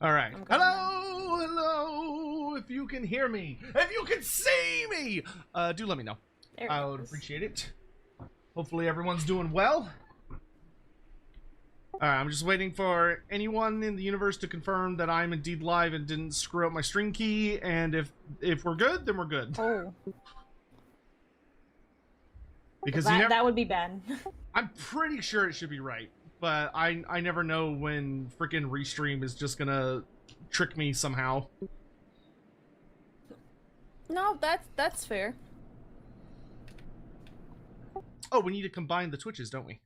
All right. Hello, hello. If you can hear me, if you can see me, do let me know. I would appreciate it. Hopefully everyone's doing well. All right, I'm just waiting for anyone in the universe to confirm that I'm indeed live and didn't screw up my stream key. And if we're good, then we're good. Oh. Because that would be bad. I'm pretty sure it should be right, but I never know when freaking Restream is just gonna trick me somehow. No, that's fair. Oh, we need to combine the Twitches, don't we?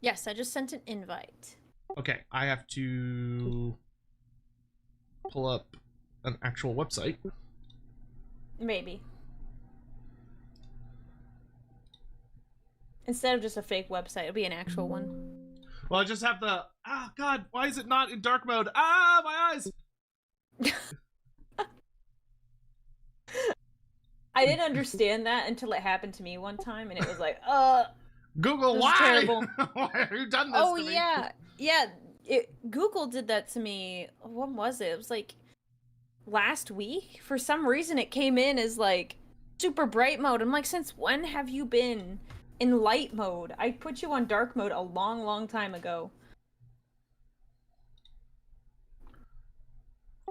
Yes, I just sent an invite. Okay, I have to pull up an actual website. Maybe. Instead of just a fake website, it'll be an actual one. Well, I just have the... Ah, God, why is it not in dark mode? Ah, my eyes! I didn't understand that until it happened to me one time, and it was like, Google, why? Terrible. Why have you done this to me? Yeah. Google did that to me. When was it? It was like last week. For some reason, it came in as like super bright mode. I'm like, since when have you been in light mode? I put you on dark mode a long time ago.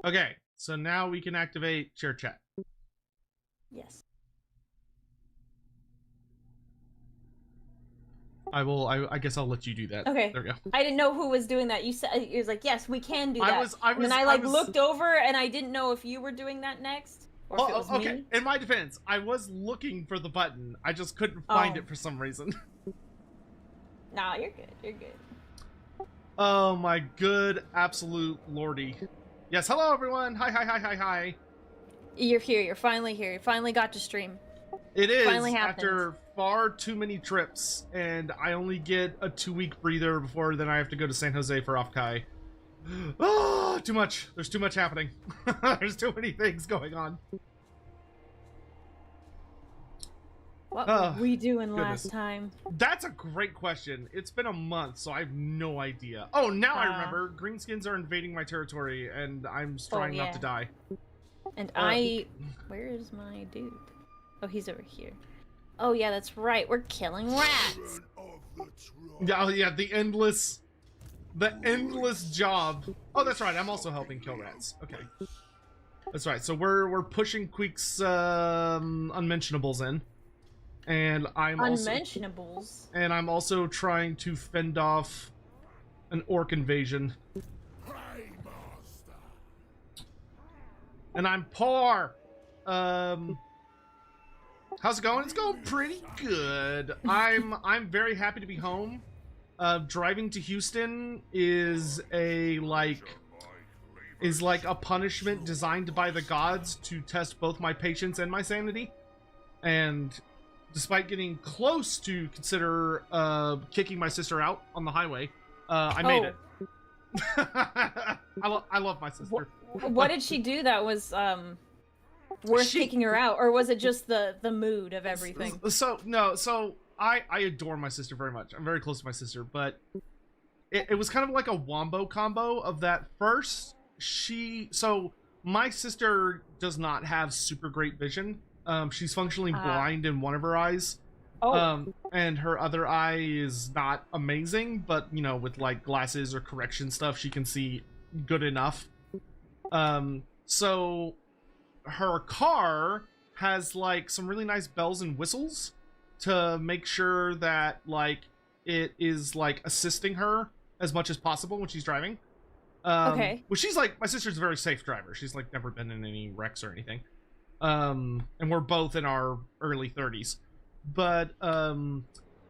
Okay, so now we can activate share chat. Yes. I guess I'll let you do that. Okay. There we go. I didn't know who was doing that. You said it was like, yes, we can do that. And then I was looked over and I didn't know if you were doing that next or if it was okay. me. In my defense, I was looking for the button. I just couldn't find it for some reason. Nah, you're good. You're good. Oh my good absolute lordy. Yes, hello everyone. Hi. You're here. You're finally here. You finally got to stream. It is Finally after far too many trips, and I only get a 2-week breather before then I have to go to San Jose for Offkai. Oh, too much. There's too much happening. There's too many things going on. What were we doing last time? That's a great question. It's been a month, so I have no idea. Oh, now I remember. Greenskins are invading my territory, and I'm trying not to die. And where is my dude? Oh, he's over here. Oh, yeah, that's right. We're killing rats. Yeah, the endless job. Oh, that's right. I'm also helping kill rats. Okay. That's right. So we're pushing Queek's unmentionables in. And I'm also trying to fend off an orc invasion. And I'm poor. How's it going? It's going pretty good. I'm very happy to be home. Driving to Houston is like a punishment designed by the gods to test both my patience and my sanity. And despite getting close to consider kicking my sister out on the highway, I made it. I love my sister. What did she do that was worth kicking her out, or was it just the mood of everything? So I adore my sister very much. I'm very close to my sister, but it was kind of like a wombo combo of that. First, my sister does not have super great vision. She's functionally blind in one of her eyes. And her other eye is not amazing, but you know, with like glasses or correction stuff, she can see good enough. So her car has like some really nice bells and whistles to make sure that like it is like assisting her as much as possible when she's driving. Okay. Well, my sister's a very safe driver. She's like never been in any wrecks or anything. And we're both in our early 30s. But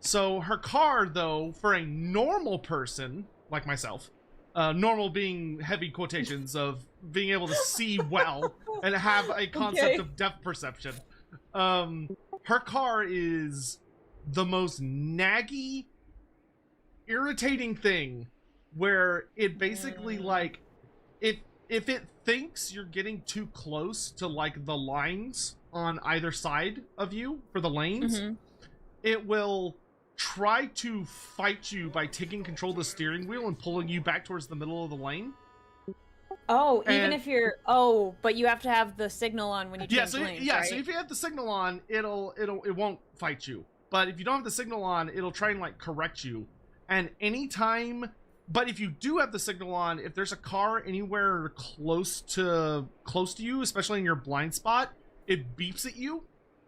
so her car, though, for a normal person like myself, normal being heavy quotations of being able to see well and have a concept of depth perception, her car is the most naggy, irritating thing, where it basically like if it thinks you're getting too close to like the lines on either side of you for the lanes, it will try to fight you by taking control of the steering wheel and pulling you back towards the middle of the lane. Oh, even And- if you're but you have to have the signal on when you change lanes, right? So if you have the signal on, it won't fight you. But if you don't have the signal on, it'll try and like correct you. And anytime, but if you do have the signal on, if there's a car anywhere close to you, especially in your blind spot, it beeps at you.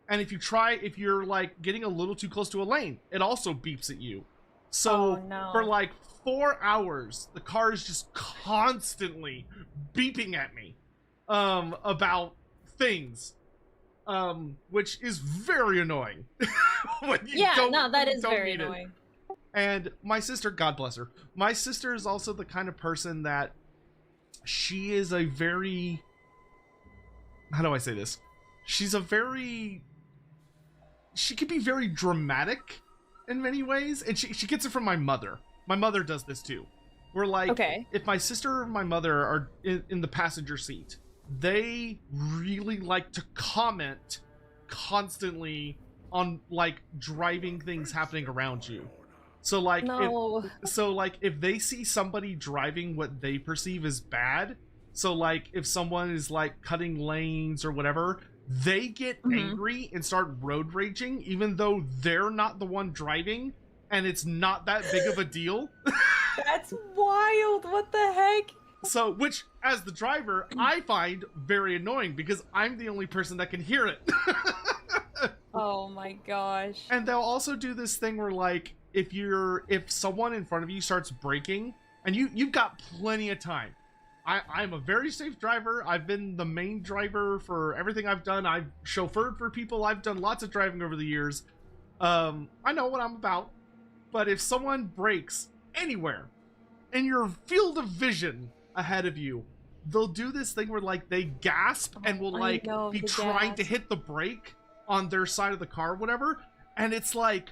And if you're like getting a little too close to a lane, it also beeps at you. So for like 4 hours, the car is just constantly beeping at me about things, which is very annoying. That is very annoying. And my sister, God bless her, my sister is also the kind of person that she is a very, how do I say this? She can be very dramatic in many ways, and she gets it from my mother. My mother does this too. We're like, okay, if my sister or my mother are in the passenger seat, they really like to comment constantly on like driving things happening around you. So like, if they see somebody driving what they perceive as bad, so like if someone is like cutting lanes or whatever, they get angry and start road raging, even though they're not the one driving, and it's not that big of a deal. That's wild. What the heck? So, which, as the driver, I find very annoying because I'm the only person that can hear it. Oh my gosh. And they'll also do this thing where, like, if someone in front of you starts braking, and you've got plenty of time. I'm a very safe driver. I've been the main driver for everything I've done. I've chauffeured for people. I've done lots of driving over the years. I know what I'm about. But if someone brakes anywhere in your field of vision ahead of you, they'll do this thing where like they gasp and will like be trying to hit the brake on their side of the car or whatever. And it's like,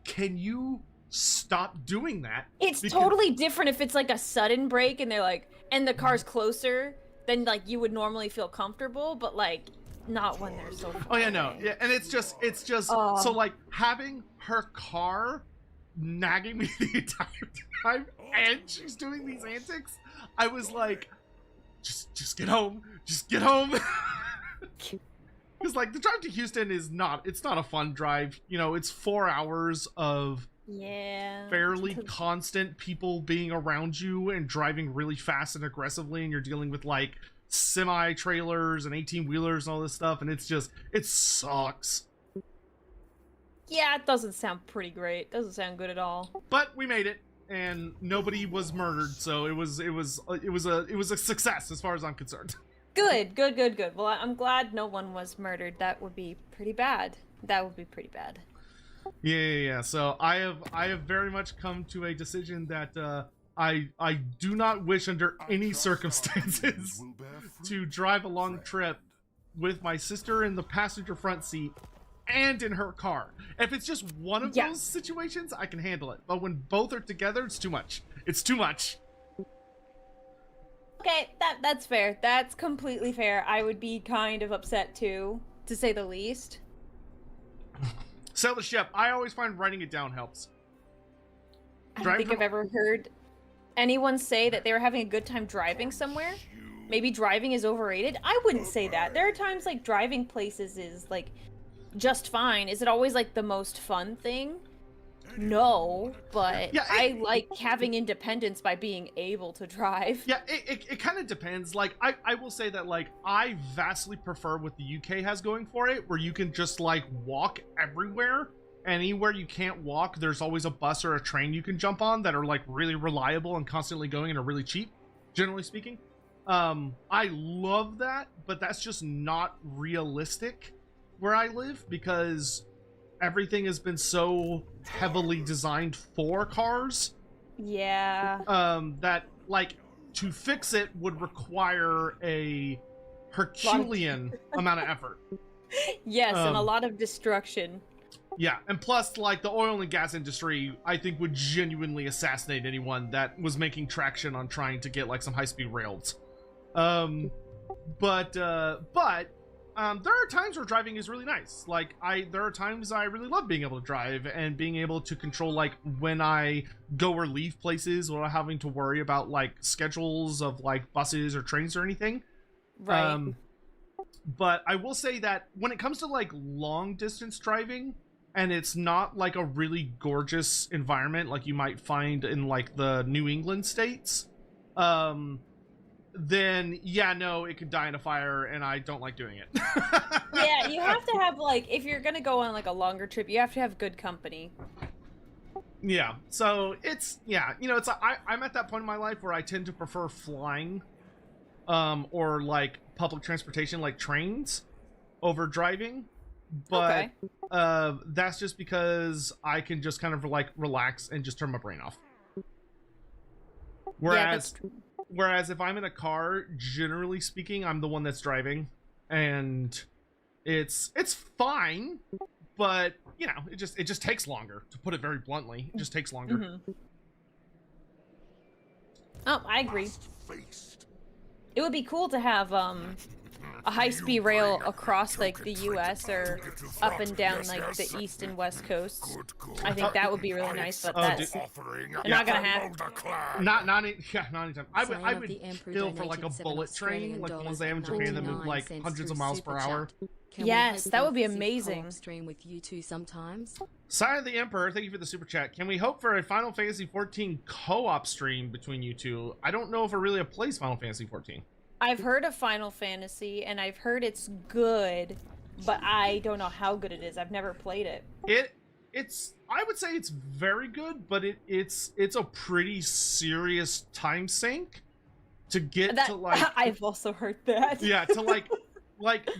can you stop doing that? It's totally different if it's like a sudden brake and they're like, and the car's closer, then like you would normally feel comfortable, but like not when they're so far away. And it's just so like having her car nagging me the entire time and she's doing these antics, I was like, just get home, because like the drive to Houston is not a fun drive. You know, it's 4 hours of fairly constant people being around you and driving really fast and aggressively, and you're dealing with like semi trailers and 18-wheelers and all this stuff, and it sucks. Yeah, it doesn't sound pretty great. Doesn't sound good at all. But we made it, and nobody was murdered, so it was a success as far as I'm concerned. Good. Well, I'm glad no one was murdered. That would be pretty bad. Yeah. So I have very much come to a decision that I do not wish under any circumstances to drive a long trip with my sister in the passenger front seat and in her car. If it's just one of those situations, I can handle it. But when both are together, it's too much. Okay, that's fair. That's completely fair. I would be kind of upset too, to say the least. Sail the ship. I always find writing it down helps. I don't think I've ever heard anyone say that they were having a good time driving somewhere. Maybe driving is overrated. I wouldn't say that. There are times like driving places is like just fine. Is it always like the most fun thing? No, but I like having independence by being able to drive. Yeah, it kind of depends. Like, I will say that, like, I vastly prefer what the UK has going for it, where you can just, like, walk everywhere. Anywhere you can't walk, there's always a bus or a train you can jump on that are, like, really reliable and constantly going and are really cheap, generally speaking. I love that, but that's just not realistic where I live, because everything has been so heavily designed for cars. Yeah. That, like, to fix it would require a Herculean amount of effort. Yes, and a lot of destruction. Yeah, and plus, like, the oil and gas industry, I think, would genuinely assassinate anyone that was making traction on trying to get, like, some high-speed rails. But there are times where driving is really nice. Like, there are times I really love being able to drive and being able to control, like, when I go or leave places without having to worry about, like, schedules of, like, buses or trains or anything. Right. But I will say that when it comes to, like, long distance driving, and it's not, like, a really gorgeous environment like you might find in, like, the New England states, then yeah, no, it could die in a fire, and I don't like doing it. Yeah, you have to have, like, if you're gonna go on, like, a longer trip, you have to have good company. Yeah, so it's, yeah, you know, I'm at that point in my life where I tend to prefer flying, or, like, public transportation, like trains, over driving, but, that's just because I can just kind of, like, relax and just turn my brain off. Whereas if I'm in a car, generally speaking, I'm the one that's driving, and it's fine, but you know, it just takes longer, to put it very bluntly. It just takes longer. Mm-hmm. Oh, I agree. It would be cool to have a high-speed rail across, like, the U.S. or up and down, like, the east and west coasts. I think that would be really nice, but that's not gonna happen. Not anytime. I would kill for, like, a bullet train, like the ones they have in Japan that move, like, hundreds of miles per hour. Yes, that would be amazing. Stream with you two sometimes. Sign of the Emperor, thank you for the super chat. Can we hope for a Final Fantasy XIV co-op stream between you two? I don't know if Aurelia plays Final Fantasy XIV. I've heard of Final Fantasy, and I've heard it's good, but I don't know how good it is. I've never played it. It's I would say it's very good, but it's a pretty serious time sink to get to, like, I've also heard that. Yeah, to like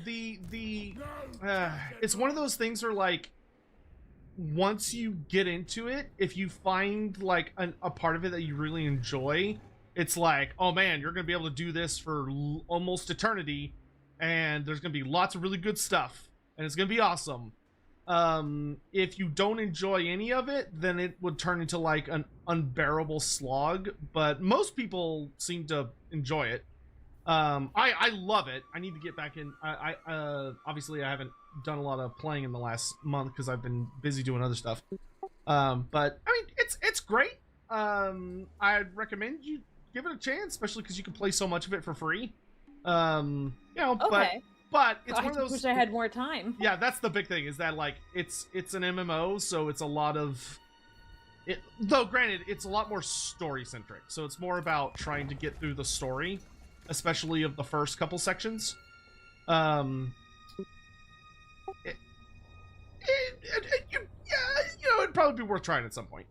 the it's one of those things where, like, once you get into it, if you find, like, a part of it that you really enjoy, it's like, oh man, you're gonna be able to do this for almost eternity, and there's gonna be lots of really good stuff, and it's gonna be awesome. If you don't enjoy any of it, then it would turn into, like, an unbearable slog, but most people seem to enjoy it. I love it. I need to get back in. Obviously I haven't done a lot of playing in the last month because I've been busy doing other stuff. But I mean, it's great. I'd recommend you give it a chance, especially because you can play so much of it for free. You know, Okay. but it's one of I those. wish I had more time. Yeah, that's the big thing, is that, like, it's an MMO, so it's a lot of it. Though granted, it's a lot more story centric, so it's more about trying to get through the story, especially of the first couple sections. You know, it'd probably be worth trying at some point.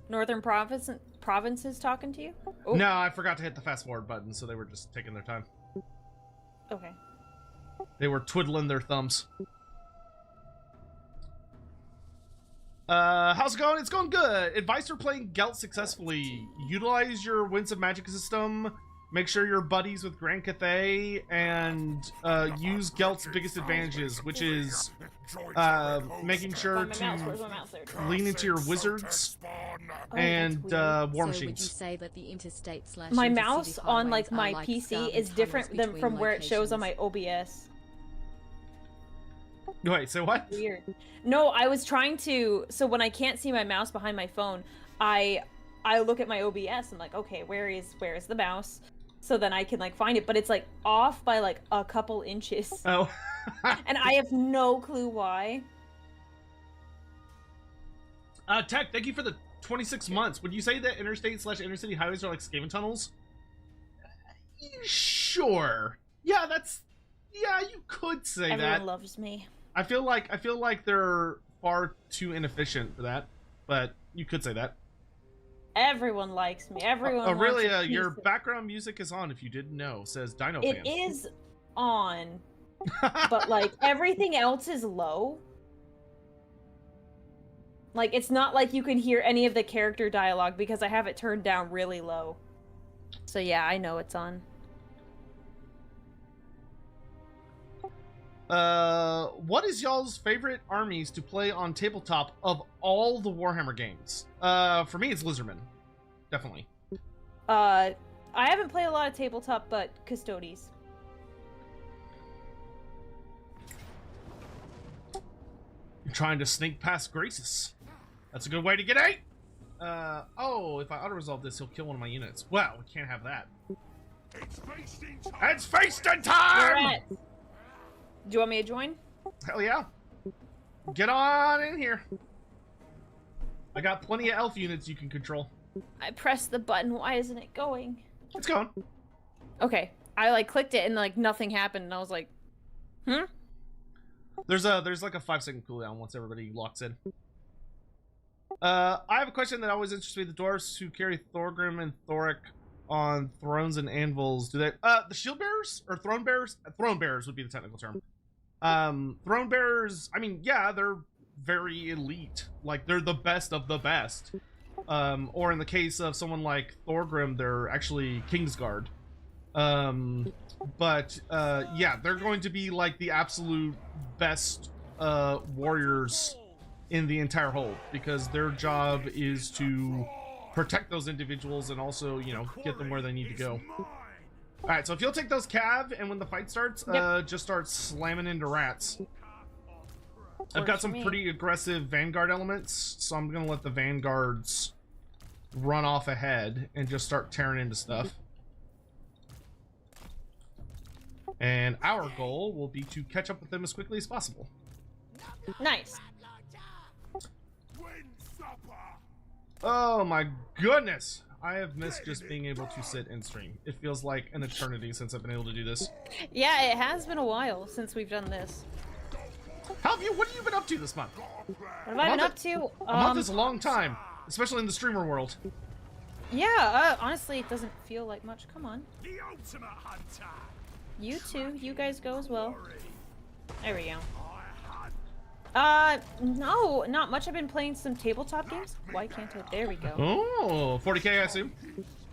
Northern provinces talking to you? Oh. No, I forgot to hit the fast forward button, so they were just taking their time. Okay. They were twiddling their thumbs. How's it going? It's going good. Advice for playing Gelt successfully. Utilize your Winds of Magic system. Make sure you're buddies with Grand Cathay, and use Gelt's biggest advantages, which is making sure to lean into your wizards and war machines. My mouse on, like, my PC is different than from where it shows on my OBS. Wait, so what? Weird. No, I was trying to. So when I can't see my mouse behind my phone, I look at my OBS. I'm like, okay, where is the mouse? So then I can, like, find it, but it's, like, off by, like, a couple inches. Oh. And I have no clue why. Tech, thank you for the 26 months. Would you say that interstate/inner city highways are like Skaven tunnels? Sure. Yeah, you could say that. Everyone loves me. I feel like they're far too inefficient for that, but you could say that. Everyone likes me. Everyone Aurelia, wants a piece your of... background music is on if you didn't know, says Dino It Fan. is on, but, like, everything else is low. Like, it's not like you can hear any of the character dialogue because I have it turned down really low. So yeah, I know it's on. What is y'all's favorite armies to play on tabletop of all the Warhammer games? For me, it's Lizardmen. Definitely. I haven't played a lot of tabletop, but Custodes. You're trying to sneak past Graces. That's a good way to get 8. Oh, if I auto-resolve this, he'll kill one of my units. Well, we can't have that. It's feasting time! Do you want me to join? Hell yeah. Get on in here. I got plenty of elf units you can control. I pressed the button. Why isn't it going? It's going. Okay. I like clicked it and like nothing happened and I was like, There's like a 5-second cooldown once everybody locks in. I have a question that always interests me. The dwarves who carry Thorgrim and Thoric on thrones and anvils, do they the shield bearers or throne bearers? Throne bearers would be the technical term. Throne bearers, I mean, yeah, they're very elite. Like, they're the best of the best. Or in the case of someone like Thorgrim, they're actually Kingsguard. Yeah, they're going to be like the absolute best warriors in the entire hold, because their job is to protect those individuals and also, you know, get them where they need to go. All right, so if you'll take those cav, and when the fight starts, just start slamming into rats. I've got some pretty aggressive vanguard elements, so I'm gonna let the vanguards run off ahead and just start tearing into stuff. And our goal will be to catch up with them as quickly as possible. nice. Oh my goodness! I have missed just being able to sit and stream. It feels like an eternity since I've been able to do this. Yeah, it has been a while since we've done this. What have you been up to this month? What have I been up to? A month is a long time, especially in the streamer world. Yeah, honestly, it doesn't feel like much. Come on. You too. You guys go as well. There we go. No, not much. I've been playing some tabletop games. Why can't I? There we go. Oh, 40k, I assume?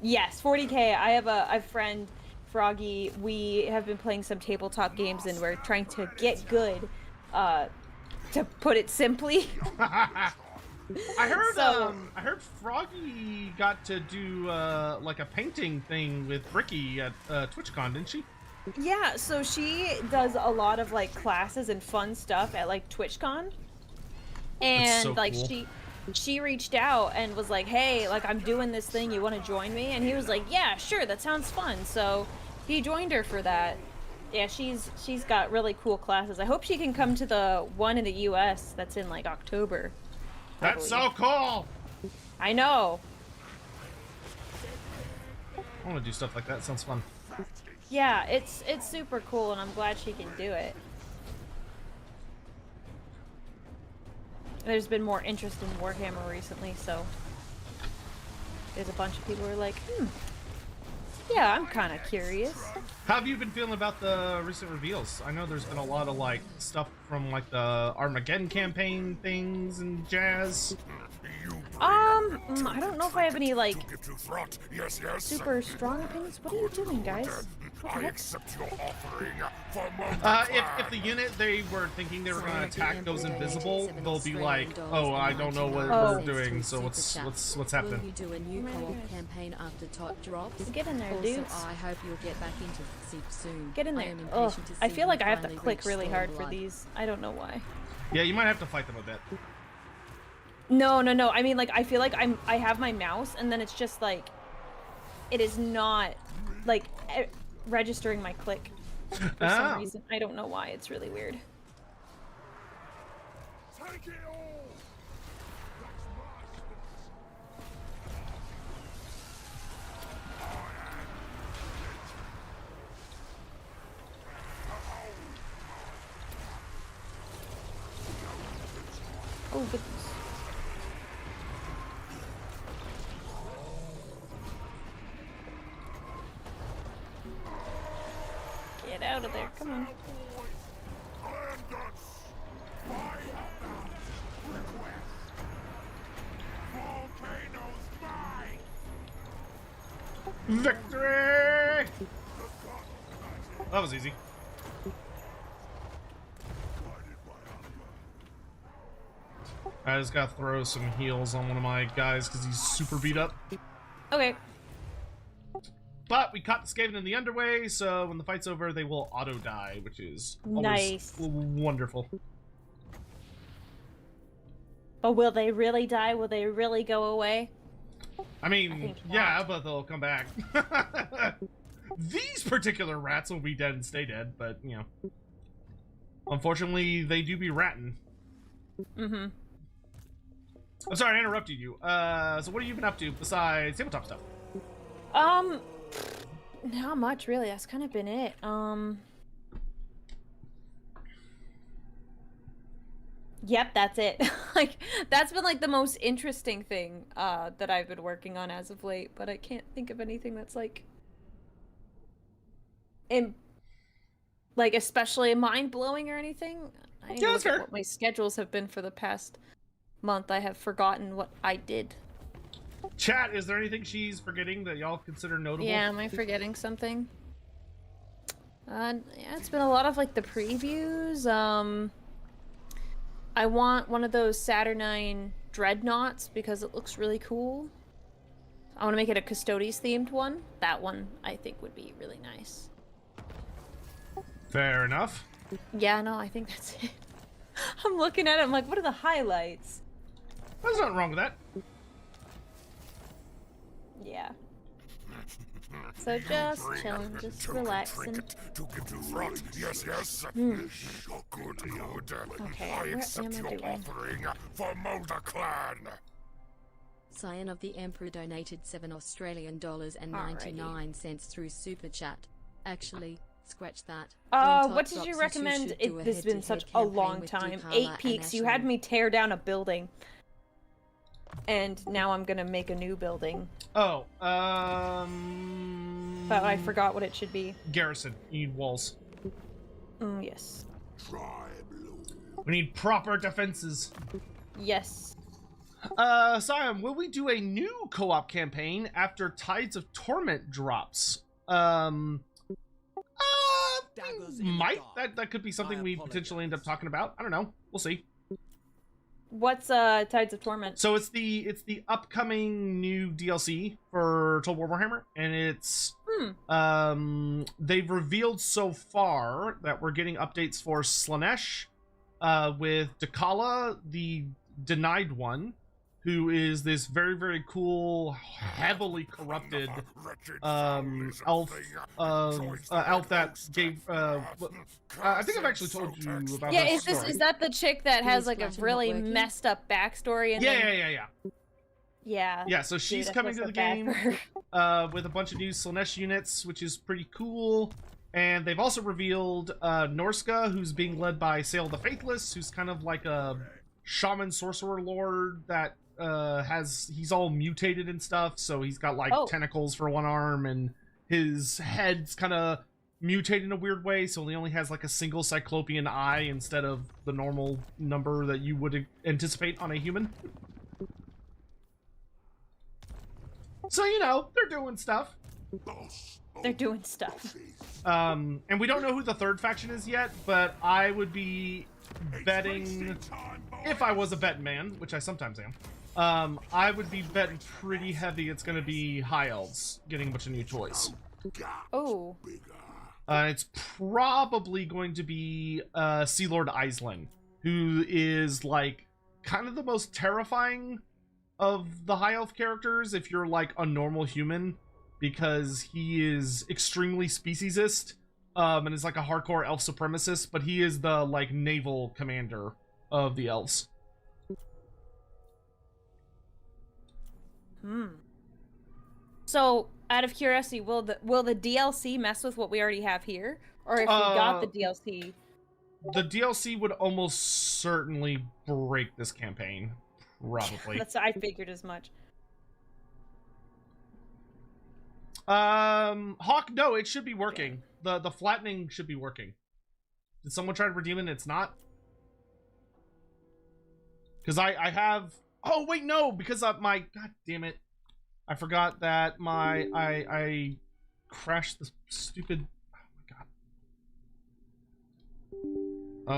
Yes, 40k. I have a friend, Froggy. We have been playing some tabletop games, and we're trying to get good. To put it simply. I heard Froggy got to do like a painting thing with Bricky at TwitchCon, didn't she? Yeah, so she does a lot of like classes and fun stuff at like TwitchCon. And so like cool. she reached out and was like, "Hey, like I'm doing this thing, you want to join me?" And he was like, "Yeah, sure, that sounds fun." So he joined her for that. Yeah, she's got really cool classes. I hope she can come to the one in the US that's in like October. That's so cool! I know. I want to do stuff like that. Sounds fun. Yeah, it's super cool, and I'm glad she can do it. There's been more interest in Warhammer recently, so there's a bunch of people who are like, yeah, I'm kind of curious. How have you been feeling about the recent reveals? I know there's been a lot of like stuff from like the Armageddon campaign things and jazz. I don't know if I have any like super strong opinions. What are you doing, guys? If the unit they were thinking they were going to attack goes invisible, they'll be like, "Oh, I don't know what we're doing. So what's happening?" Will you do a new co-op campaign after Tot drops? Get in there, Also, dudes. I hope you'll get back into Seek soon. Get in I there. am Oh, impatient to I see feel you like I have to finally click reach really hard for Stormblood. these. I don't know why. Yeah, you might have to fight them a bit. No. I mean, like, I feel like I have my mouse, and then it's just like, it is not like registering my click for some reason. I don't know why. It's really weird. Oh goodness. Get out of there, come on. Victory! That was easy. I just gotta throw some heals on one of my guys because he's super beat up. Okay. but we caught the Skaven in the underway, so when the fight's over, they will auto-die, which is always Nice. wonderful. But will they really die? Will they really go away? I mean, think yeah, not. but they'll come back. These particular rats will be dead and stay dead, but, you know. Unfortunately, they do be ratting. Mm-hmm. I'm sorry, I interrupted you. So what have you been up to besides tabletop stuff? Not much, really. That's kind of been it. Yep, that's it. Like, that's been, like, the most interesting thing, that I've been working on as of late, but I can't think of anything that's, like, especially mind-blowing or anything. I need to look at what my schedules have been for the past month. I have forgotten what I did. Chat, is there anything she's forgetting that y'all consider notable? Yeah, am I forgetting something? Yeah, it's been a lot of, like, the previews. I want one of those Saturnine dreadnoughts because it looks really cool. I want to make it a Custodes themed one. That one I think would be really nice. Fair enough. Yeah, no, I think that's it. I'm looking at it, I'm like, what are the highlights? There's nothing wrong with that. Yeah. So just chilling, just relaxing. Yes, yes. Good, good. Okay, I what accept am I your doing? offering for Mulder Clan. Scion of the Emperor donated $7.99 through Super Chat. Actually, scratch that. What did you recommend? It has been such a long time. 8 Peaks, you had me tear down a building. And now I'm gonna make a new building. Oh, But I forgot what it should be. Garrison. You need walls. Yes. We need proper defenses. Yes. Sion, will we do a new co-op campaign after Tides of Torment drops? Might. That could be something we potentially end up talking about. I don't know. We'll see. What's Tides of Torment? So it's the upcoming new DLC for Total War Warhammer, and it's they've revealed so far that we're getting updates for Slanesh, with Dakala, the Denied One, who is this very, very cool, heavily corrupted elf that gave I think I've actually told you about Yeah, this story. is that the chick that has like a really messed up backstory? And Yeah. Yeah, So she's Dude, I coming feel to the so bad game for her. with a bunch of new Slanesh units, which is pretty cool. And they've also revealed Norska, who's being led by Sail the Faithless, who's kind of like a shaman sorcerer lord that he's all mutated and stuff, so he's got like tentacles for one arm, and his head's kind of mutated in a weird way, so he only has like a single cyclopean eye instead of the normal number that you would anticipate on a human. So, you know, they're doing stuff. They're doing stuff. And we don't know who the third faction is yet, but I would be betting, if I was a betting man, which I sometimes am, I would be betting pretty heavy it's going to be High Elves getting a bunch of new toys. Oh. It's probably going to be Sea Lord Aisling, who is like kind of the most terrifying of the High Elf characters if you're like a normal human, because he is extremely speciesist, and is like a hardcore elf supremacist, but he is the like naval commander of the elves. So, out of curiosity, will the DLC mess with what we already have here, or if we got the DLC? The DLC would almost certainly break this campaign, probably. I figured as much. Hawk, no, it should be working. The flattening should be working. Did someone try to redeem it and it's not? Because I have... Oh, wait, no, because my... God damn it. I forgot that I crashed the stupid... Oh, my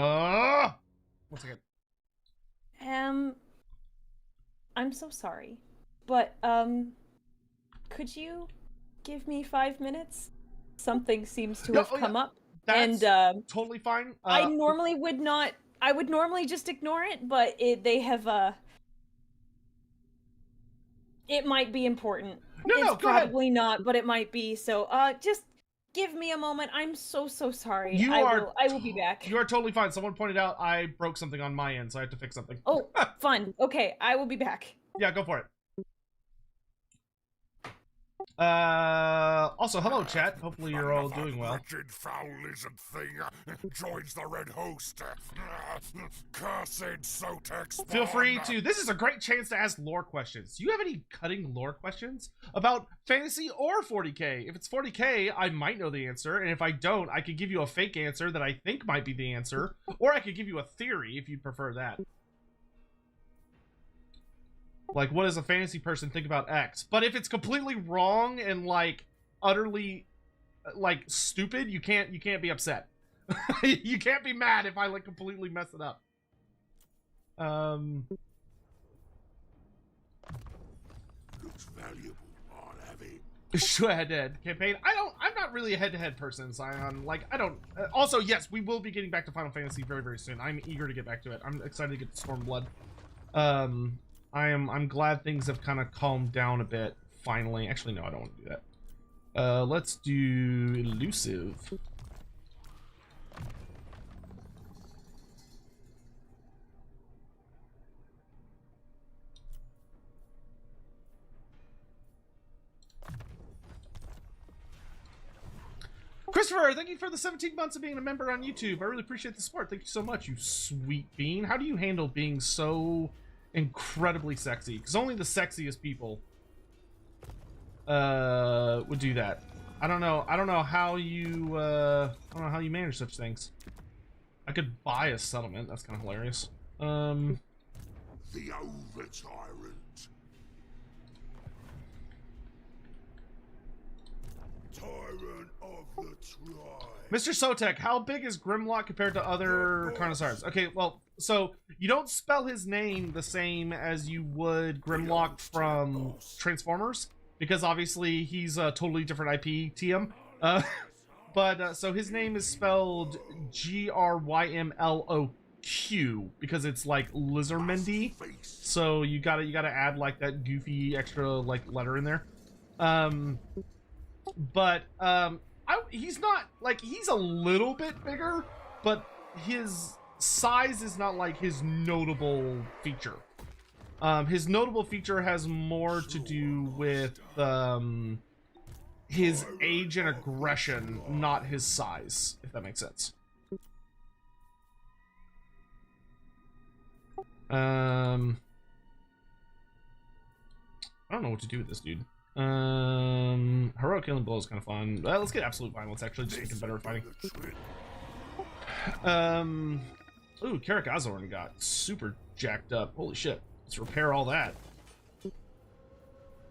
God. One second. I'm so sorry, but, could you give me 5 minutes. Something seems to No, have come up, That's and totally fine. I normally would not. I would normally just ignore it, but they have it might be important. No, It's go ahead. probably not, but it might be. So, just give me a moment. I'm so sorry. You I will be back. You are totally fine. Someone pointed out I broke something on my end, so I have to fix something. Oh, fun. Okay, I will be back. Yeah, go for it. Also, hello, chat. Hopefully you're all doing well. Wretched foul lizard thing joins the red host. Cursed Sotek spawn. Feel free to. This is a great chance to ask lore questions. Do you have any cutting lore questions about fantasy or 40k? If it's 40k, I might know the answer, and if I don't, I could give you a fake answer that I think might be the answer, or I could give you a theory if you'd prefer that. Like, what does a fantasy person think about X? But if it's completely wrong and like utterly like stupid, you can't be upset. You can't be mad if I like completely mess it up. Looks valuable, I'll have it. Sure, head-to-head campaign. I'm not really a head-to-head person, Zion. Like, I don't. Also, yes, we will be getting back to Final Fantasy very, very soon. I'm eager to get back to it. I'm excited to get to Stormblood. I'm glad things have kind of calmed down a bit, finally. Actually, no, I don't want to do that. Let's do Elusive. Christopher, thank you for the 17 months of being a member on YouTube. I really appreciate the support. Thank you so much, you sweet bean. How do you handle being so incredibly sexy? Because only the sexiest people would do that. I don't know how you manage such things. I could buy a settlement. That's kind of hilarious. The over tyrant. Tyrant of the tribe. Mr. Sotek, how big is Grimlock compared to other Carnosaurs? Okay, well, so you don't spell his name the same as you would Grimlock from Transformers, because obviously he's a totally different IP, TM. But so his name is spelled Grymloq because it's like Lizarmendy. So you gotta add like that goofy extra like letter in there. He's not like, he's a little bit bigger, but his size is not like his notable feature. His notable feature has more to do with his age and aggression, not his size, if that makes sense. I don't know what to do with this dude. Heroic killing blow is kind of fun. Let's get absolute violence, actually, just making better at fighting. Ooh, Karakazorn got super jacked up. Holy shit. Let's repair all that.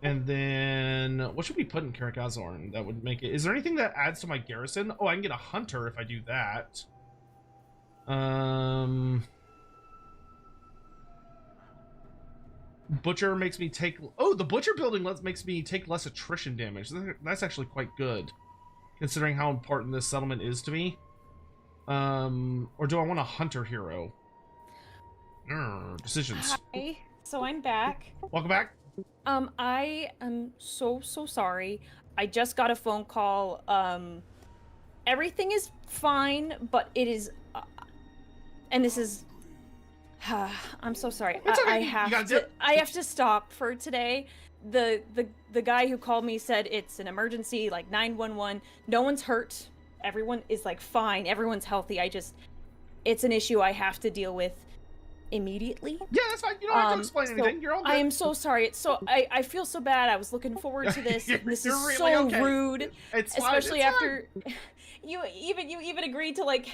And then, what should we put in Karakazorn that would make it? Is there anything that adds to my garrison? Oh, I can get a hunter if I do that. Butcher makes me take... Oh, the Butcher building makes me take less attrition damage. That's actually quite good, considering how important this settlement is to me. Or do I want a hunter hero? Decisions. Hi, so I'm back. Welcome back. I am so sorry. I just got a phone call. Everything is fine, but it is... and this is... I'm so sorry. Okay. I have to stop for today. The guy who called me said it's an emergency, like 911. No one's hurt. Everyone is like fine. Everyone's healthy. It's an issue I have to deal with immediately. Yeah, that's fine. You don't have to explain anything. You're all good. I am so sorry. It's so I feel so bad. I was looking forward to this. This is really so okay. rude. It's especially fine. after you even agreed to like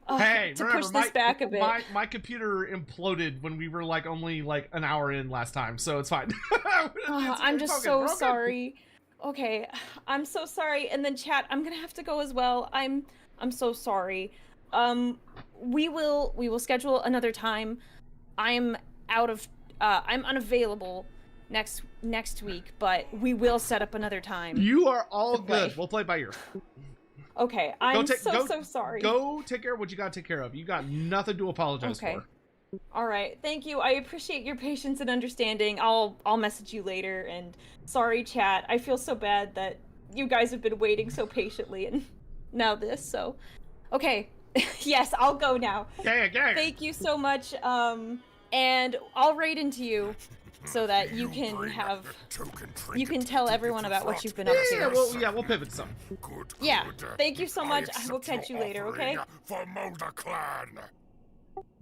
hey, to remember, push this back a bit. My computer imploded when we were like only like an hour in last time, so it's fine. I'm just so sorry. Okay, I'm so sorry. And then chat, I'm gonna have to go as well. I'm so sorry. We will schedule another time. I'm unavailable next week, but we will set up another time. You are all to play. good. We'll play by ear. Okay, I'm so sorry. Go take care of what you gotta take care of. You got nothing to apologize for. All right, thank you. I appreciate your patience and understanding. I'll message you later. And sorry, chat. I feel so bad that you guys have been waiting so patiently, and now this. So, okay, yes, I'll go now. Yeah. Thank you so much. And I'll raid into you so that you can tell everyone about what you've been up to. We'll pivot some. Good. Yeah, thank you so much. I will catch you later, okay? For Mulder Clan.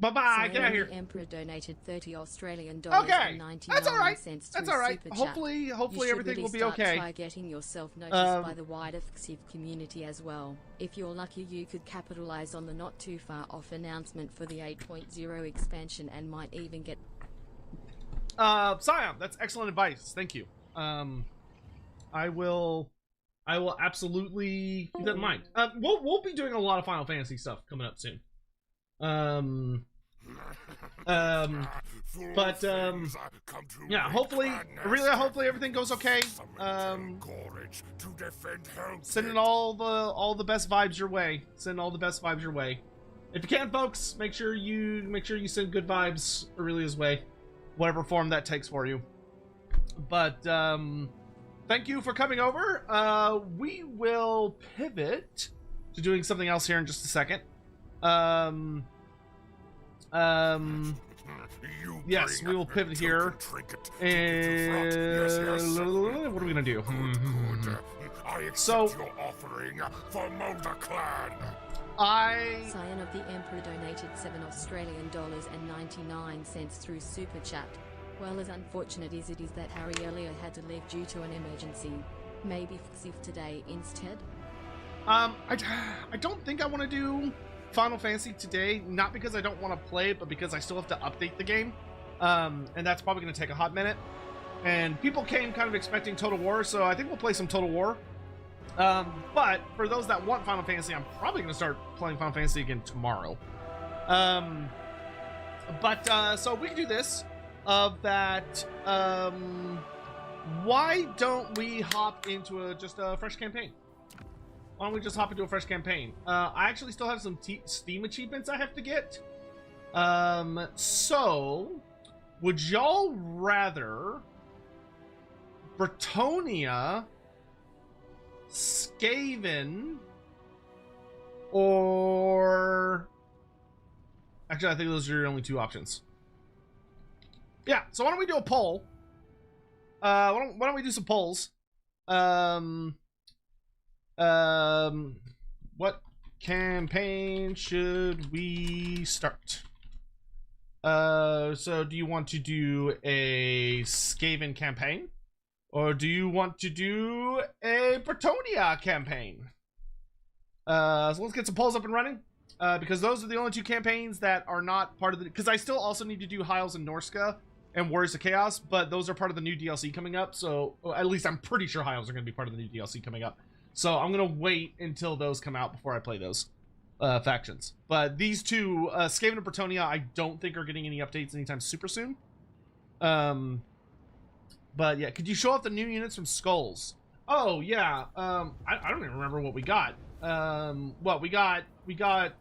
Bye-bye. Get out of here. The Emperor donated 30 Australian dollars Okay, and 99 that's all right. cents That's through all right. Super Chat. Hopefully You everything should will be really okay. Try getting yourself noticed by the wider FXIV community as well. If you're lucky, you could capitalize on the not too far off announcement for the 8.0 expansion and might even get. Siam, that's excellent advice. Thank you. I will absolutely keep that in mind. We'll be doing a lot of Final Fantasy stuff coming up soon. Yeah, hopefully everything goes okay. Sending all the best vibes your way. Send all the best vibes your way. If you can, folks, make sure you send good vibes Aurelia's way, whatever form that takes for you. But thank you for coming over. We will pivot to doing something else here in just a second. Yes, we will pivot here. And what are we gonna do? So, your offering for Mulder Clan. Scion of the Emperor donated 7 Australian dollars and 99 cents through Super Chat. Well, as unfortunate as it is that Aurelia had to leave due to an emergency, maybe FXIV today instead? I don't think I want to do Final Fantasy today, not because I don't want to play it, but because I still have to update the game. And that's probably going to take a hot minute. And people came kind of expecting Total War, so I think we'll play some Total War. But for those that want Final Fantasy, I'm probably going to start playing Final Fantasy again tomorrow. So we can do this. Why don't we hop into just a fresh campaign? Why don't we just hop into a fresh campaign? I actually still have some Steam achievements I have to get. So would y'all rather Bretonia, Skaven, or actually I think those are your only two options. Yeah, so why don't we do a poll? Why don't we do some polls? What campaign should we start? So do you want to do a Skaven campaign? Or do you want to do a Bretonia campaign? So let's get some polls up and running. Because those are the only two campaigns that are not part of the... Because I still also need to do Hyles and Norska and Warriors of Chaos, but those are part of the new DLC coming up. So at least I'm pretty sure Hyles are going to be part of the new DLC coming up. So I'm going to wait until those come out before I play those factions. But these two, Skaven and Bretonia, I don't think are getting any updates anytime super soon. But yeah, could you show off the new units from Skulls? Oh yeah, I don't even remember what we got. We got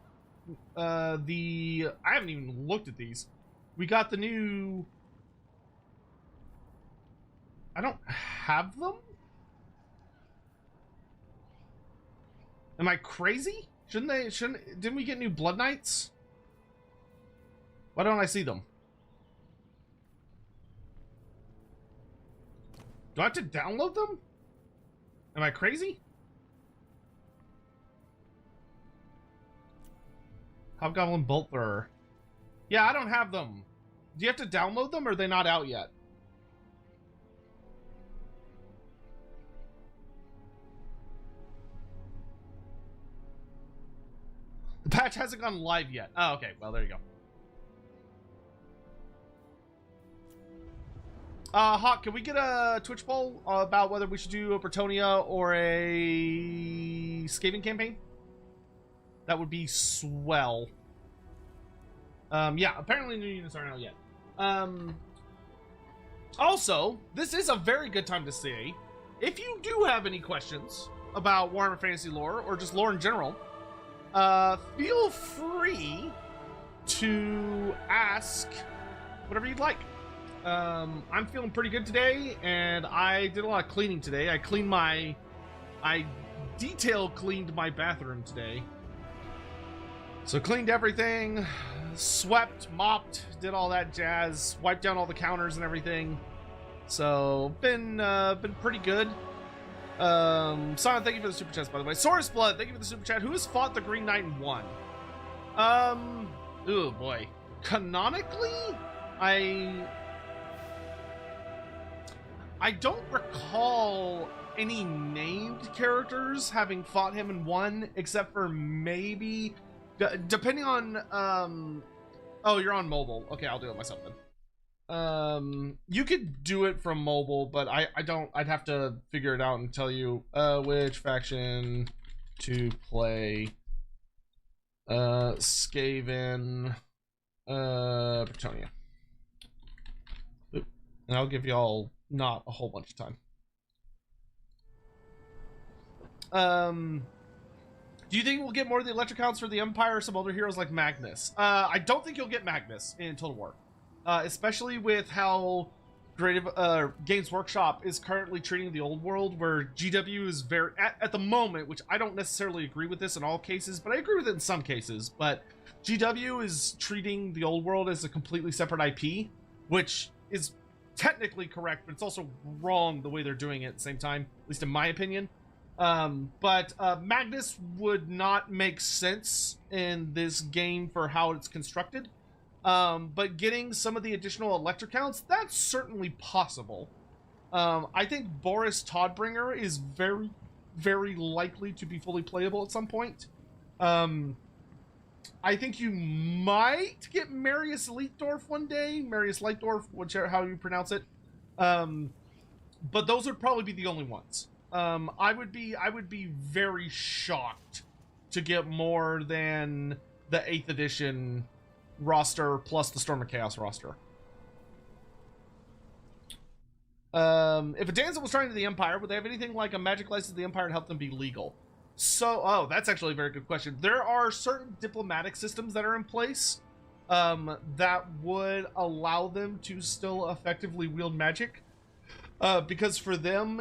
the... I haven't even looked at these. We got the new... I don't have them? Am I crazy? Didn't we get new Blood Knights? Why don't I see them? Do I have to download them? Am I crazy? Hobgoblin Bolt Thrower. Yeah, I don't have them. Do you have to download them, or are they not out yet? The patch hasn't gone live yet. Oh, okay. Well, there you go. Hawk, can we get a Twitch poll about whether we should do a Bretonia or a Skaven campaign? That would be swell. Yeah, apparently new units aren't out yet. Also, this is a very good time to say, if you do have any questions about Warhammer Fantasy lore or just lore in general, feel free to ask whatever you'd like. I'm feeling pretty good today, and I did a lot of cleaning today. I detail cleaned my bathroom today. So cleaned everything, swept, mopped, did all that jazz, wiped down all the counters and everything. So been pretty good. Simon, thank you for the super chat, by the way. Saurus Blood, thank you for the super chat. Who has fought the Green Knight and won? Oh boy. Canonically, I don't recall any named characters having fought him and won, except for maybe, depending on, oh, you're on mobile. Okay, I'll do it myself then. You could do it from mobile, but I'd have to figure it out and tell you, which faction to play. Skaven, Bretonia. Oop. And I'll give y'all not a whole bunch of time. Do you think we'll get more of the electric counts for the Empire or some older heroes like Magnus? I don't think you'll get Magnus in Total War. Especially with how Games Workshop is currently treating the old world, where GW is very, at the moment, which I don't necessarily agree with this in all cases, but I agree with it in some cases, but GW is treating the old world as a completely separate IP, which is technically correct, but it's also wrong the way they're doing it at the same time, at least in my opinion. But Magnus would not make sense in this game for how it's constructed. But getting some of the additional electric counts, that's certainly possible. I think Boris Todbringer is very, very likely to be fully playable at some point. I think you might get Marius Leitdorf one day, Marius Leitdorf, whichever how you pronounce it. But those would probably be the only ones. I would be very shocked to get more than the 8th edition roster plus the Storm of Chaos roster. If a damsel was trying to the Empire, would they have anything like a magic license to the Empire and help them be legal? So, oh, that's actually a very good question. There are certain diplomatic systems that are in place that would allow them to still effectively wield magic. Because for them,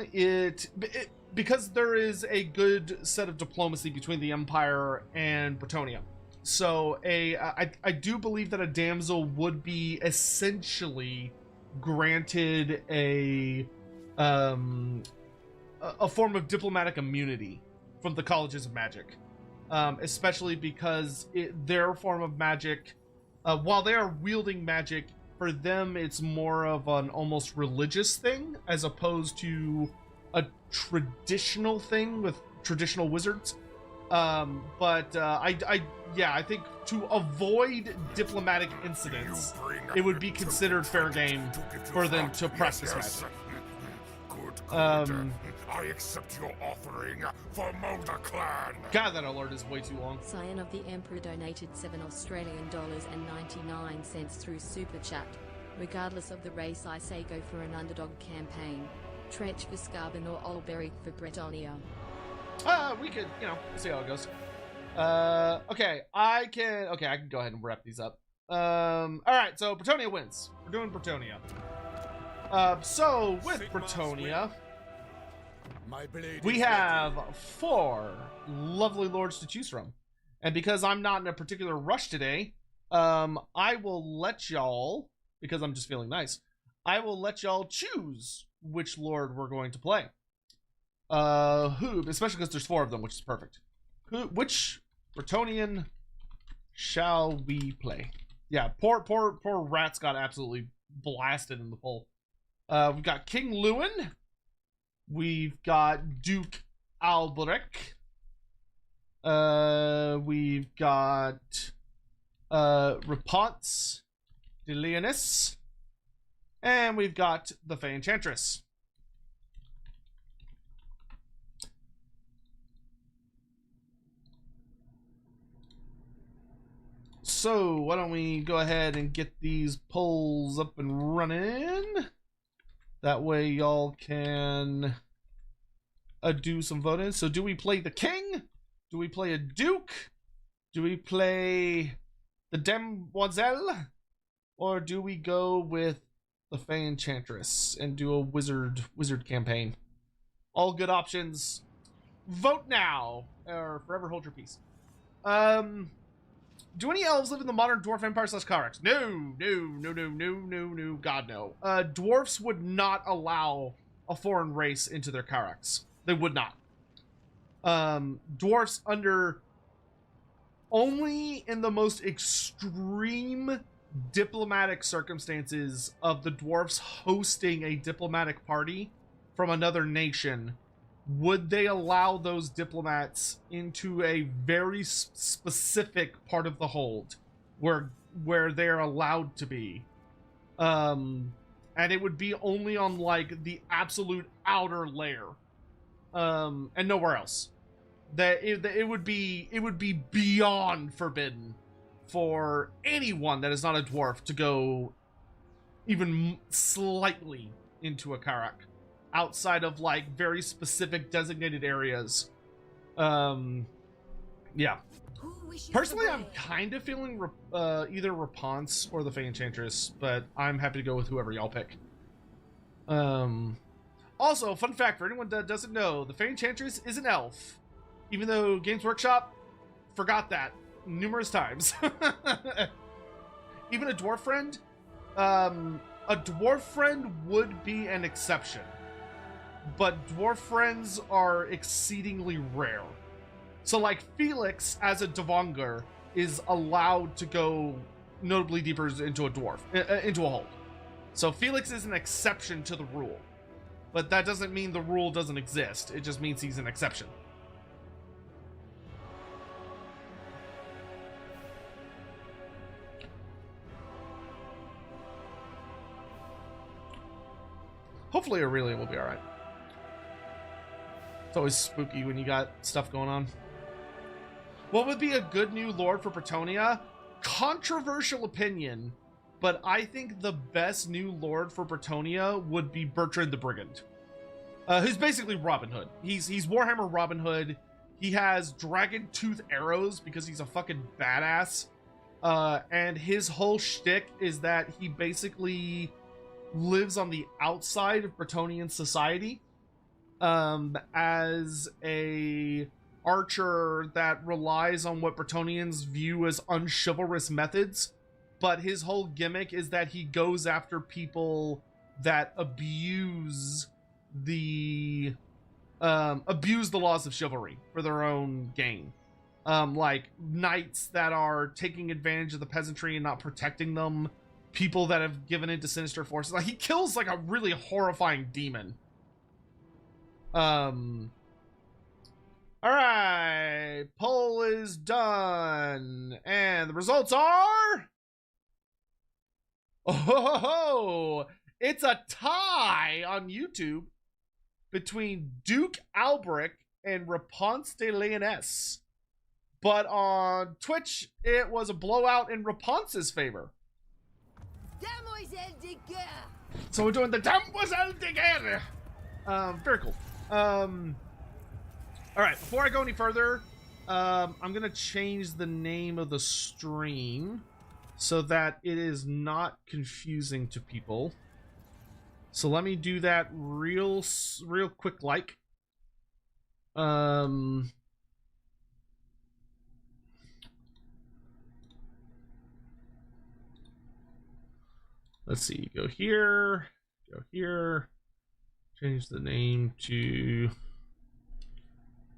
because there is a good set of diplomacy between the Empire and Bretonia. So I do believe that a damsel would be essentially granted a form of diplomatic immunity from the colleges of magic, especially because their form of magic, while they are wielding magic, for them it's more of an almost religious thing as opposed to a traditional thing with traditional wizards. I think to avoid diplomatic incidents, it would be considered fair game for them to practice magic. I accept your offering for Mulder Clan. God, that alert is way too long. Scion of the Emperor donated $7.99 through Super Chat. Regardless of the race, I say go for an underdog campaign. Tretch for Scarban or Olberry for Bretonia. We could, we'll see how it goes. Okay, I can go ahead and wrap these up. Alright, so Bretonia wins. We're doing Bretonia. So with Bretonia, we have 4 lovely lords to choose from. And because I'm not in a particular rush today, I will let y'all, because I'm just feeling nice, I will let y'all choose which lord we're going to play. Especially because there's 4 of them, which is perfect. Which Bretonian shall we play? Yeah, poor Rats got absolutely blasted in the poll. We've got King Lewin. We've got Duke Albrecht. We've got Repanse de Lyonesse. And we've got the Fey Enchantress. So why don't we go ahead and get these polls up and running? That way y'all can do some voting. So do we play the king? Do we play a duke? Do we play the demoiselle? Or do we go with the Fey Enchantress and do a wizard campaign? All good options. Vote now, or forever hold your peace. Do any elves live in the modern dwarf empire / Karax? No. God, no. Dwarfs would not allow a foreign race into their Karax. They would not. Dwarfs under only in the most extreme diplomatic circumstances of the dwarfs hosting a diplomatic party from another nation would they allow those diplomats into a very specific part of the hold where they're allowed to be. And it would be only on like the absolute outer layer. And nowhere else. That it would be beyond forbidden for anyone that is not a dwarf to go even slightly into a Karak outside of like very specific designated areas. Yeah. Personally, I'm kind of feeling either Repanse or the Fey Enchantress, but I'm happy to go with whoever y'all pick. Also, fun fact for anyone that doesn't know, the Fey Enchantress is an elf, even though Games Workshop forgot that numerous times. Even a dwarf friend, would be an exception, but dwarf friends are exceedingly rare. So like Felix as a Dvanger is allowed to go notably deeper into a dwarf, into a hold. So Felix is an exception to the rule, but that doesn't mean the rule doesn't exist. It just means he's an exception. Hopefully Aurelia will be alright. It's always spooky when you got stuff going on. What would be a good new lord for Bretonnia? Controversial opinion, but I think the best new lord for Bretonnia would be Bertrand the Brigand. Who's basically Robin Hood. He's Warhammer Robin Hood. He has dragon tooth arrows because he's a fucking badass. And his whole shtick is that he basically lives on the outside of Bretonian society as a archer that relies on what Bretonians view as unchivalrous methods, but his whole gimmick is that he goes after people that abuse the laws of chivalry for their own gain. Like knights that are taking advantage of the peasantry and not protecting them, people that have given into sinister forces. Like, he kills like a really horrifying demon. All right, poll is done, and the results are, oh, it's a tie on YouTube between Duke Albrecht and Repanse de Lyonesse, but on Twitch it was a blowout in Repanse's favor. Demoiselle de guerre. So we're doing the Demoiselle de guerre. Very cool. All right, before I go any further, I'm gonna change the name of the stream so that it is not confusing to people. So let me do that real quick, like. Let's see, go here, change the name to,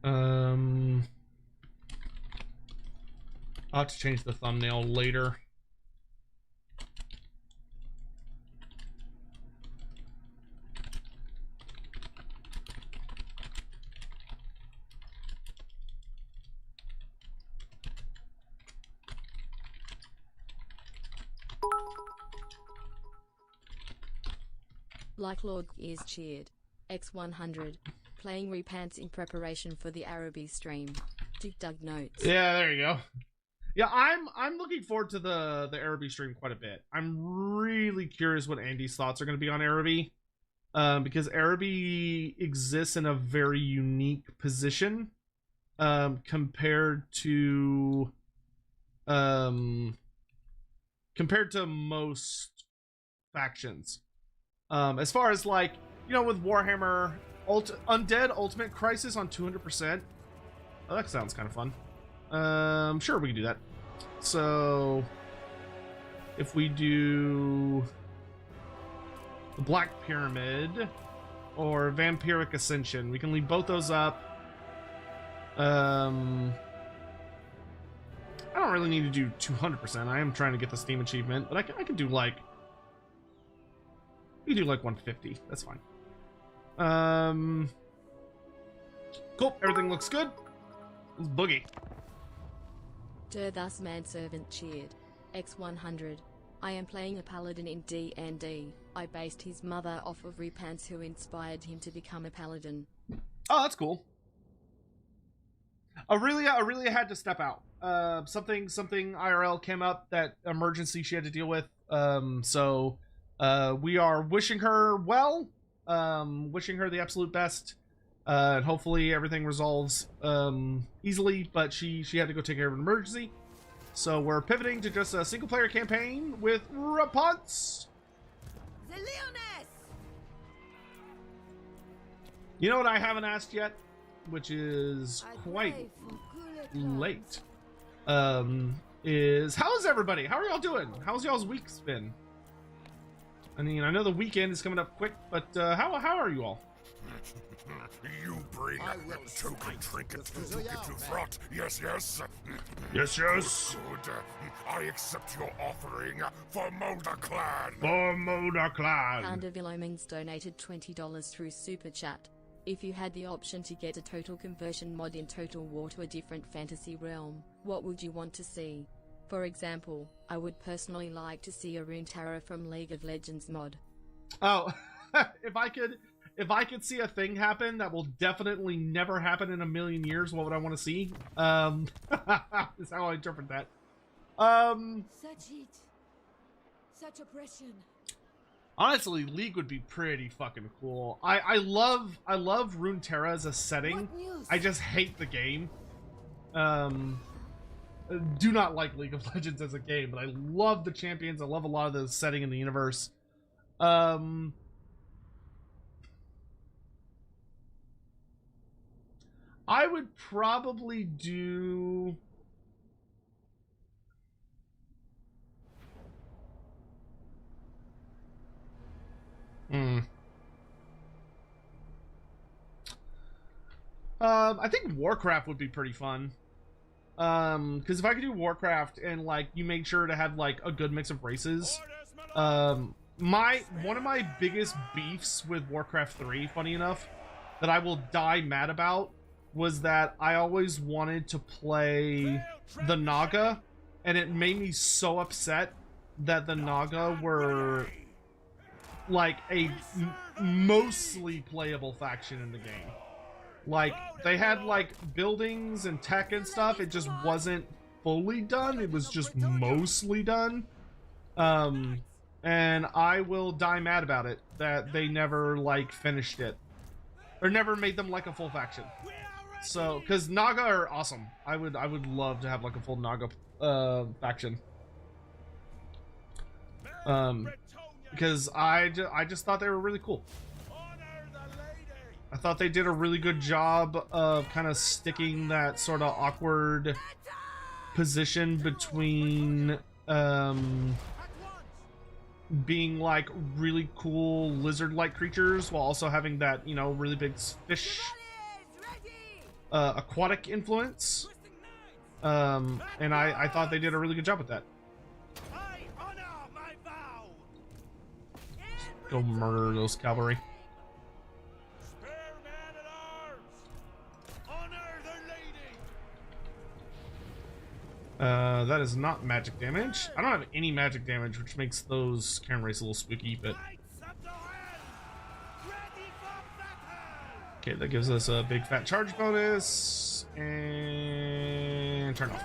I'll have to change the thumbnail later. Like Lord is cheered. X100. Playing Repanse in preparation for the Araby stream. Duke Doug notes. Yeah, there you go. Yeah, I'm looking forward to the Araby stream quite a bit. I'm really curious what Andy's thoughts are going to be on Araby. because Araby exists in a very unique position compared to most factions. As far as like, you know, with Warhammer Undead Ultimate Crisis on 200%. Oh, that sounds kind of fun. Sure, we can do that. So if we do the Black Pyramid or Vampiric Ascension, we can leave both those up. I don't really need to do 200%. I am trying to get the Steam achievement, but I can do like, we can do like 150. That's fine. Cool. Everything looks good. Let's boogie. Thus manservant cheered. X100. I am playing a paladin in D&D. I based his mother off of Repanse, who inspired him to become a paladin. Oh, that's cool. Aurelia had to step out. Something IRL came up, that emergency she had to deal with. So we are wishing her well, wishing her the absolute best, and hopefully everything resolves easily. But she had to go take care of an emergency, so we're pivoting to just a single player campaign with Repanse The Lyonesse! You know what I haven't asked yet, which is quite late, is how's everybody? How are y'all doing? How's y'all's weeks been? I mean, I know the weekend is coming up quick, but how are you all? You bring token trinkets to get to front. Yes, yes. Yes, yes. Good. I accept your offering for Molder Clan. For Molder Clan. Pound of Illomings donated $20 through Super Chat. If you had the option to get a total conversion mod in Total War to a different fantasy realm, what would you want to see? For example, I would personally like to see a Runeterra from League of Legends mod. Oh, if I could see a thing happen that will definitely never happen in a million years, what would I want to see? Is how I interpret that. Such heat. Such oppression. Honestly, League would be pretty fucking cool. I love Runeterra as a setting. What news? I just hate the game. Do not like League of Legends as a game, but I love the champions. I love a lot of the setting in the universe. I would probably do... I think Warcraft would be pretty fun. Because if I could do Warcraft and like you made sure to have like a good mix of races. One of my biggest beefs with Warcraft 3, funny enough, that I will die mad about, was that I always wanted to play the Naga, and it made me so upset that the Naga were like a mostly playable faction in the game. Like, they had like buildings and tech and stuff, it just wasn't fully done, it was just mostly done. And I will die mad about it, that they never like finished it. Or never made them like a full faction. So, because Naga are awesome. I would love to have like a full Naga faction. Because I just thought they were really cool. I thought they did a really good job of kind of sticking that sort of awkward position between being like really cool lizard-like creatures while also having that, you know, really big fish aquatic influence. And I thought they did a really good job with that. Go murder those cavalry. That is not magic damage. I don't have any magic damage, which makes those Karen race a little spooky, but... Okay, that gives us a big fat charge bonus, and turn off.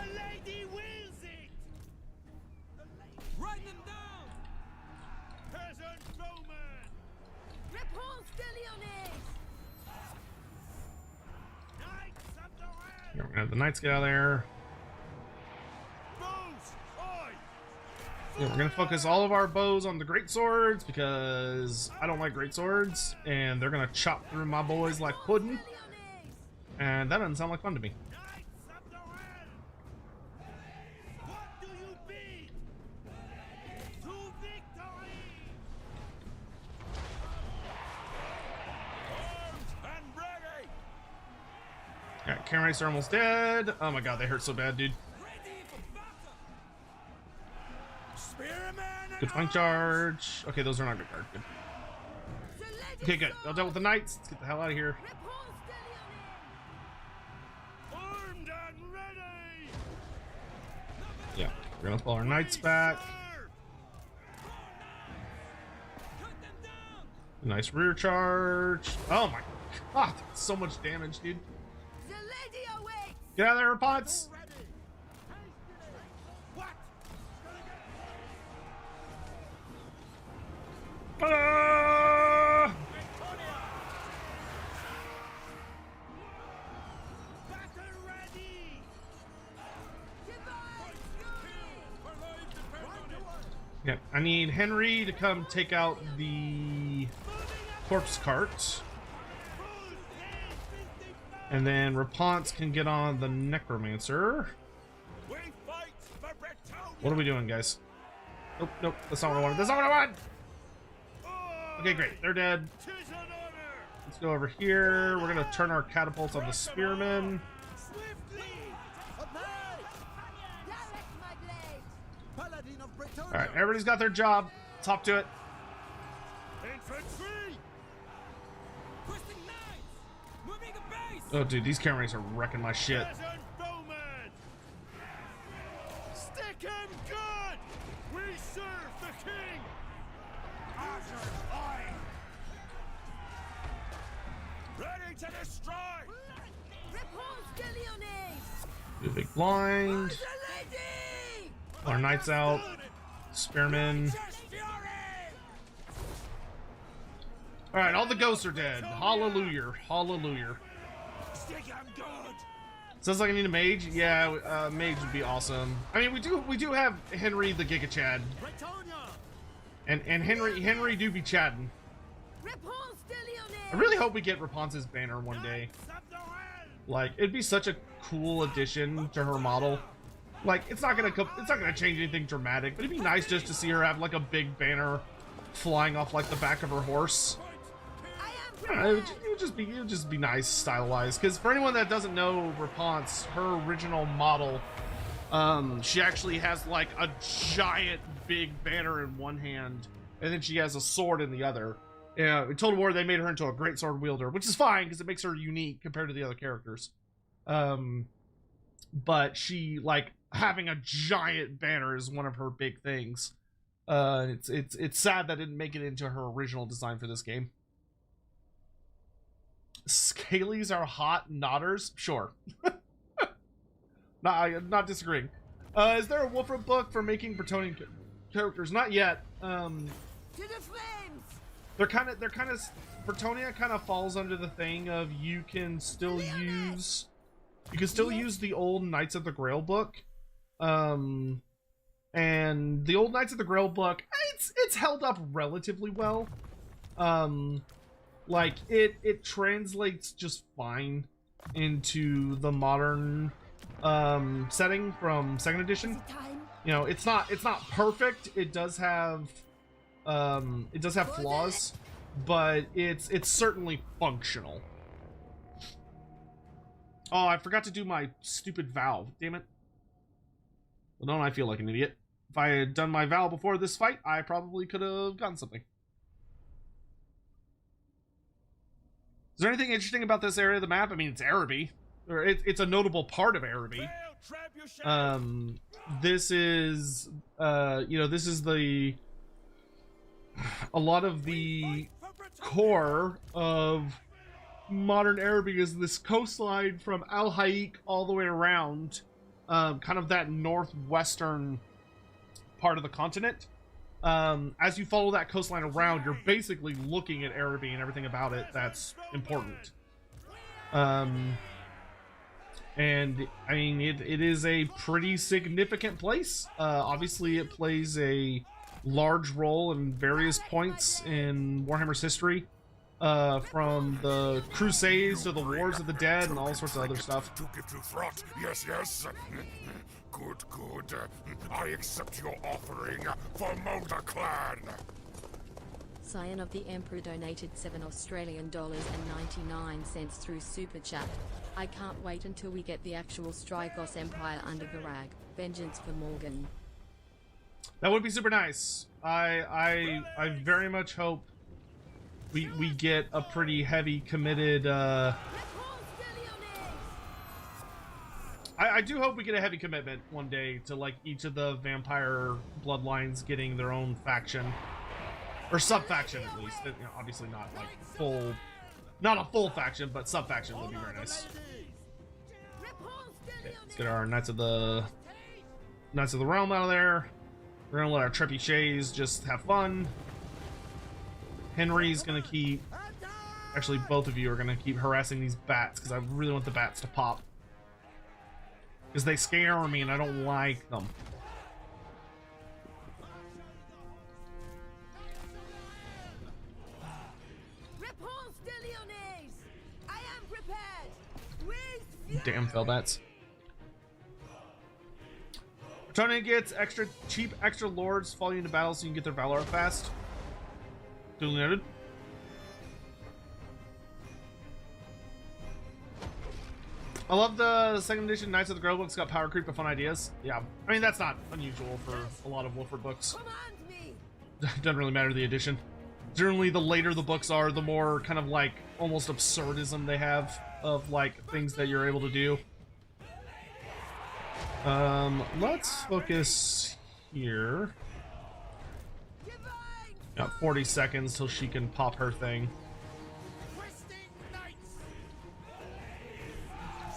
Yeah, we're gonna have the knights get out of there. Yeah, we're gonna focus all of our bows on the great swords because I don't like great swords, and they're gonna chop through my boys like pudding, and that doesn't sound like fun to me. Alright, Karen Racer almost dead. Oh my god, they hurt so bad, dude. Good flank charge. Okay, those are not good cards. Good. Okay, good. Well done with the knights. Let's get the hell out of here. Yeah, we're gonna pull our knights back. Nice rear charge. Oh my god, so much damage, dude. Get out of there, Repanse. Yeah, I need Henry to come take out the corpse cart. And then Repanse can get on the necromancer. What are we doing, guys? Nope, nope, that's not what I wanted. That's not what I want! Okay, great. They're dead. Let's go over here. We're gonna turn our catapults on the spearmen. Alright, everybody's got their job. Let's hop to it. Oh, dude, these cameras are wrecking my shit. Stick him good! We serve the king! Ready to destroy! Repanse de Lyonesse! Do a big blind. Our knights out. Spearmen. Alright, all the ghosts are dead. Hallelujah. Hallelujah. Sounds like I need a mage. Yeah, mage would be awesome. I mean, we do have Henry the Giga Chad, and Henry do be chadding. I really hope we get Repanse's banner one day. Like, it'd be such a cool addition to her model. Like, it's not gonna change anything dramatic, but it'd be nice just to see her have like a big banner flying off like the back of her horse. I don't know, it would just be nice style-wise, because for anyone that doesn't know Repanse, her original model, she actually has like a giant big banner in one hand, and then she has a sword in the other. In Total War, they made her into a great sword wielder, which is fine because it makes her unique compared to the other characters. But she, like, having a giant banner is one of her big things. It's sad that didn't make it into her original design for this game. Scalies are hot nodders? Sure. Not disagreeing. Is there a Wolfram book for making Bretonnian characters? Not yet. To the flames! They're kind of Bretonnia kind of falls under the thing of you can still use the old Knights of the Grail book. And the old Knights of the Grail book, it's held up relatively well. Like it translates just fine into the modern setting from 2nd edition. You know, it's not perfect. It does have flaws, but it's certainly functional. Oh, I forgot to do my stupid vow. Damn it. Well, don't I feel like an idiot? If I had done my vow before this fight, I probably could have gotten something. Is there anything interesting about this area of the map? I mean, it's Araby. Or it's a notable part of Araby. This is, this is a lot of the core of modern Araby is this coastline from Al Haik all the way around, kind of that northwestern part of the continent. As you follow that coastline around, you're basically looking at Araby and everything about it that's important. And I mean, it is a pretty significant place. Obviously, it plays a large role in various points in Warhammer's history, from the Crusades to the Wars of the Dead and all sorts of other stuff. To give to Throt, yes, yes. Good, good. I accept your offering for Mulder Clan. Scion of the Emperor donated $7.99 through Super Chat. I can't wait until we get the actual Strygos Empire under Garag. Vengeance for Morgan. That would be super nice. I very much hope we get a pretty heavy committed. I do hope we get a heavy commitment one day to like each of the vampire bloodlines getting their own faction. Or sub-faction, at least. You know, obviously not like full, not a full faction, but sub-faction would be very nice. Okay, let's get our Knights of the Realm out of there. We're gonna let our trebuchets just have fun. Henry's gonna keep, actually both of you are gonna keep harassing these bats because I really want the bats to pop. Because they scare me and I don't like them. Repanse de Lyonesse! I am prepared! With Damn Felbats. Tony gets cheap extra lords falling into battle so you can get their valor up fast. Duly noted. I love the second edition Knights of the Grail books. Got power creep and fun ideas. Yeah, I mean that's not unusual for a lot of Wolford books. command me! Doesn't really matter the edition. Generally, the later the books are, the more kind of like almost absurdism they have of like things that you're able to do. Let's focus here. Divine! Got 40 seconds till she can pop her thing. Twisting Knights!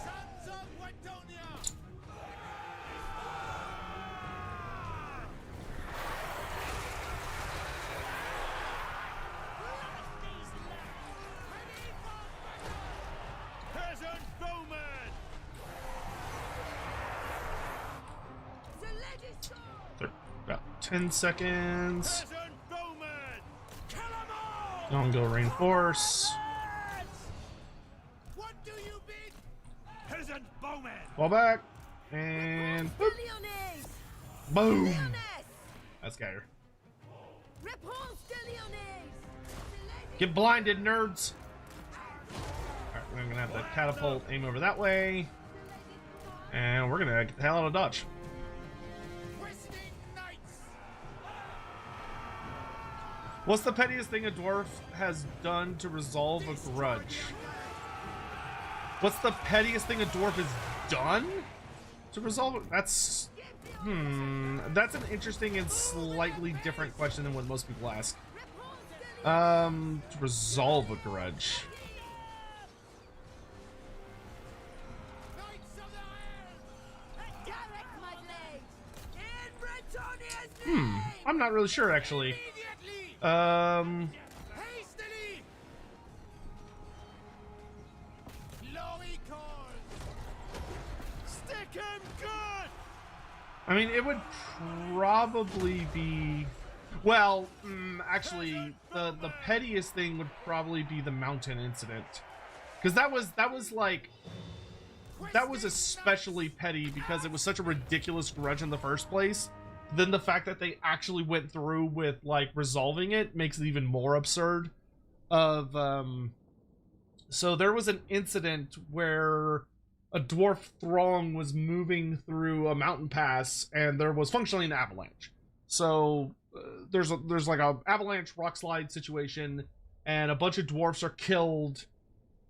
Sons of Wetonia! Peasant bowman! The ladies go! About 10 seconds. Peasant bowman! Kill 'em all! Don't go reinforce. What do you bid? Peasant bowman! Fall back. And De boop. Lyonesse! Boom. Lyonesse! That's got her. Repanse de Lyonesse! Get blinded, nerds. Alright, we're gonna have the catapult aim over that way. And we're gonna get the hell out of Dodge. Twisting Knights! What's the pettiest thing a dwarf has done to resolve a grudge? What's the pettiest thing a dwarf has done to resolve it? That's that's an interesting and slightly different question than what most people ask. To resolve a grudge. Knights of the Iron! Direct my blade! In Bretonia's name! I'm not really sure actually. Immediately! Hastily! Glory calls! Stick him good! I mean, it would probably be, well, actually, the pettiest thing would probably be the mountain incident, because that was like, that was especially petty because it was such a ridiculous grudge in the first place. Then the fact that they actually went through with like resolving it makes it even more absurd. So there was an incident where a dwarf throng was moving through a mountain pass and there was functionally an avalanche. So there's like a avalanche rock slide situation and a bunch of dwarfs are killed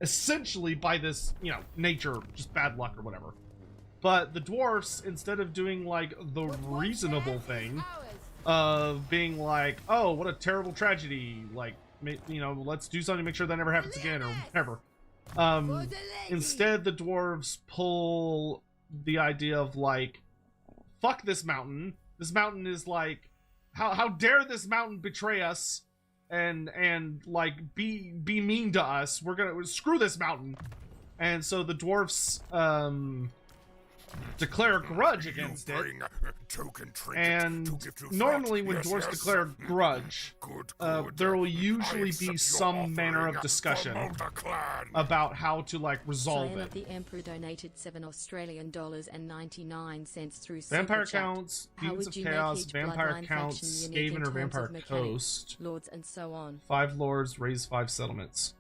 essentially by this, you know, nature, just bad luck or whatever. But the dwarfs, instead of doing like the reasonable thing of being like, oh, what a terrible tragedy, like, you know, let's do something to make sure that never happens again or whatever. Instead, the dwarves pull the idea of like, fuck this mountain. This mountain is like, how dare this mountain betray us and like be mean to us. We're gonna screw this mountain. And so the dwarfs declare a grudge against it. And normally when dwarfs declare a grudge, there will usually be some manner of discussion about how to like resolve Scion it. of the Emperor donated $7.99 through Vampire Super Chat. Counts, How Demons would of you Chaos, make each Vampire bloodline Counts, faction unique in Skaven or terms Vampire of mechanics, Coast. lords, and so on? 5 lords, raise 5 settlements.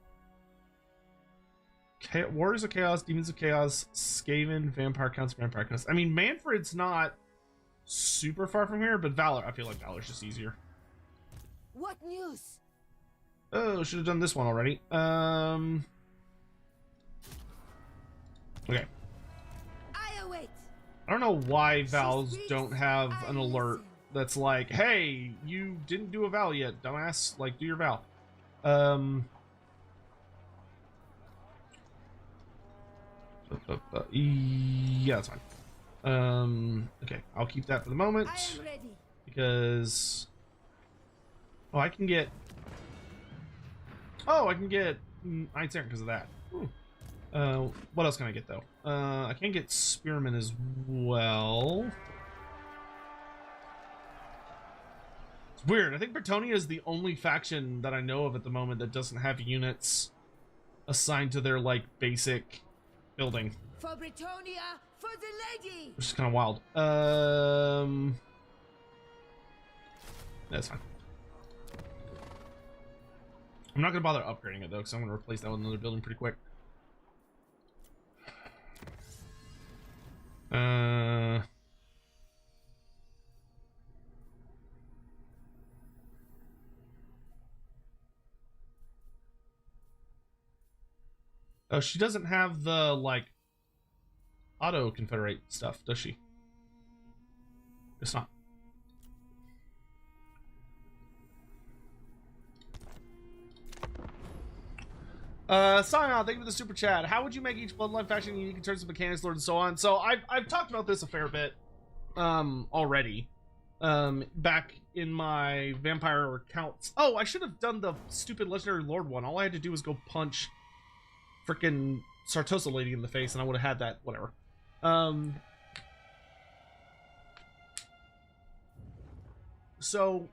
Warriors of Chaos, Demons of Chaos, Skaven, Vampire Counts, Vampire Counts. I mean, Manfred's not super far from here, but Valor, I feel like Valor's just easier. What news? Oh, should have done this one already. Okay. I await. I don't know why Vals don't have an alert that's like, hey, you didn't do a Val yet, dumbass. Like, do your Val. Yeah, that's fine. Okay, I'll keep that for the moment. I am ready. Because... Oh, I can get... Oh, I can get Knight's Errant because of that. Ooh. What else can I get, though? I can get Spearman as well. It's weird. I think Bretonia is the only faction that I know of at the moment that doesn't have units assigned to their, like, basic building. For Bretonia, for the lady. Which is kind of wild. That's fine. I'm not going to bother upgrading it, though, because I'm going to replace that with another building pretty quick. Oh, she doesn't have the, like, auto-confederate stuff, does she? It's not. Scion, thank you for the super chat. How would you make each bloodline faction unique in terms of mechanics, lord, and so on? So I've talked about this a fair bit already. Back in my vampire counts. Oh, I should have done the stupid legendary lord one. All I had to do was go punch freaking Sartosa lady in the face, and I would have had that. Whatever. So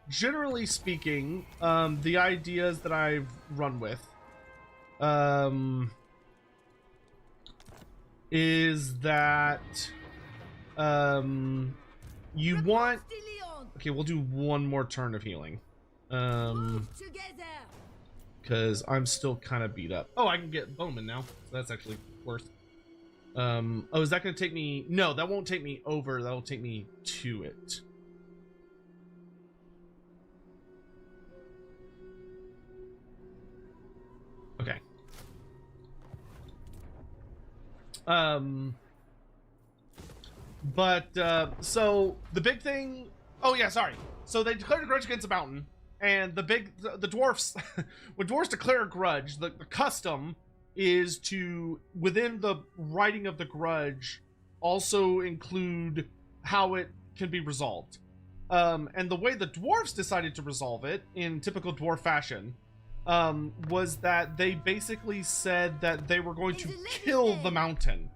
generally speaking, the ideas that I've run with is that you want... De Lyon. Okay, we'll do one more turn of healing. Move together. Because I'm still kind of beat up. Oh, I can get Bowman now. So that's actually worse. Oh, is that going to take me... No, that won't take me over. That'll take me to it. Okay. So the big thing... Oh, yeah, sorry. So they declared a grudge against the mountain. And the dwarfs, when dwarfs declare a grudge, the custom is to, within the writing of the grudge, also include how it can be resolved. And the way the dwarfs decided to resolve it, in typical dwarf fashion, was that they basically said that they were going to kill the mountain.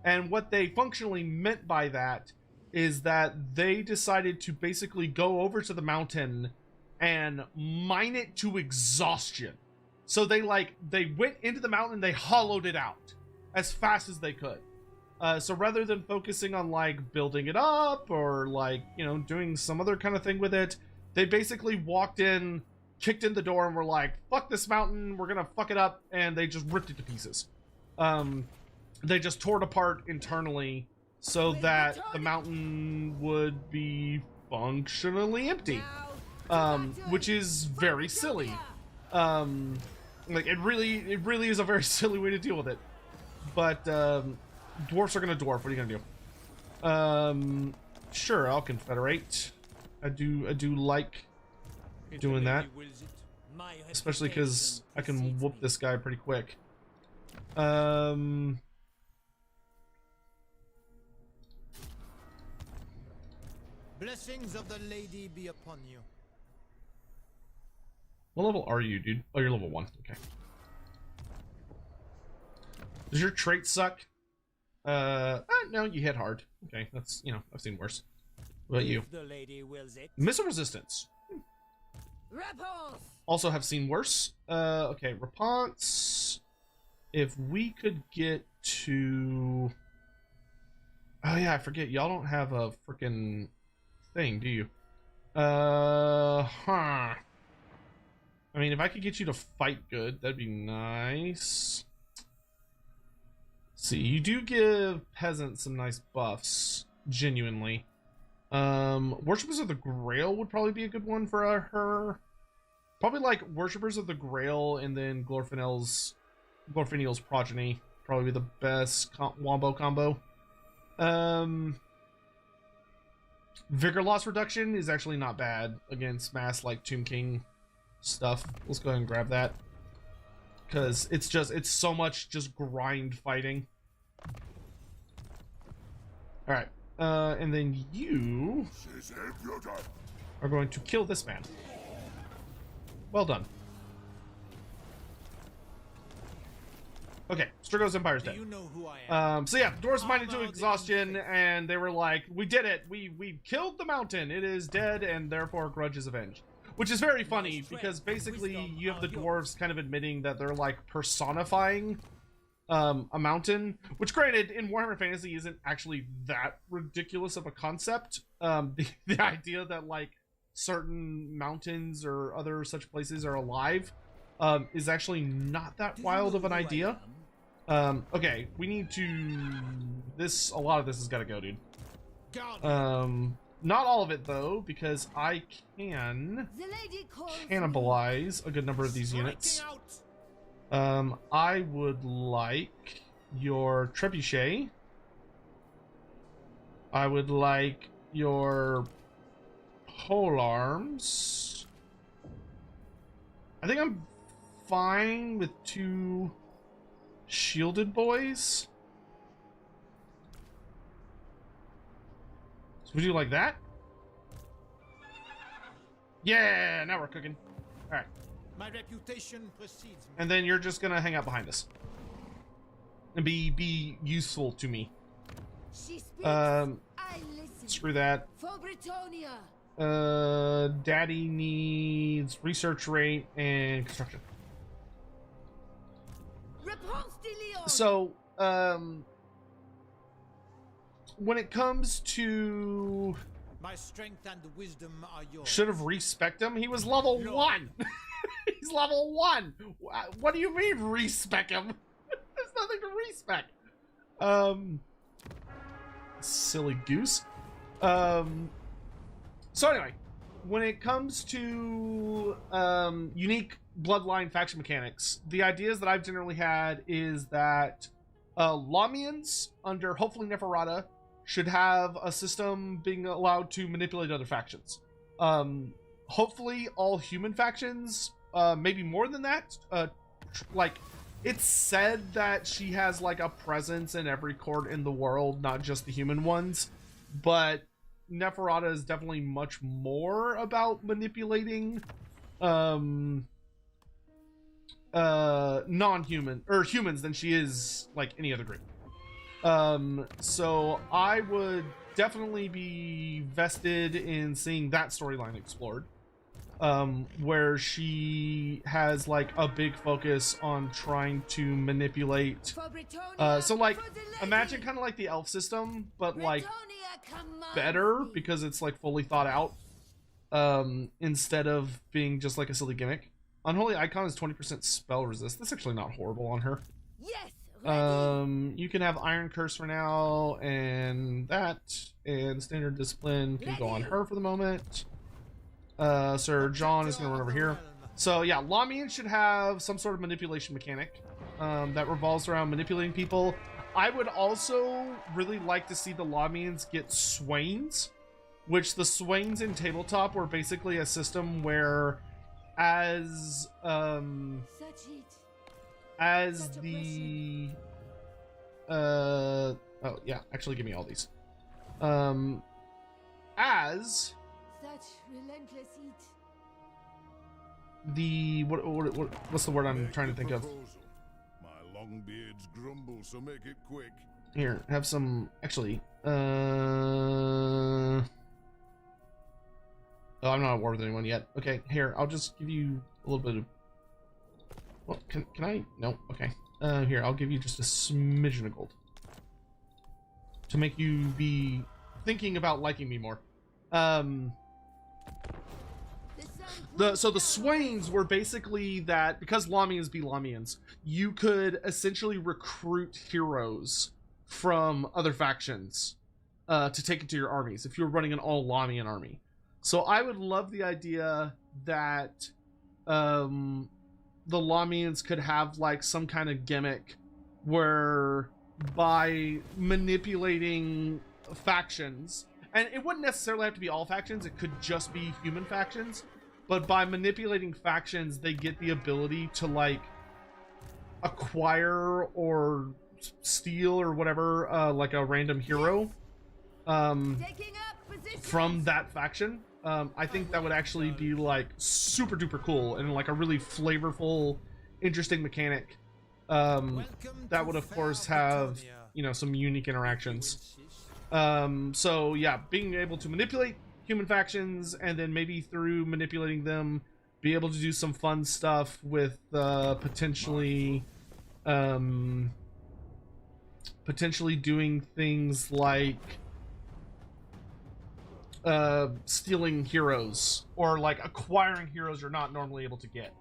And what they functionally meant by that is that they decided to basically go over to the mountain and mine it to exhaustion. So they went into the mountain and they hollowed it out as fast as they could. So rather than focusing on like building it up or like, you know, doing some other kind of thing with it, they basically walked in, kicked in the door and were like, fuck this mountain, we're gonna fuck it up, and they just ripped it to pieces. They just tore it apart internally so that the mountain would be functionally empty. Which is very silly. Like it really is a very silly way to deal with it. But dwarfs are gonna dwarf. What are you gonna do? Sure, I'll confederate. I do like doing that, especially because I can whoop this guy pretty quick. Blessings of the lady be upon you. What level are you, dude? Oh, you're level 1. Okay. Does your trait suck? No, you hit hard. Okay, that's, you know, I've seen worse. What about you? If the lady wills it. Missile resistance. Repanse! Also have seen worse. Okay, Repanse. If we could get to... Oh yeah, I forget. Y'all don't have a freaking thing, do you? I mean, if I could get you to fight good, that'd be nice. See, you do give peasants some nice buffs, genuinely. Worshippers of the Grail would probably be a good one for her. Probably like Worshippers of the Grail and then Glorfiniel's progeny. Probably be the best wombo combo. Vigor loss reduction is actually not bad against mass like Tomb King stuff. Let's go ahead and grab that. Because it's so much just grind fighting. Alright. And then you are going to kill this man. Well done. Okay, Strigo's Empire's dead. Do you know who I am? So yeah, dwarves mined into exhaustion, and they were like, "We did it. We killed the mountain. It is dead, and therefore grudge is avenged." Which is very funny because basically you have the dwarves kind of admitting that they're like personifying a mountain, which granted in Warhammer Fantasy isn't actually that ridiculous of a concept. The idea that like certain mountains or other such places are alive is actually not that wild of an idea. Okay, we need to... a lot of this has got to go, dude. Not all of it, though, because I can The lady calls cannibalize a good number of these units. I would like your trebuchet. I would like your pole arms. I think I'm fine with 2 shielded boys. So would you like that? Yeah, now we're cooking. All right. My reputation precedes me. And then you're just gonna hang out behind us and be useful to me. She speaks. I listen. Screw that. For Britonia. Daddy needs research rate and construction. Repanse de Lyonesse. So, when it comes to My strength and wisdom are yours. should have respect him, he was level 1. He's level 1. What do you mean respec him? There's nothing to respec. Silly goose. So anyway, when it comes to unique bloodline faction mechanics, the ideas that I've generally had is that Lamians under hopefully Neferata should have a system being allowed to manipulate other factions. Hopefully all human factions, maybe more than that. Like, it's said that she has like a presence in every court in the world, not just the human ones, but Neferata is definitely much more about manipulating non-human or humans than she is like any other group. So I would definitely be vested in seeing that storyline explored, where she has like a big focus on trying to manipulate. For Britonia. So like, for the lady. imagine kind of like the elf system, but like Britonia commands better me. because it's like fully thought out, instead of being just like a silly gimmick. Unholy Icon is 20% spell resist. That's actually not horrible on her. Yes. Ready. You can have Iron Curse for now, and that, and Standard Discipline can go on her for the moment. Sir John is going to run over here. So yeah, Lamian should have some sort of manipulation mechanic that revolves around manipulating people. I would also really like to see the Lamians get Swains, which the Swains in Tabletop were basically a system where as Such it. as the oh yeah, actually give me all these. As Such relentless heat. the what's the word I'm trying to think of? My Longbeards grumble, so make it quick. Here, have some. Actually, oh, I'm not at war with anyone yet. Okay, here, I'll just give you a little bit of. Well, can I? No. Okay. Here, I'll give you just a smidgen of gold to make you be thinking about liking me more. So the Swains were basically that, because Lamians be Lamians, you could essentially recruit heroes from other factions to take into your armies if you were running an all Lamian army. So I would love the idea that the Lamians could have like some kind of gimmick where by manipulating factions, and it wouldn't necessarily have to be all factions, it could just be human factions, but by manipulating factions they get the ability to like acquire or steal or whatever like a random hero from that faction. I think that would actually be like super duper cool and like a really flavorful, interesting mechanic. That would of course have, you know, some unique interactions. So yeah, being able to manipulate human factions and then maybe through manipulating them be able to do some fun stuff with potentially doing things like stealing heroes or like acquiring heroes you're not normally able to get.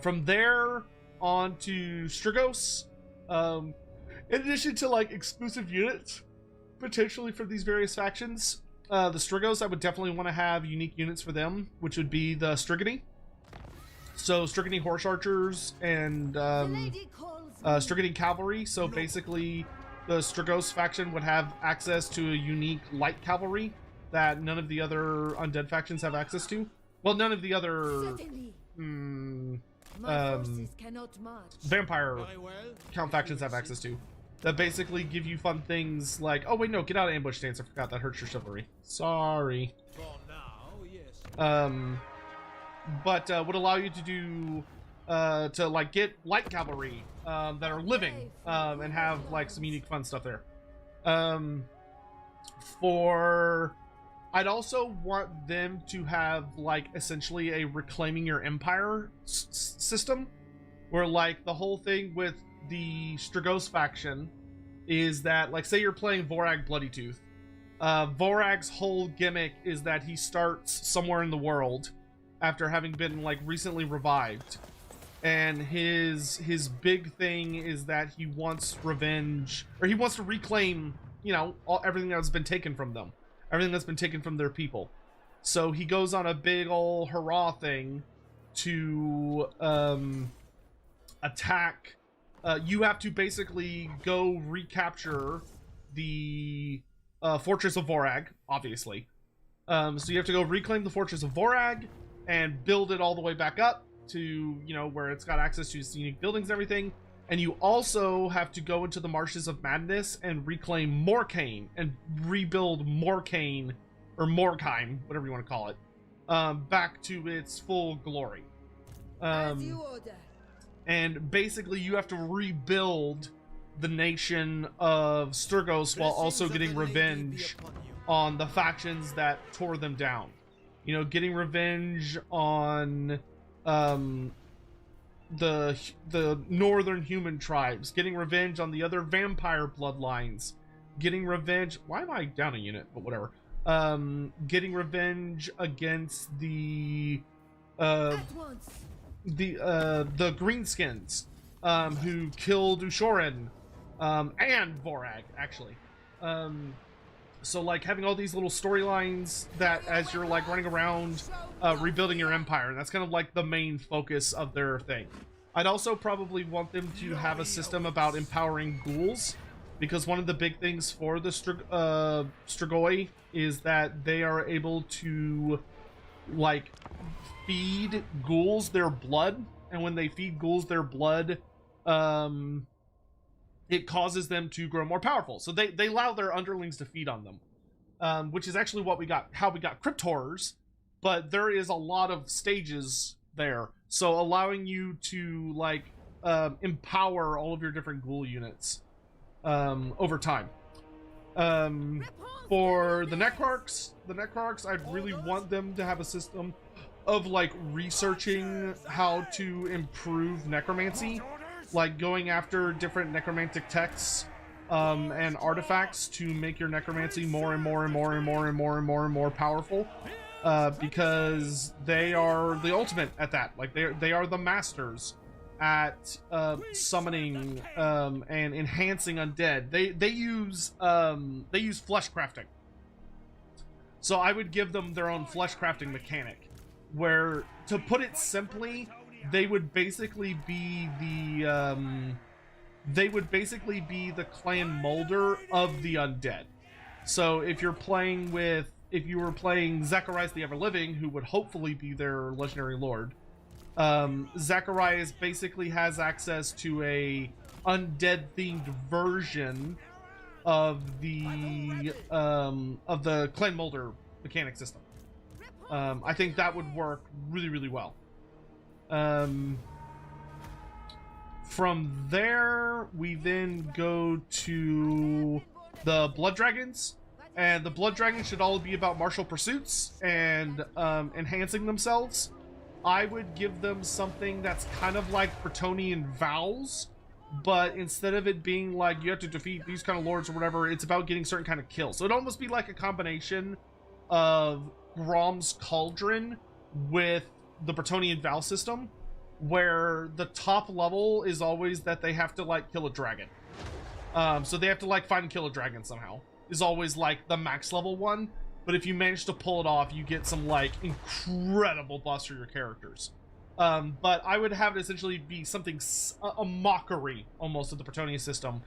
From there on to Strigos. In addition to like exclusive units potentially for these various factions, the Strigos, I would definitely want to have unique units for them, which would be the Strigony. So Strigony horse archers and Strigony cavalry. So basically the Strigos faction would have access to a unique light cavalry that none of the other undead factions have access to. Well, none of the other vampire count factions have access to. That basically give you fun things like, oh wait, no, get out of ambush stance. I forgot that hurts your chivalry. Sorry. But would allow you to do to like get light cavalry that are living and have like some unique fun stuff there. I'd also want them to have like essentially a reclaiming your empire system, where like the whole thing with the Strigos faction is that, like, say you're playing Vorag Bloodytooth. Vorag's whole gimmick is that he starts somewhere in the world after having been like recently revived, and his big thing is that he wants revenge, or he wants to reclaim, you know, everything that's been taken from them, everything that's been taken from their people. So he goes on a big ol' hurrah thing to attack. You have to basically go recapture the Fortress of Vorag, obviously. So you have to go reclaim the Fortress of Vorag and build it all the way back up to, you know, where it's got access to its unique buildings and everything. And you also have to go into the Marshes of Madness and reclaim Morkane and rebuild Morkane, or Morkheim, whatever you want to call it, back to its full glory. As you order. And basically you have to rebuild the nation of Strigos while also getting revenge on the factions that tore them down. You know, getting revenge on the northern human tribes, getting revenge on the other vampire bloodlines, getting revenge... Why am I down a unit? But whatever. Getting revenge against the Greenskins, who killed Ushoran, and Vorag, actually. So like having all these little storylines that as you're like running around rebuilding your empire, and that's kind of like the main focus of their thing. I'd also probably want them to have a system about empowering ghouls, because one of the big things for the Strigoi is that they are able to like feed ghouls their blood, and when they feed ghouls their blood, it causes them to grow more powerful. So they allow their underlings to feed on them, which is actually how we got crypt horrors, but there is a lot of stages there. So allowing you to like empower all of your different ghoul units over time. For the Necrarchs, I'd really want them to have a system of like researching how to improve necromancy, like going after different necromantic texts and artifacts to make your necromancy more and more powerful, because they are the ultimate at that. Like they are the masters at summoning and enhancing undead. They use flesh crafting. So I would give them their own flesh crafting mechanic, where, to put it simply, they would basically be the clan molder of the undead. So if you were playing Zacharias the Everliving, who would hopefully be their legendary lord, Zacharias basically has access to a undead themed version of the clan molder mechanic system. I think that would work really well. From there, we then go to the Blood Dragons, and the Blood Dragons should all be about martial pursuits and enhancing themselves. I would give them something that's kind of like Bretonnian vows, but instead of it being like you have to defeat these kind of lords or whatever, it's about getting certain kind of kills. So it'd almost be like a combination of Grom's Cauldron with the Bretonnian vow system, where the top level is always that they have to like kill a dragon. So they have to like find and kill a dragon somehow, is always like the max level one. But if you manage to pull it off, you get some like incredible buffs for your characters. But I would have it essentially be something, a mockery almost of the Bretonnian system,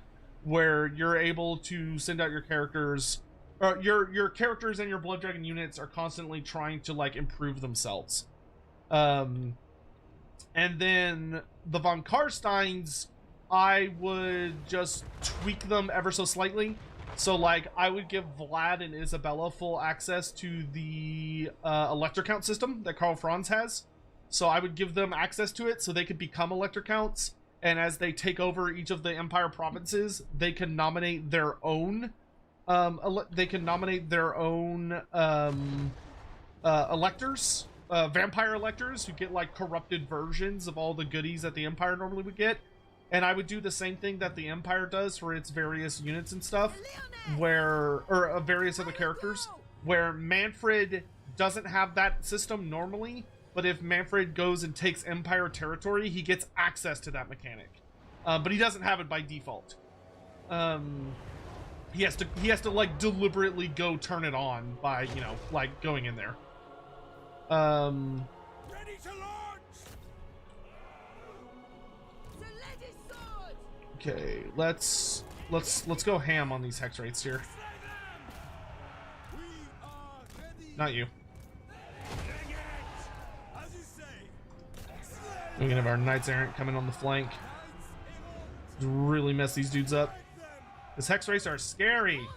where you're able to send out your characters, or your characters and your Blood Dragon units are constantly trying to like improve themselves. And then the Von Karsteins, I would just tweak them ever so slightly. So like I would give Vlad and Isabella full access to the Elector Count system that Karl Franz has. So I would give them access to it so they could become Elector Counts, and as they take over each of the Empire provinces, they can nominate their own electors, vampire electors, who get like corrupted versions of all the goodies that the Empire normally would get. And I would do the same thing that the Empire does for its various units and stuff, or various other characters, where Manfred doesn't have that system normally, but if Manfred goes and takes Empire territory, he gets access to that mechanic. But he doesn't have it by default. He has to like deliberately go turn it on by, you know, like going in there. Ready to launch! Okay, let's go ham on these hex rates here. Not you. We can have our Knights Errant coming on the flank. Really mess these dudes up. These hex rates are scary.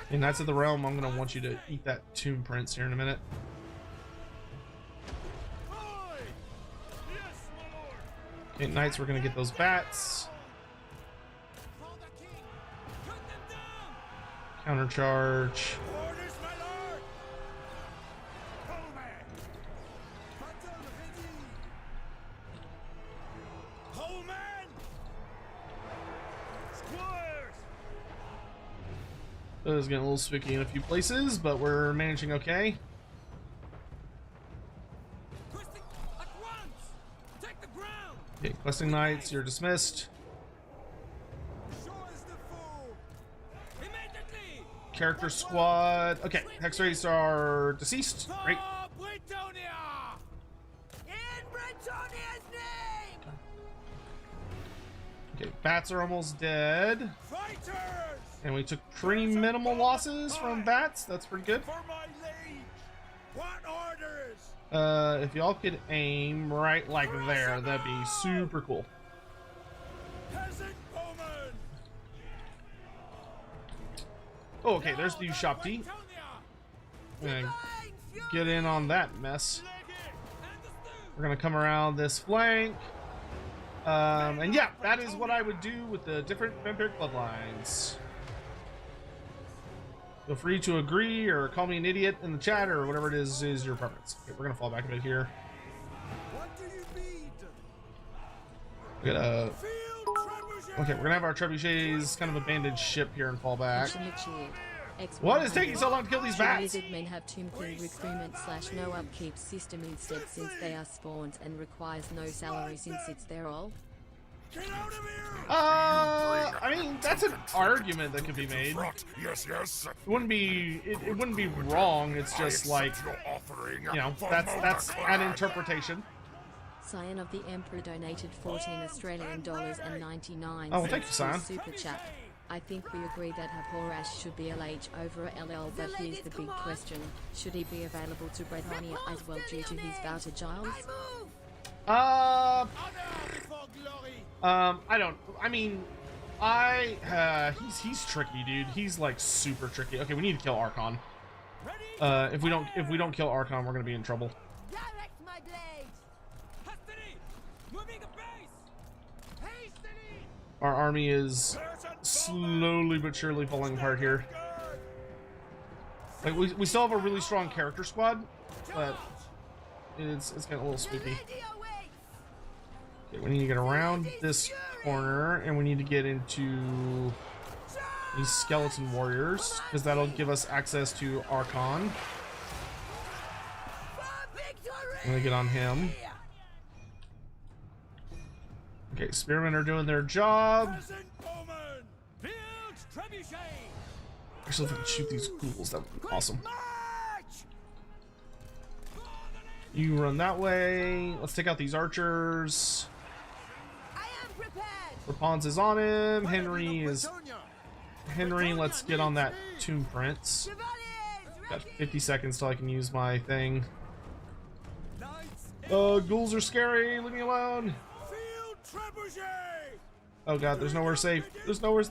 Hey, Knights of the Realm, I'm gonna want you to eat that Tomb Prince here in a minute. Okay, Knights, we're gonna get those bats. Countercharge. It was getting a little spooky in a few places, but we're managing okay. Okay, questing Knights, you're dismissed. Character squad. Okay, hex rates are deceased. Great. Okay, bats are almost dead. And we took pretty minimal losses from bats. That's pretty good. If y'all could aim right like there, that'd be super cool. Oh, okay, there's the Shopti. get in on that mess. We're gonna come around this flank. And yeah, that is what I would do with the different vampiric bloodlines. Feel free to agree or call me an idiot in the chat or whatever it is your preference. Okay, we're gonna fall back a bit here. What do you need? We gotta. Field trebuchet! Okay, we're gonna have our trebuchets kind of abandoned ship here and fall back. X100. What is taking so long to kill these Should bats? lizard men have Tombkin recruitment / no upkeep system instead, since they are spawns and requires no salary since it's their all? Get out of here! I mean, that's an argument that could be made. Yes, yes. It wouldn't be wrong. It's just like, your offering, you know, that's an interpretation. Scion of the Emperor donated 14 Australian dollars and 99 Oh, well, thank you, Scion. Super chat. I think we agree that Haporash should be LH over LL, but here's the big question. Should he be available to Bretonia as well due to his vow to Giles? I mean, he's tricky, dude. He's like super tricky. Okay, we need to kill Archon. If we don't kill Archon, we're gonna be in trouble. Direct my blades! Moving the base! Hastily! Our army is slowly but surely falling apart here. Like we still have a really strong character squad, but it's getting a little spooky. Okay, we need to get around this corner, and we need to get into these skeleton warriors, because that'll give us access to Archon. I'm gonna get on him. Okay, spearmen are doing their job. Actually, if I could shoot these ghouls, that would be awesome. You run that way. Let's take out these archers. Repanse is on him. Henry, let's get on that Tomb Prince. Got 50 seconds till I can use my thing. Ghouls are scary. Leave me alone. Oh god, there's nowhere safe. There's nowhere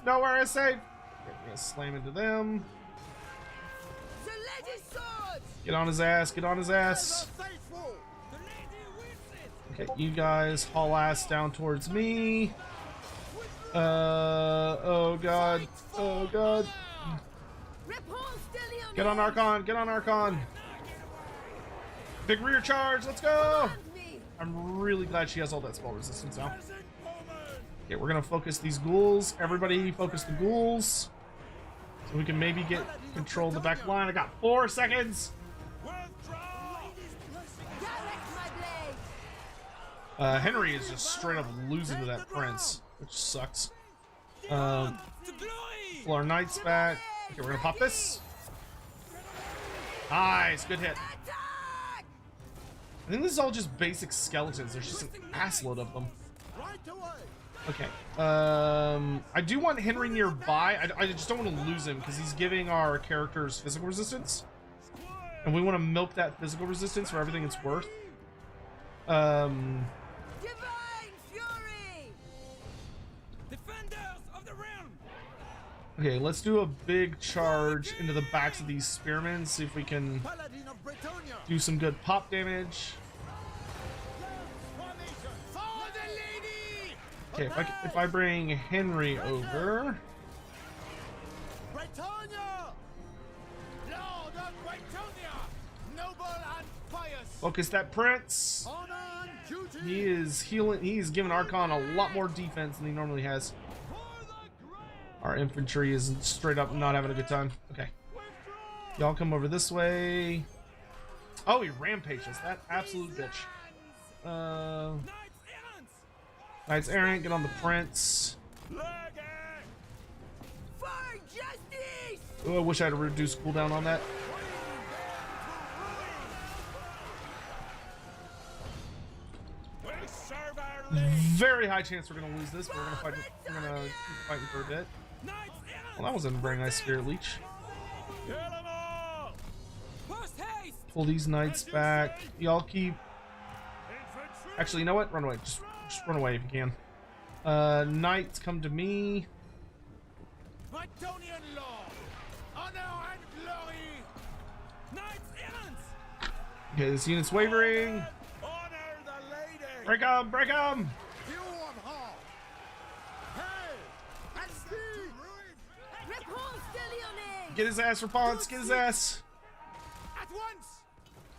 safe. Okay, I'm gonna slam into them. Get on his ass. Get on his ass. Okay, you guys haul ass down towards me. Oh god. Oh god. Get on Archon. Get on Archon. Big rear charge. Let's go. I'm really glad she has all that spell resistance now. Okay, we're gonna focus these ghouls. Everybody focus the ghouls. So we can maybe get control of the back line. I got 4 seconds. Henry is just straight up losing to that prince, which sucks. Pull our knights back. Okay, we're gonna pop this. Nice, good hit. I think this is all just basic skeletons. There's just an assload of them. Okay. I do want Henry nearby. I just don't want to lose him because he's giving our characters physical resistance, and we want to milk that physical resistance for everything it's worth. Okay, let's do a big charge into the backs of these spearmen, see if we can do some good pop damage. Okay, if I bring Henry over. Focus that prince. He is healing. He's giving Archon a lot more defense than he normally has. Our infantry is straight up not having a good time. Okay. Y'all come over this way. Oh, he rampages. That absolute bitch. Knights errant, get on the prince. Oh, I wish I had a reduced cooldown on that. Very high chance we're gonna lose this. We're gonna fight. We're gonna keep fighting for a bit. Well, that wasn't a very nice spirit leech. Pull these knights back. Y'all keep. Actually, you know what? Run away. Just run away if you can. Knights, come to me. Okay, this unit's wavering. Honor the lady! Break him! Break him! You on her! Hey! That's me! Repanse de Lyonesse! Get his ass, Repanse! Get his ass! At once!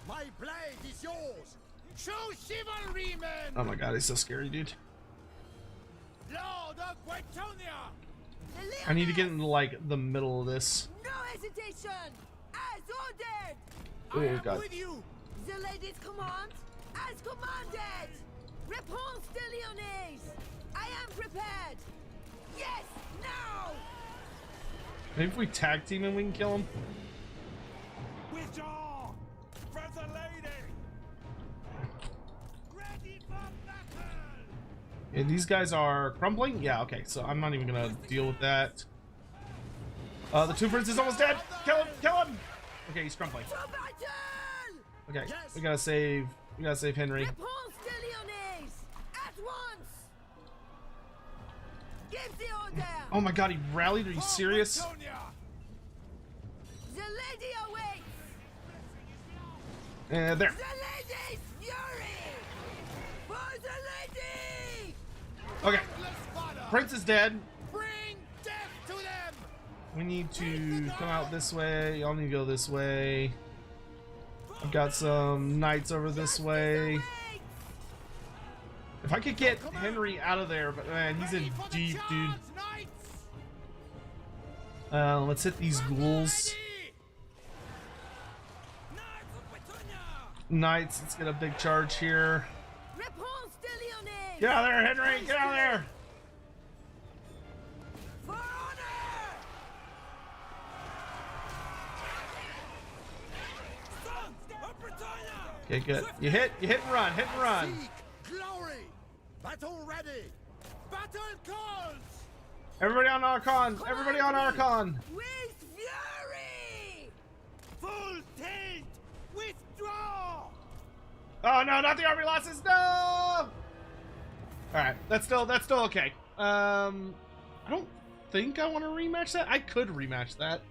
My blade is yours! Show chivalry, men! Oh my god, he's so scary, dude. Lord of Bretonia! I need to get into like the middle of this. No hesitation! As ordered! Oh I am god. with you! The lady's command, as commanded! Repanse de Lyonesse! I am prepared! Yes, now! Maybe if we tag team him, we can kill him. Withdraw! For the lady! Ready for battle! And these guys are crumbling? Yeah, okay, so I'm not even gonna deal with that. The Tomb Prince is almost dead! Kill him! Kill him! Okay, he's crumbling. To battle! Okay, we gotta save Henry. Repanse de Lyonesse! At once! Give the order! Oh my god, he rallied, are you serious? Bretonia! The lady awaits! There. The lady's fury! For the lady! Okay, Let's father! Prince is dead. Bring death to them! We need to come out this way. Y'all need to go this way. I've got some knights over this way. Awaits! If I could get Henry out of there, but man, he's in Ready for the deep, dude. charge, knights! Let's hit these ghouls. Ready! Knights of Bretonia! Knights, let's get a big charge here. Repanse de Lyonesse! Get out of there, Henry! Get out of there! For honor! Sons of Bretonia! Okay, good. You hit and run, hit and run. Seek glory! Battle ready! Battle calls! Everybody on Archon! Everybody on Archon! With fury! Full tilt! Withdraw! Oh no, not the army losses! No! Alright, that's still okay. I don't think I want to rematch that. I could rematch that.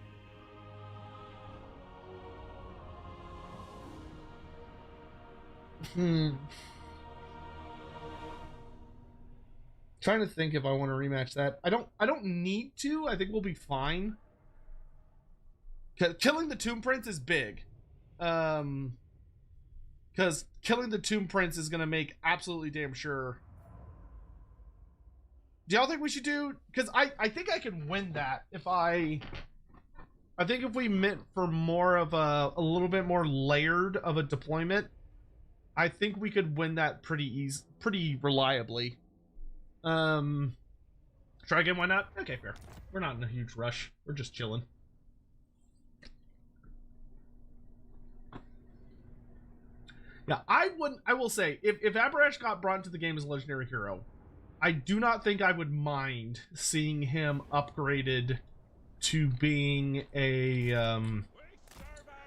Trying to think if I want to rematch that. I don't need to. I think we'll be fine. Killing the Tomb Prince is big. Because killing the Tomb Prince is going to make absolutely damn sure. Do y'all think we should do? Because I think I can win that if I think if we meant for more of a little bit more layered of a deployment, I think we could win that pretty reliably. Try again, why not? Okay, fair. We're not in a huge rush. We're just chilling. Yeah, I will say, if Abrash got brought into the game as a legendary hero, I do not think I would mind seeing him upgraded to being a,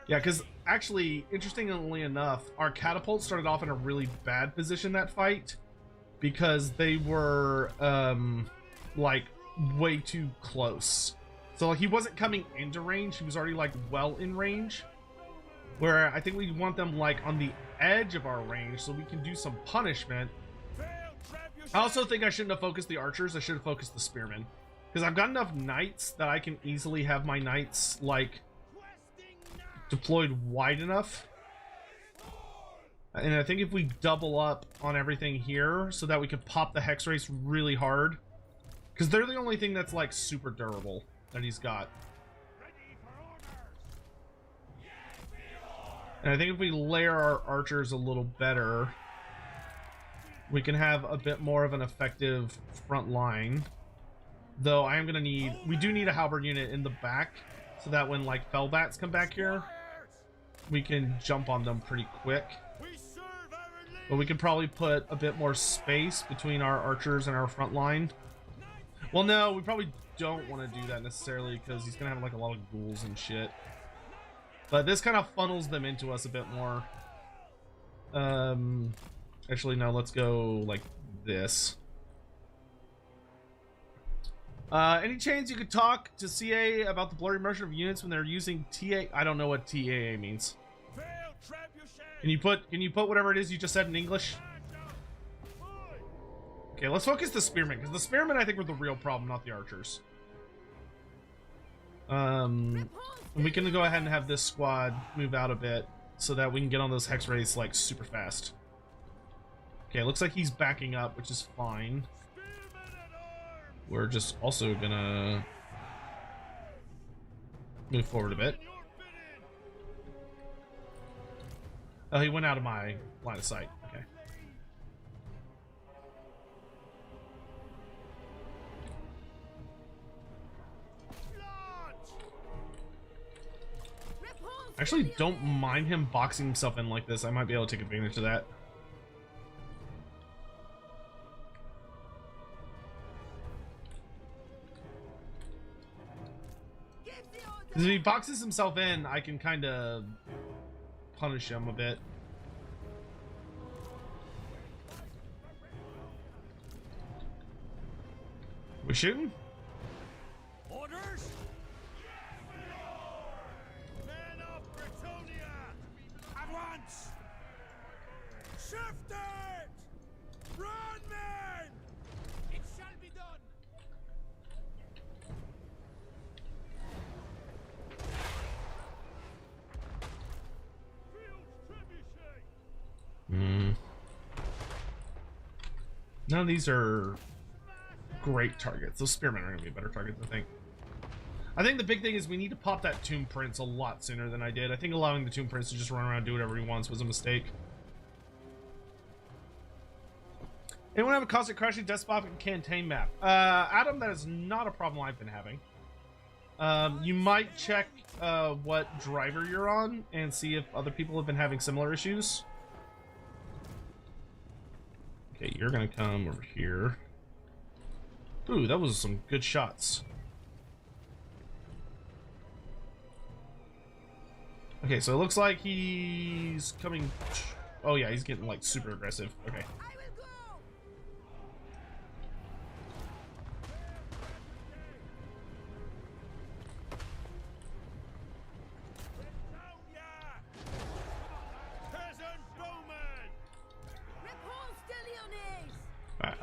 yeah, because actually, interestingly enough, our catapult started off in a really bad position that fight, because they were, like, way too close. So, like, he wasn't coming into range, he was already, like, well in range. Where I think we want them, like, on the edge of our range, so we can do some punishment. I also think I shouldn't have focused the archers, I should have focused the spearmen. Because I've got enough knights that I can easily have my knights, like, deployed wide enough. And I think if we double up on everything here so that we could pop the hex race really hard, because they're the only thing that's like super durable that he's got. And I think if we layer our archers a little better, we can have a bit more of an effective front line. Though I am gonna need, we do need a halberd unit in the back so that when like Fellbats come back here, we can jump on them pretty quick. But we can probably put a bit more space between our archers and our front line. Well, no, we probably don't want to do that necessarily because he's gonna have like a lot of ghouls and shit. But this kind of funnels them into us a bit more. Actually, no, let's go like this. Any chance you could talk to CA about the blurry immersion of units when they're using TA? I don't know what TAA means. Fail trebuchet! Can you put whatever it is you just said in English? Okay, let's focus the spearmen, because the spearmen I think were the real problem, not the archers. And we can go ahead and have this squad move out a bit so that we can get on those hex rays like super fast. Okay, looks like he's backing up, which is fine. We're just also gonna move forward a bit. Oh, he went out of my line of sight. Okay. Actually, don't mind him boxing himself in like this. I might be able to take advantage of that. Because if he boxes himself in, I can kind of punish him a bit. We shooting? Orders? Men of Bretonia! At once! Shift it! Run, men! It shall be done! None of these are great targets. Those spearmen are going to be better targets, I think. I think the big thing is we need to pop that Tomb Prince a lot sooner than I did. I think allowing the Tomb Prince to just run around and do whatever he wants was a mistake. Anyone have a constant crashing desktop and campaign map? Adam, that is not a problem I've been having. You might check what driver you're on and see if other people have been having similar issues. Okay, you're gonna come over here. Ooh, that was some good shots. Okay, so it looks like he's coming. Oh yeah, he's getting like super aggressive. Okay.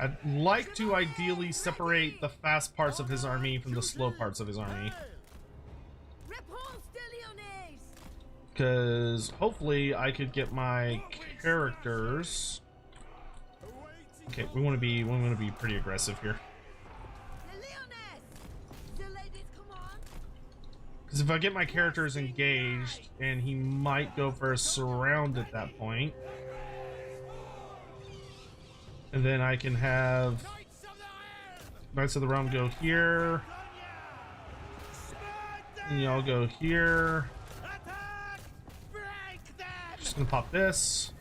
I'd like to ideally separate the fast parts of his army from the slow parts of his army. Because hopefully I could get my characters. Okay, we want to be pretty aggressive here. Because if I get my characters engaged, and he might go for a surround at that point. And then I can have Knights of the Realm go here. And y'all go here. Just gonna pop this.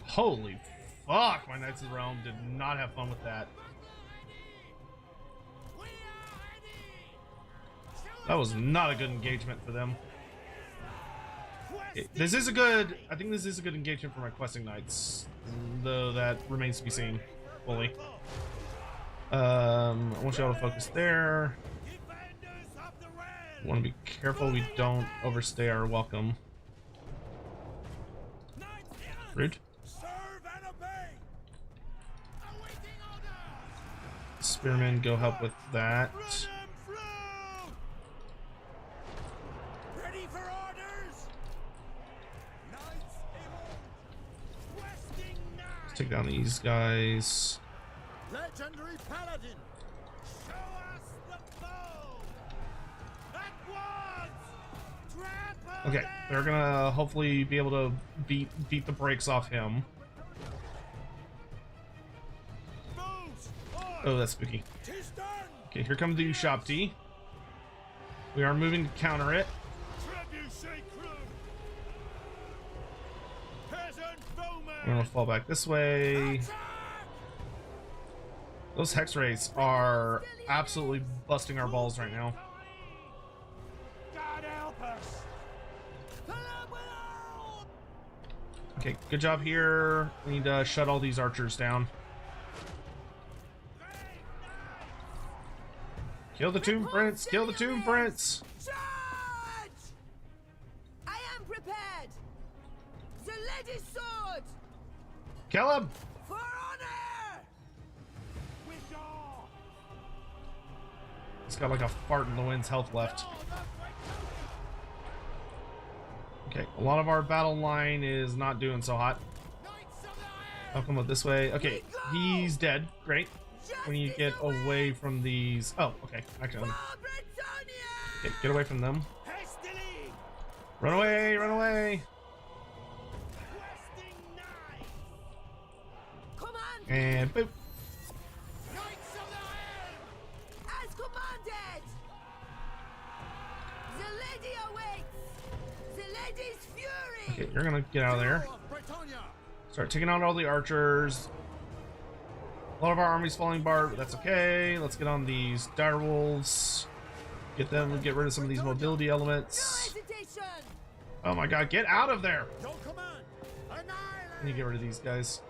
Holy fuck, my Knights of the Realm did not have fun with that. That was not a good engagement for them. This is a good, I think this is a good engagement for my questing knights, though that remains to be seen fully. I want y'all to focus there. Want to be careful we don't overstay our welcome. Rude. Spearmen, go help with that. Take down these guys. Legendary Paladin, show us the bow. At once. Okay, they're gonna hopefully be able to beat the brakes off him. Oh, that's spooky. Okay, here comes the Ushapti. We are moving to counter it. I'm gonna fall back this way. Those hex rays are absolutely busting our balls right now. God help us. Okay, good job here. We need to shut all these archers down. Kill the Tomb Prince! Kill the Tomb Prince! Charge! I am prepared. Kill him! For honor! He's got like a fart in the wind's health left. Okay, a lot of our battle line is not doing so hot. I'll come up this way. Okay, he's dead. Great. We need to get away from these. Oh, okay. Actually, okay, get away from them. Run away! Run away! And boop. As commanded! The lady awaits! The lady's fury! Okay, you're gonna get out of there. Start taking out all the archers. A lot of our army's falling apart, but that's okay. Let's get on these dire wolves. Get them, get rid of some of these mobility elements. Oh my god, get out of there! I need to get rid of these guys.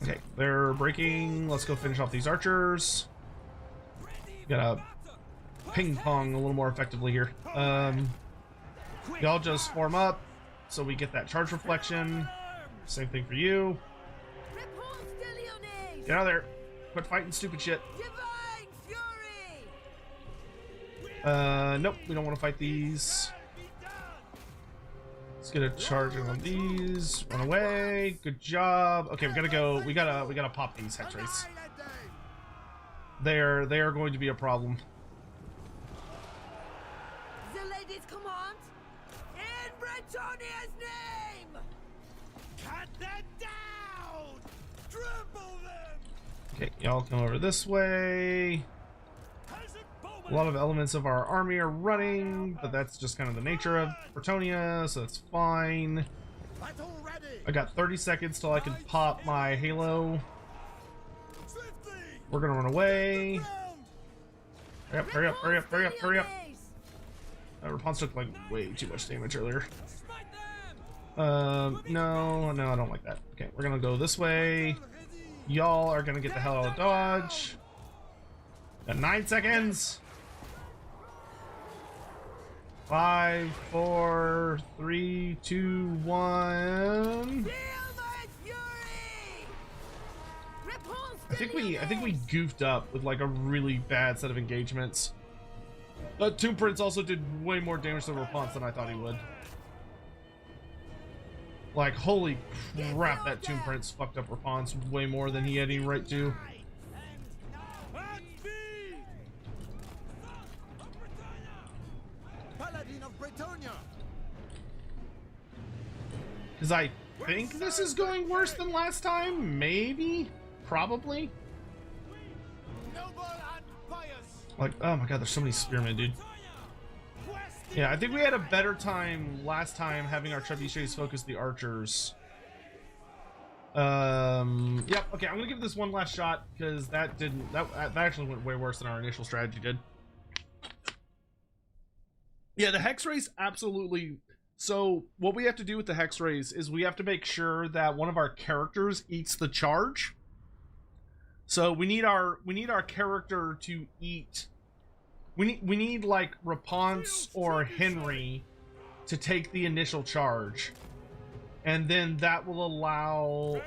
Okay, they're breaking. Let's go finish off these archers. Gotta ping pong a little more effectively here. Y'all just form up so we get that charge reflection. Same thing for you. Repanse de Lyonesse! Get out of there. Quit fighting stupid shit. Divine fury! Nope, we don't want to fight these. Let's get a charge on these. Run away. Good job. Okay, we gotta go. We gotta pop these hex rays. They are going to be a problem. The lady's command! In Bretonia's name! Cut them down! Trample them! Okay, y'all come over this way. A lot of elements of our army are running, but that's just kind of the nature of Bretonia, so that's fine. I got 30 seconds till I can pop my halo. We're gonna run away. Hurry up, hurry up, hurry up, hurry up, hurry up. Repanse took like way too much damage earlier. No, I don't like that. Okay, we're gonna go this way. Y'all are gonna get the hell out of dodge. Got 9 seconds. 5, 4, 3, 2, 1. I think we goofed up with like a really bad set of engagements. Tomb Prince also did way more damage to Repanse than I thought he would. Like, holy crap, that Tomb Prince fucked up Repanse way more than he had any right to. Because I think this is going worse than last time? Maybe? Probably? Like, oh my god, there's so many spearmen, dude. Yeah, I think we had a better time last time having our trebuchets focus the archers. Yep, okay, I'm gonna give this one last shot because that actually went way worse than our initial strategy did. Yeah, the hex rays absolutely. So what we have to do with the hex rays is we have to make sure that one of our characters eats the charge. So we need our character to eat. We need like Repanse or Henry to take the initial charge, and then that will allow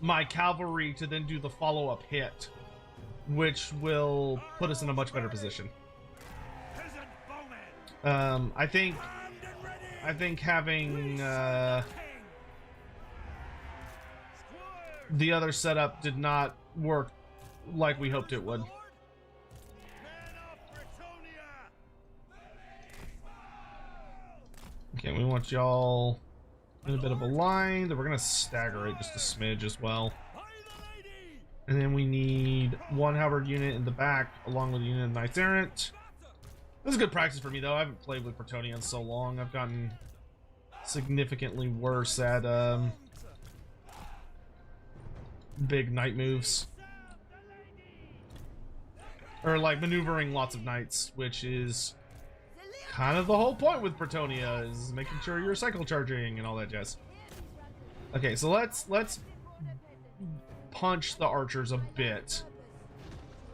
my cavalry to then do the follow-up hit, which will put us in a much better position. I think having the other setup did not work like we hoped it would. Okay, we want y'all in a bit of a line. Then we're gonna stagger it just a smidge as well. And then we need one halberd unit in the back along with a unit of Knights Errant. This is good practice for me though. I haven't played with Bretonia in so long. I've gotten significantly worse at big knight moves. Or like maneuvering lots of knights, which is kind of the whole point with Bretonia, is making sure you're cycle charging and all that jazz. Okay, so let's punch the archers a bit,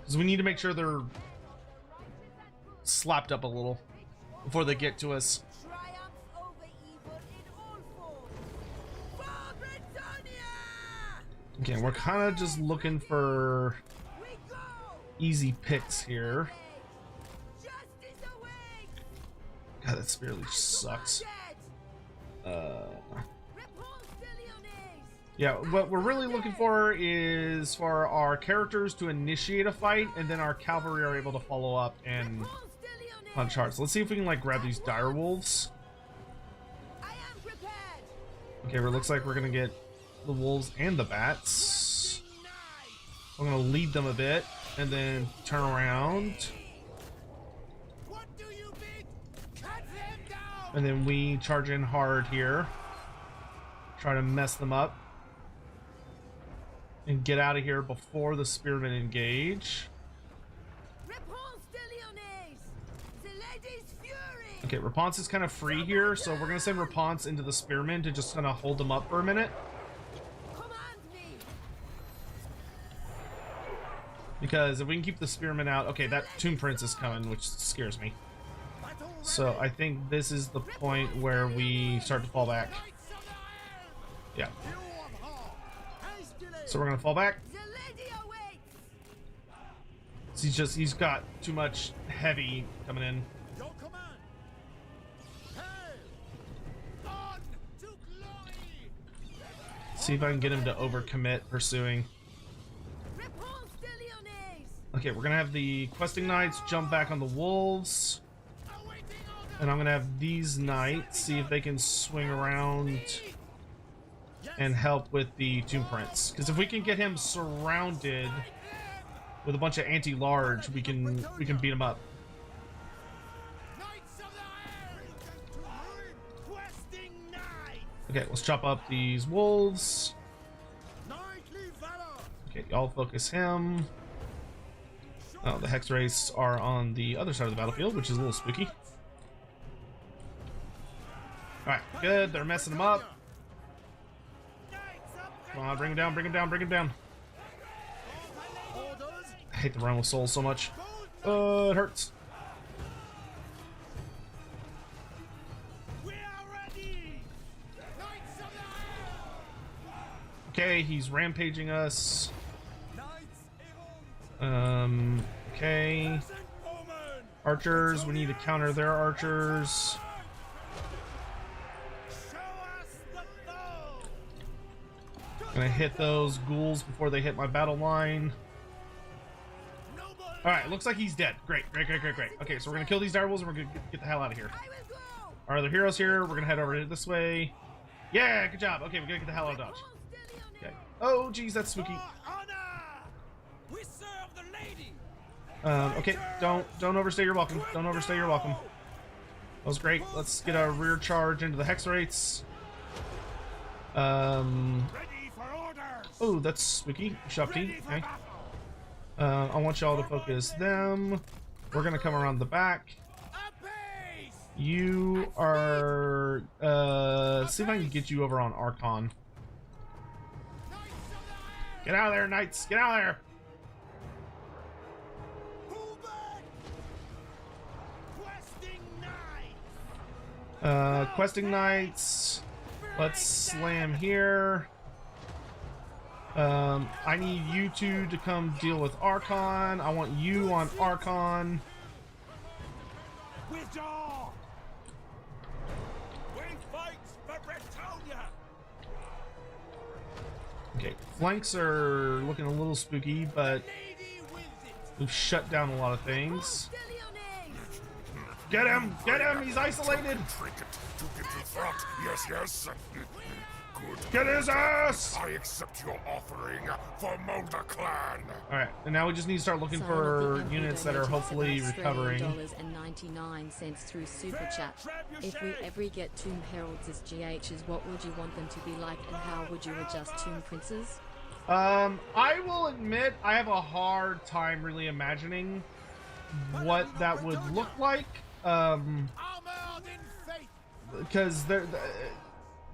because we need to make sure they're slapped up a little before they get to us. Triumph over evil in all forms. For Britannia! Okay, we're kind of just looking for We go! easy picks here. Justice awaits! God, that spear leech sucks. Repanse de Lyonesse! Yeah, what we're really looking for is for our characters to initiate a fight, and then our cavalry are able to follow up and Repanse de Lyonesse! punch hard. So let's see if we can like grab these dire wolves. I am prepared! Okay, it looks like we're gonna get the wolves and the bats. I'm gonna lead them a bit and then turn around, What do you bid? Cut them down! and then we charge in hard here, try to mess them up and get out of here before the spearmen engage. Repanse de Lyonesse! The lady's fury! Okay, Repanse is kind of free here, so we're gonna send Repanse into the spearmen to just kind of hold them up for a minute, Command me! because if we can keep the spearmen out. Okay, that Tomb Prince is coming, which scares me. Battle So I think this is the point where we start to fall back. Knights of the Iron! Yeah, You of heart! Hastily! so we're gonna fall back. The lady awaits! He's got too much heavy coming in. Your command! Hail! On to glory! See if I can get him to overcommit pursuing. Repanse de Lyonesse! Okay, we're gonna have the questing knights jump back on the wolves, Awaiting order! and I'm gonna have these knights see if they can swing around and help with the Tomb Prince. Because if we can get him surrounded with a bunch of anti-large, we can beat him up. Knights of the Iron! Questing knight! Okay, let's chop up these wolves. Knightly valor! Okay, y'all focus him. Oh, the Hex Race are on the other side of the battlefield, which is a little spooky. Alright, good. They're messing him up. Knights of Come on, bring him down, bring him down, bring him down. orders! I hate the Run with Souls so much. It hurts. We are ready! Knights of the Iron! Okay, he's rampaging us. Knights errant! Okay. Peasant woman! Archers, we need to counter their archers. Show us the foe! Gonna hit those ghouls before they hit my battle line. Noble! Alright, looks like he's dead. Great, great, great, great, great. Okay, so we're gonna kill these direwolves and we're gonna get the hell out of here. I will go! Our other heroes here, we're gonna head over this way. Yeah, good job. Okay, we gotta get the hell out of Dodge. Repanse de Lyonesse! Okay. Oh, geez, that's spooky. For honor! We serve the lady! Okay, don't overstay your welcome. Don't overstay your welcome. That was great. Let's get a rear charge into the Hex Rates. Ready for orders! Oh, that's spooky. Shopty. Ready for Okay. battle! I want y'all to focus them. We're gonna come around the back. Apace! You are see if I can get you over on Archon. Knights of the Iron! Get out of there, knights! Get out of there! Pull back! Questing knight! Questing knights. Let's slam here. I need you two to come deal with Archon. I want you on Archon. Withdraw! We fight for Britannia! Okay, flanks are looking a little spooky, but Lady wins it! we've shut down a lot of things. De Lyonesse! Get him! Get him! He's isolated! Trinket to get to front. Yes, yes. Good. Get his ass! I accept your offering for Mulder Clan. Alright, and now we just need to start looking Sign of for the Emperor units that are donated hopefully recovering. $7.99 through Super Chat. If we ever get Tomb Heralds as GHs, what would you want them to be like and how would you adjust Tomb Princes? I will admit I have a hard time really imagining what that would look like. Armored in faith! Because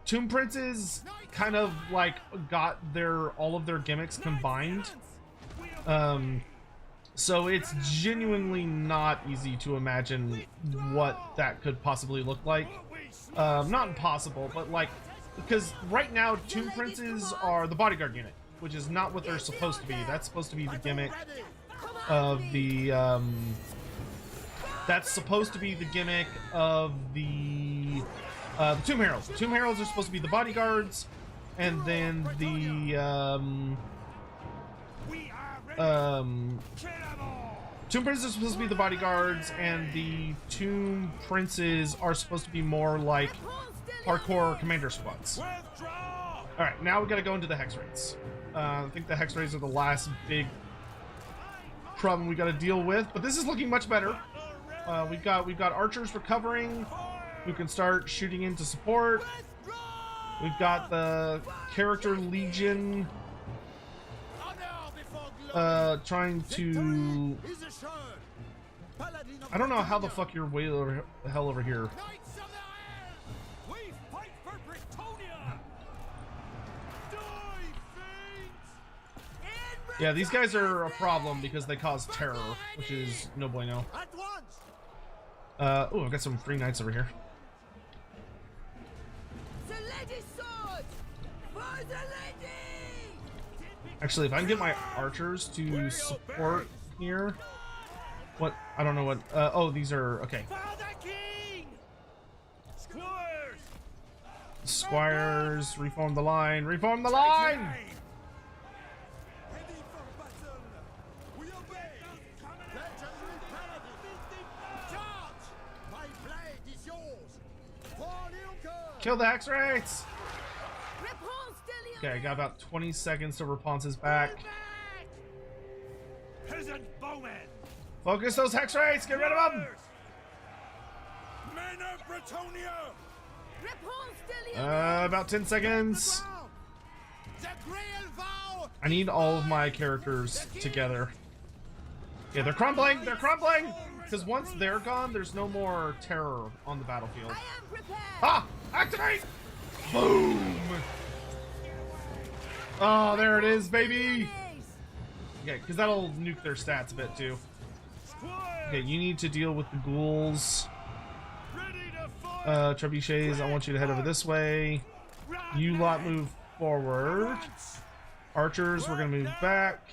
Tomb Princes kind of like got all of their gimmicks combined. So it's genuinely not easy to imagine what that could possibly look like. Not impossible, but like, because right now Tomb Princes are the bodyguard unit, which is not what they're supposed to be. That's supposed to be the gimmick of the that's supposed to be the gimmick of the Tomb Heralds. The Tomb Heralds are supposed to be the bodyguards, and then the Tomb Princes are supposed to be the bodyguards, and the Tomb Princes are supposed to be more like hardcore commander squads. Alright, now we gotta go into the Hex Raids. I think the Hex Raids are the last big problem we gotta deal with, but this is looking much better. We've got archers recovering who can start shooting into support. We've got the character legion trying to... I don't know how the fuck you're way over hell over here. Yeah, these guys are a problem because they cause terror, which is no bueno. Oh, I've got some free knights over here. Actually, if I can get my archers to support here. What? I don't know what. Oh, these are okay. Squires, reform the line. Reform the line! Kill the Hex Raids! Okay, I got about 20 seconds to Repanse's back. Focus those Hex Raids! Get rid of them! Men of Bretonia! About 10 seconds. I need all of my characters together. Yeah, they're crumbling! They're crumbling! Because once they're gone, there's no more terror on the battlefield. Ah! Activate! Boom! Oh, there it is, baby! Okay, because that'll nuke their stats a bit, too. Okay, you need to deal with the ghouls. Trebuchets, I want you to head over this way. You lot move forward. Archers, we're gonna move back.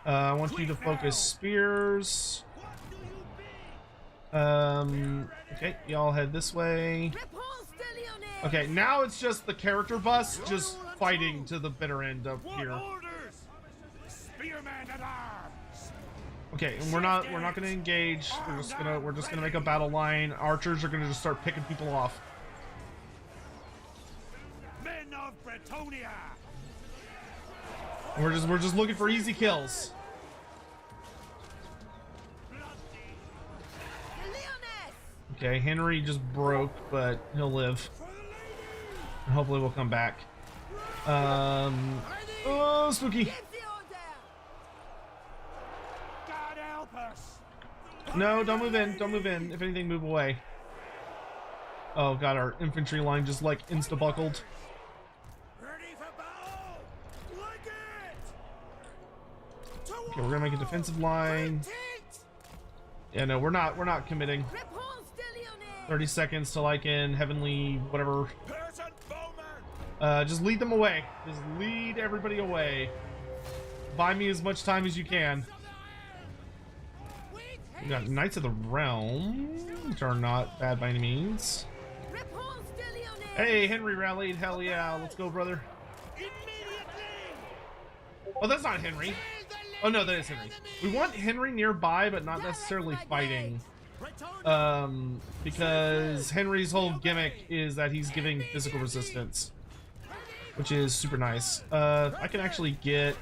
I want you to focus spears. Okay, y'all head this way. Okay, now it's just the character bus just fighting to the bitter end up here. Okay, and we're not gonna engage. We're just gonna make a battle line. Archers are gonna just start picking people off. Men of Bretonia! We're just looking for easy kills. Okay, Henry just broke, but he'll live. And hopefully we'll come back. Oh, spooky. God help us! No, don't move in. Don't move in. If anything, move away. Oh god, our infantry line just like insta-buckled. Ready for battle! Like it! Okay, we're gonna make a defensive line. Yeah, no, we're not committing. 30 seconds till I can heavenly whatever. Just lead them away. Just lead everybody away. Buy me as much time as you can. We got Knights of the Realm, which are not bad by any means. Hey, Henry rallied. Hell yeah. Let's go, brother. Oh, that's not Henry. Oh, no, that is Henry. We want Henry nearby, but not necessarily fighting. Because Henry's whole gimmick is that he's giving physical resistance, which is super nice. I can actually get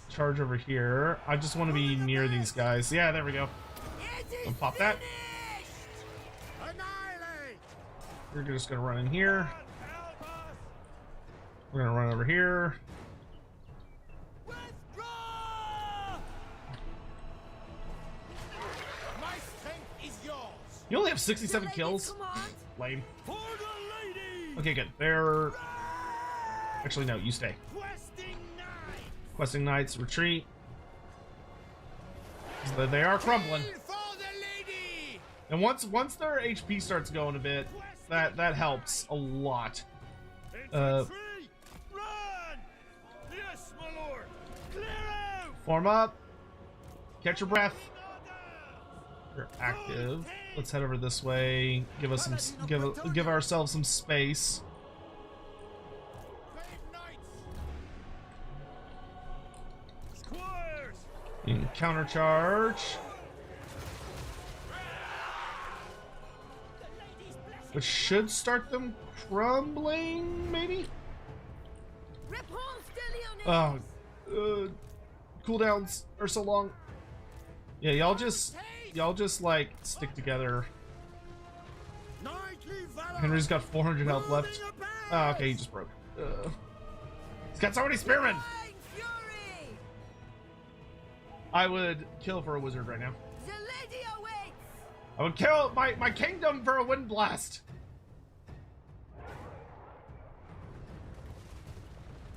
charge over here. I just want to be near these guys. Yeah, there we go. I'll pop that. We're just gonna run in here. We're gonna run over here. You only have 67 kills? Lame. Okay, good. They're... Actually, no, you stay. Questing knights retreat. So they are crumbling. For the lady! And once their HP starts going a bit, that helps a lot. Infantry! Run! Yes, my lord! Clear out! Form up. Catch your breath. You're active. Let's head over this way. Give us some. Give ourselves some space. Brave knights! Squires! You can countercharge. Which should start them crumbling, maybe? Repanse de Lyonesse. Oh, cooldowns are so long. Yeah, y'all just like stick together. Knightly valor! Henry's got 400 health left. Oh, okay, he just broke. He's got so many spearmen. Flying fury! I would kill for a wizard right now. The lady awaits! I would kill my kingdom for a wind blast.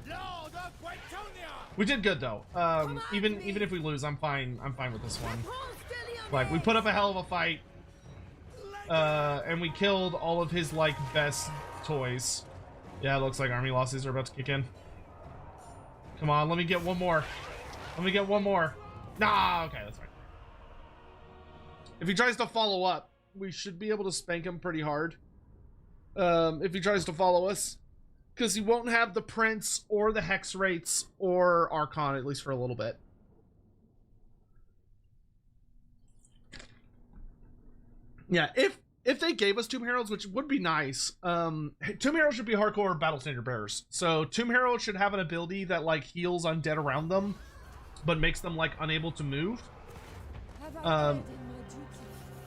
Lord of Bretonia! We did good though. Even if we lose, I'm fine. I'm fine with this one. Repanse de Lyonesse. Like, we put up a hell of a fight, and we killed all of his like best toys. Yeah, it looks like army losses are about to kick in. Come on, let me get one more. Let me get one more. Nah, okay, that's fine. If he tries to follow up, we should be able to spank him pretty hard. If he tries to follow us. Because he won't have the Prince or the Hex rates or Archon, at least for a little bit. Yeah, if they gave us Tomb Heralds, which would be nice, Tomb Heralds should be hardcore battle standard bearers. So Tomb Herald should have an ability that like heals undead around them, but makes them like unable to move.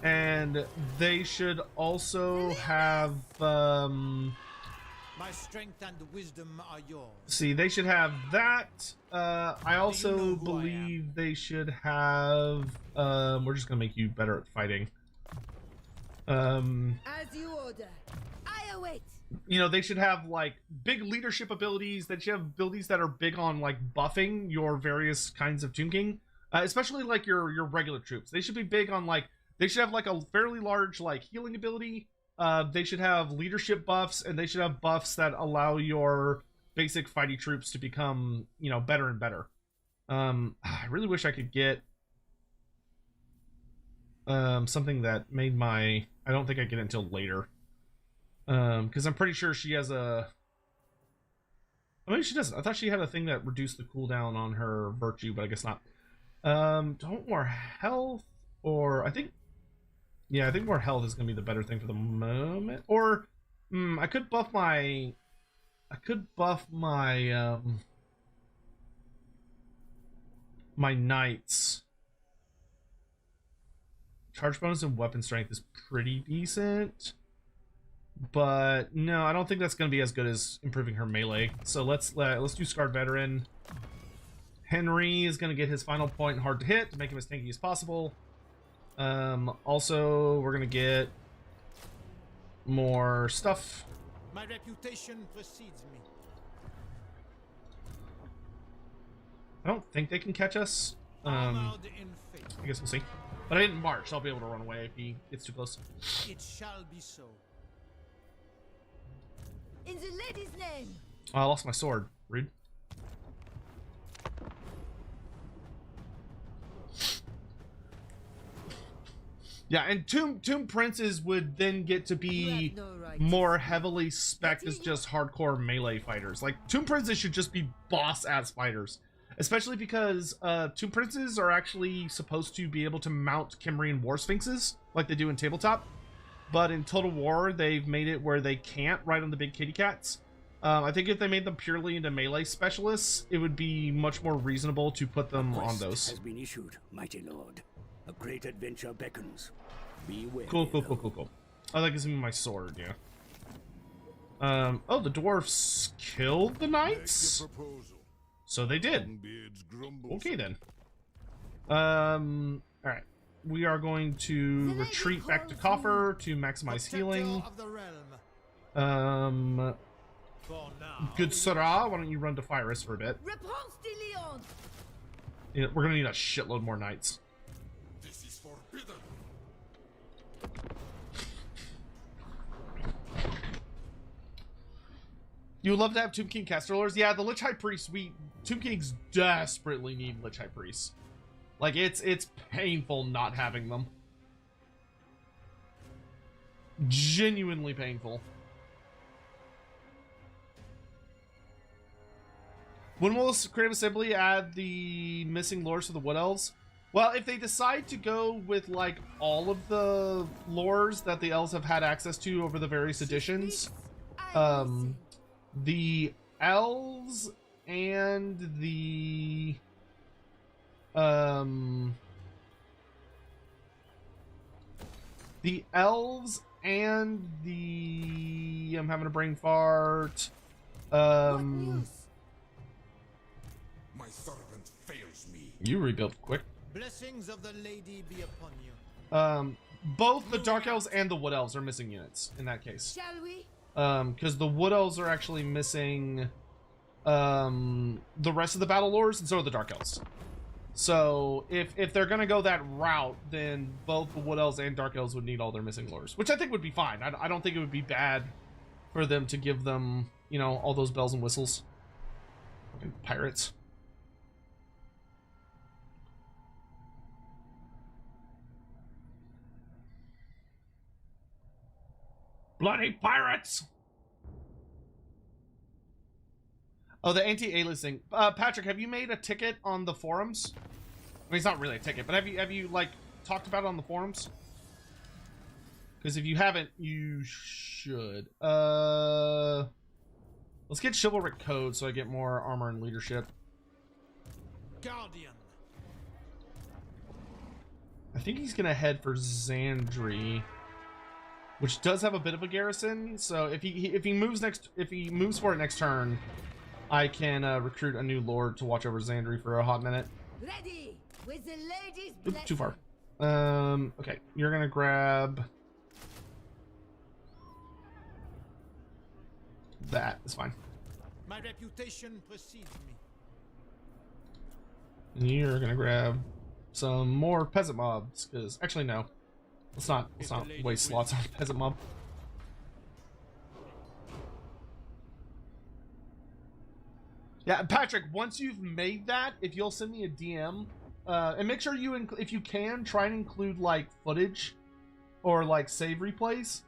And they should also have My strength and wisdom are yours. see, they should have that. I also believe they should have we're just gonna make you better at fighting. As you order. I await. You know, they should have like big leadership abilities. They should have abilities that are big on like buffing your various kinds of Tomb King, especially like your regular troops. They should be big on like, they should have like a fairly large like healing ability. They should have leadership buffs, and they should have buffs that allow your basic fighting troops to become, you know, better and better. I really wish I could get something that made my, I don't think I get it until later. Because I'm pretty sure she has a, I mean, she doesn't. I thought she had a thing that reduced the cooldown on her virtue, but I guess not. Don't more health, or I think, yeah, I think more health is gonna be the better thing for the moment. Or, I could buff my, my knights. Charge bonus and weapon strength is pretty decent, but no, I don't think that's going to be as good as improving her melee. So let's do Scarred Veteran. Henry is going to get his final point in hard to hit to make him as tanky as possible. Also, we're going to get more stuff. My reputation precedes me. I don't think they can catch us. Armored in faith. I guess we'll see. But I didn't march, so I'll be able to run away if he gets too close. It shall be so. In the lady's name. Oh, I lost my sword. Rude. Yeah, and Tomb Princes would then get to be more heavily spec'd as just hardcore melee fighters. Like, Tomb Princes should just be boss-ass fighters. Especially because Tomb Princes are actually supposed to be able to mount Kimrian War Sphinxes, like they do in Tabletop. But in Total War, they've made it where they can't ride on the big kitty cats. I think if they made them purely into melee specialists, it would be much more reasonable to put them on those. Has been issued, mighty lord. A great adventure beckons. Beware. Cool. Oh, that gives me my sword, yeah. Oh, the dwarfs killed the knights? So they did. Okay then. Alright. We are going to retreat back to Coffer to maximize healing. Good Sarah, why don't you run to Fyrus for a bit? Repanse de Lyonesse. Yeah, we're gonna need a shitload more knights. This is forbidden. You would love to have Tomb King Casterlors. Yeah, the Lich High Priest, Tomb Kings desperately need Lich High Priests. Like, it's painful not having them. Genuinely painful. When will Creative Assembly add the missing lores for the Wood Elves? Well, if they decide to go with, like, all of the lores that the elves have had access to over the various editions, the elves and the I'm having a brain fart. What news? My servant fails me. You rebuilt quick. Blessings of the lady be upon you. Both the Dark Elves and the Wood Elves are missing units in that case. Shall we? Because the Wood Elves are actually missing the rest of the battle lores, and so are the Dark Elves. So if they're gonna go that route, then both the Wood Elves and Dark Elves would need all their missing lores, which I think would be fine. I don't think it would be bad for them to give them, you know, all those bells and whistles. Fucking pirates. Bloody pirates! Oh, the anti-aliasing. Patrick, have you made a ticket on the forums? I mean, it's not really a ticket, but have you like talked about it on the forums? Because if you haven't, you should. Let's get chivalric code so I get more armor and leadership. Guardian. I think he's gonna head for Xandri, which does have a bit of a garrison. So if he moves for it next turn, I can recruit a new lord to watch over Xandri for a hot minute. Ready with the ladies' Oop, too blessing. far. Okay, you're gonna grab that. It's fine. My reputation precedes me. And you're gonna grab some more peasant mobs, because actually no, let's not waste slots on peasant mob. Yeah, Patrick, once you've made that, if you'll send me a DM, and make sure you, if you can, try and include, like, footage or, like, save replays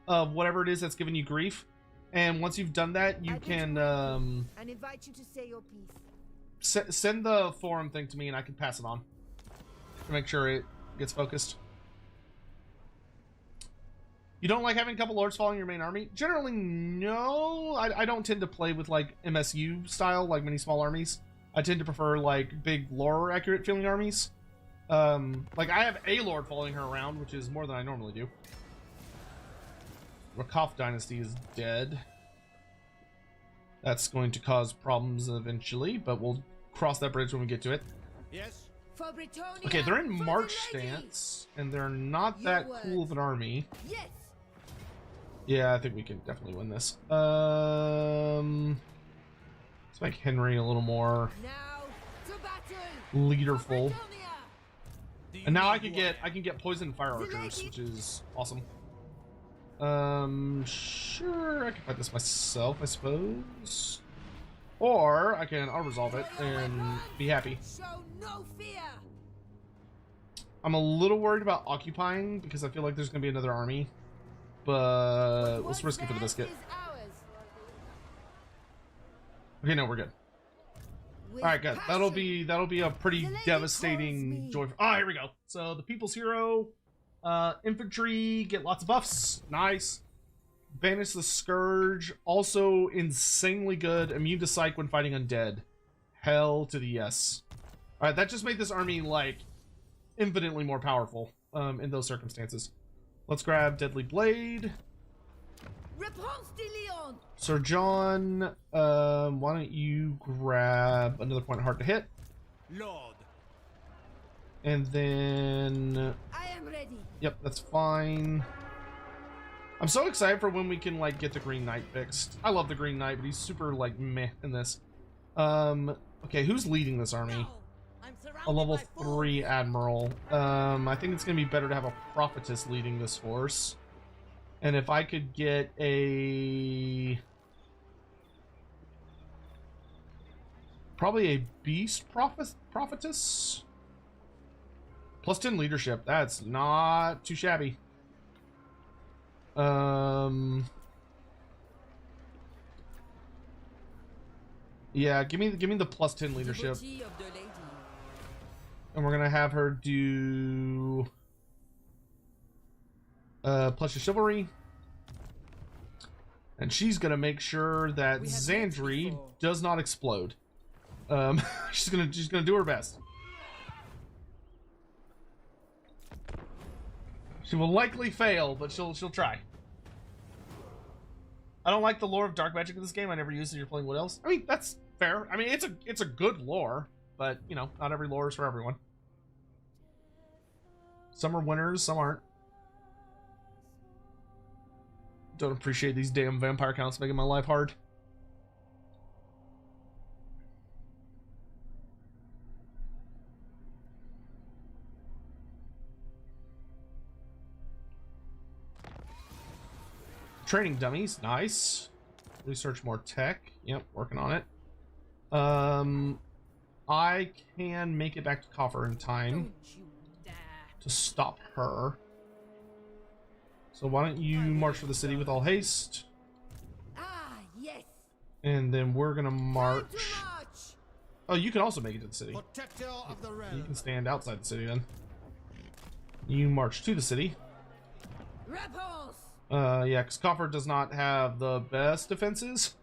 of whatever it is that's giving you grief. And once you've done that, you can, and invite you to say your piece. send the forum thing to me and I can pass it on to make sure it gets focused. You don't like having a couple lords following your main army? Generally, no. I don't tend to play with, like, MSU style, like many small armies. I tend to prefer, like, big lore accurate feeling armies. Like, I have a lord following her around, which is more than I normally do. Rakov Dynasty is dead. That's going to cause problems eventually, but we'll cross that bridge when we get to it. Yes. For Britonia, Okay, they're in for the March ladies. stance, and they're not Your that words. cool of an army. Yes. Yeah, I think we can definitely win this. Let's make Henry a little more Now to battle. leaderful. Britonia. And now I can get poison fire archers, which is awesome. Sure, I can fight this myself, I suppose. Or I'll resolve it and be happy. Show no fear. I'm a little worried about occupying because I feel like there's gonna be another army. But let's risk it for the biscuit. Okay, no, we're good. All right, good. That'll be a pretty The lady devastating calls me. joy. Oh, here we go. So the People's Hero, infantry get lots of buffs. Nice. Banish the Scourge. Also insanely good. Immune to Psych when fighting undead. Hell to the yes. All right, that just made this army like infinitely more powerful in those circumstances. Let's grab Deadly Blade. Repanse de Lyonesse. Sir John, why don't you grab another point hard to hit, Lord. and then I am ready. yep, that's fine. I'm so excited for when we can like get the Green Knight fixed. I love the Green Knight, but he's super like meh in this. Okay, who's leading this army? I'm a surrounded level by fools. 3 admiral. I think it's gonna be better to have a prophetess leading this force. And if I could get a probably a beast prophetess plus 10 leadership, that's not too shabby. Yeah, give me the plus 10 leadership. Devotee of the lady. And we're gonna have her do plus your chivalry. And she's gonna make sure that We have met Xandri before. does not explode. She's gonna do her best. She will likely fail, but she'll try. I don't like the lore of dark magic in this game. I never used it. You're playing Wood Elves. I mean, that's fair. I mean, it's a good lore, but you know, not every lore is for everyone. Some are winners, some aren't. Don't appreciate these damn vampire counts making my life hard. Training dummies, nice. Research more tech. Yep, working on it. I can make it back to Coffer in time Don't you dare. to stop her. So why don't you march for the city with all haste, Ah, yes. and then we're gonna march. Too much. Oh, you can also make it to the city. Protector of the You realm. can stand outside the city then. You march to the city. Repulse. Yeah, because Coffer does not have the best defenses.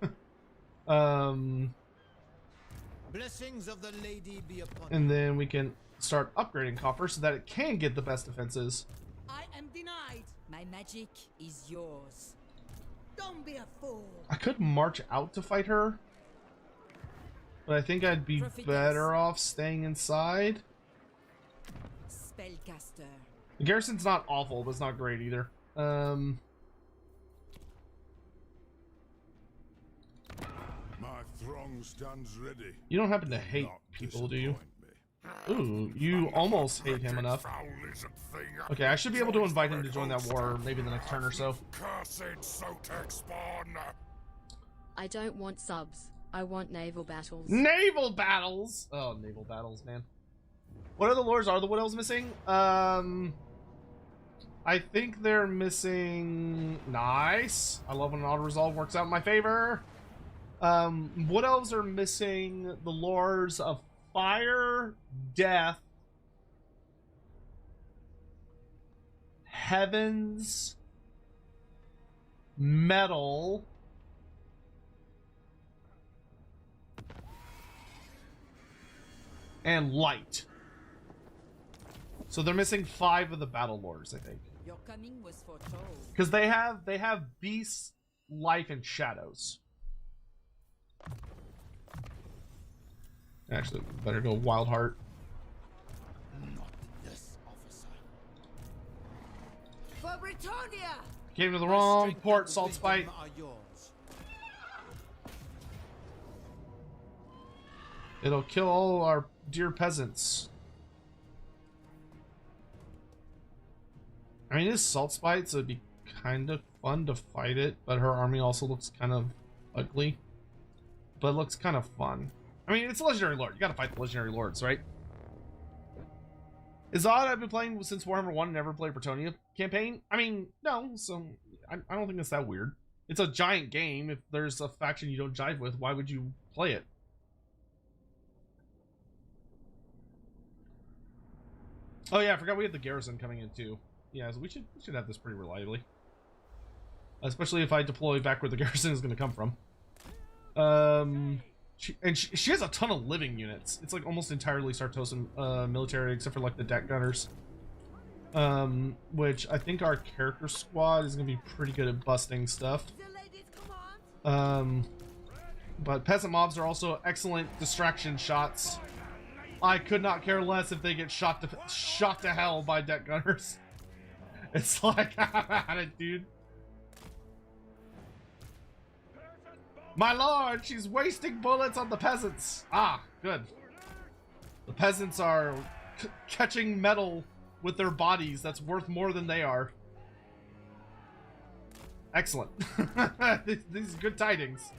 Blessings of the lady be upon And then we can start upgrading Coffer so that it can get the best defenses. I am denied. My magic is yours. Don't be a fool. I could march out to fight her, but I think I'd be Prophetess. better off staying inside. Spellcaster. The garrison's not awful, but it's not great either. My throng stands ready. You don't happen to hate Not people, do you? disappoint me. Ooh, you almost hate him enough. Foul-lizard thing. Okay, I should be able to invite him to join that war maybe the next turn or so. Cursed Sotek spawn. I don't want subs. I want naval battles. Naval battles! Oh, naval battles, man. What other lores are the Wood Elves missing? I think they're missing... Nice! I love when an auto-resolve works out in my favor. Wood Elves are missing the lores of Fire, Death, Heavens, Metal, and Light. So they're missing 5 of the battle lores, I think. Your coming was foretold. Because they have Beasts, Life, and Shadows. Actually, better go Wild Heart. Not this officer. For Britannia. Came to the wrong Strength port, and Salt wisdom Spite. are yours. It'll kill all our dear peasants. I mean, it's Salt Spite, so it'd be kind of fun to fight it, but her army also looks kind of ugly. But it looks kind of fun. I mean, it's a legendary lord. You gotta fight the legendary lords, right? Is odd I've been playing since Warhammer 1 and never played Bretonnia campaign? I mean, no, so I don't think it's that weird. It's a giant game. If there's a faction you don't jive with, why would you play it? Oh yeah, I forgot we have the garrison coming in too. Yeah, so we should have this pretty reliably. Especially if I deploy back where the garrison is going to come from. She has a ton of living units. It's like almost entirely Sartosan military, except for like the deck gunners. Which I think our character squad is going to be pretty good at busting stuff. The lady's command. But peasant mobs are also excellent distraction shots. I could not care less if they get shot to hell by deck gunners. It's like, I'm at it, dude. My lord, she's wasting bullets on the peasants. Ah, good. The peasants are catching metal with their bodies that's worth more than they are. Excellent. These are good tidings.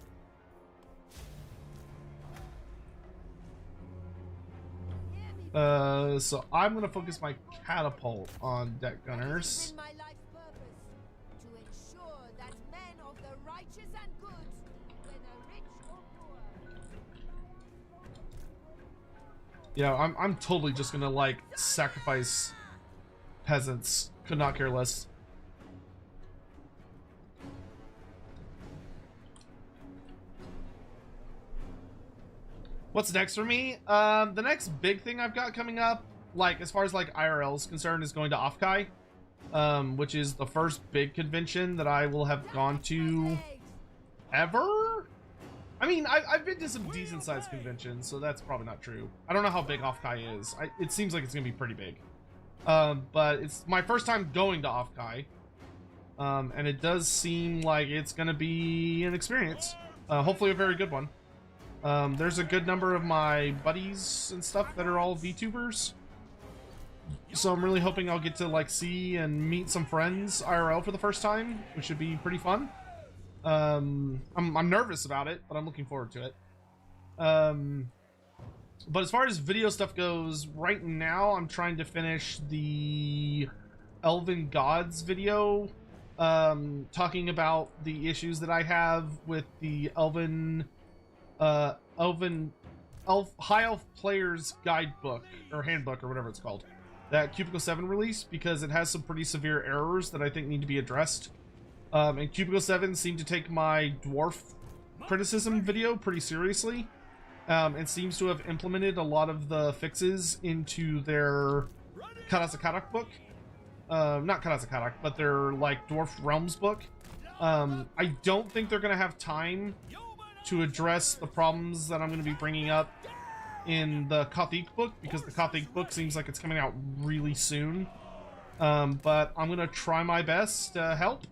So I'm gonna focus my catapult on deck gunners. My life's purpose, to ensure that men of the righteous and good, whether rich or poor. Yeah, I'm totally just gonna like sacrifice peasants. Could not care less. What's next for me? The next big thing I've got coming up, like as far as like IRL is concerned, is going to Offkai, which is the first big convention that I will have gone to ever. I mean, I've been to some decent sized conventions, so that's probably not true. I don't know how big Offkai is. It seems like it's gonna be pretty big, but it's my first time going to Offkai, and it does seem like it's gonna be an experience. Hopefully, a very good one. There's a good number of my buddies and stuff that are all VTubers, so I'm really hoping I'll get to like see and meet some friends IRL for the first time, which should be pretty fun. I'm nervous about it, but I'm looking forward to it. But as far as video stuff goes, right now I'm trying to finish the Elven Gods video, talking about the issues that I have with the High Elf Player's Guidebook, or Handbook, or whatever it's called, that Cubicle 7 released, because it has some pretty severe errors that I think need to be addressed. And Cubicle 7 seemed to take my dwarf criticism video pretty seriously, and seems to have implemented a lot of the fixes into their Karazakarak book. Not Karazakarak, but their like Dwarf Realms book. I don't think they're gonna have time to address the problems that I'm going to be bringing up in the Kothic book, because the Kothic book seems like it's coming out really soon. But I'm going to try my best to help,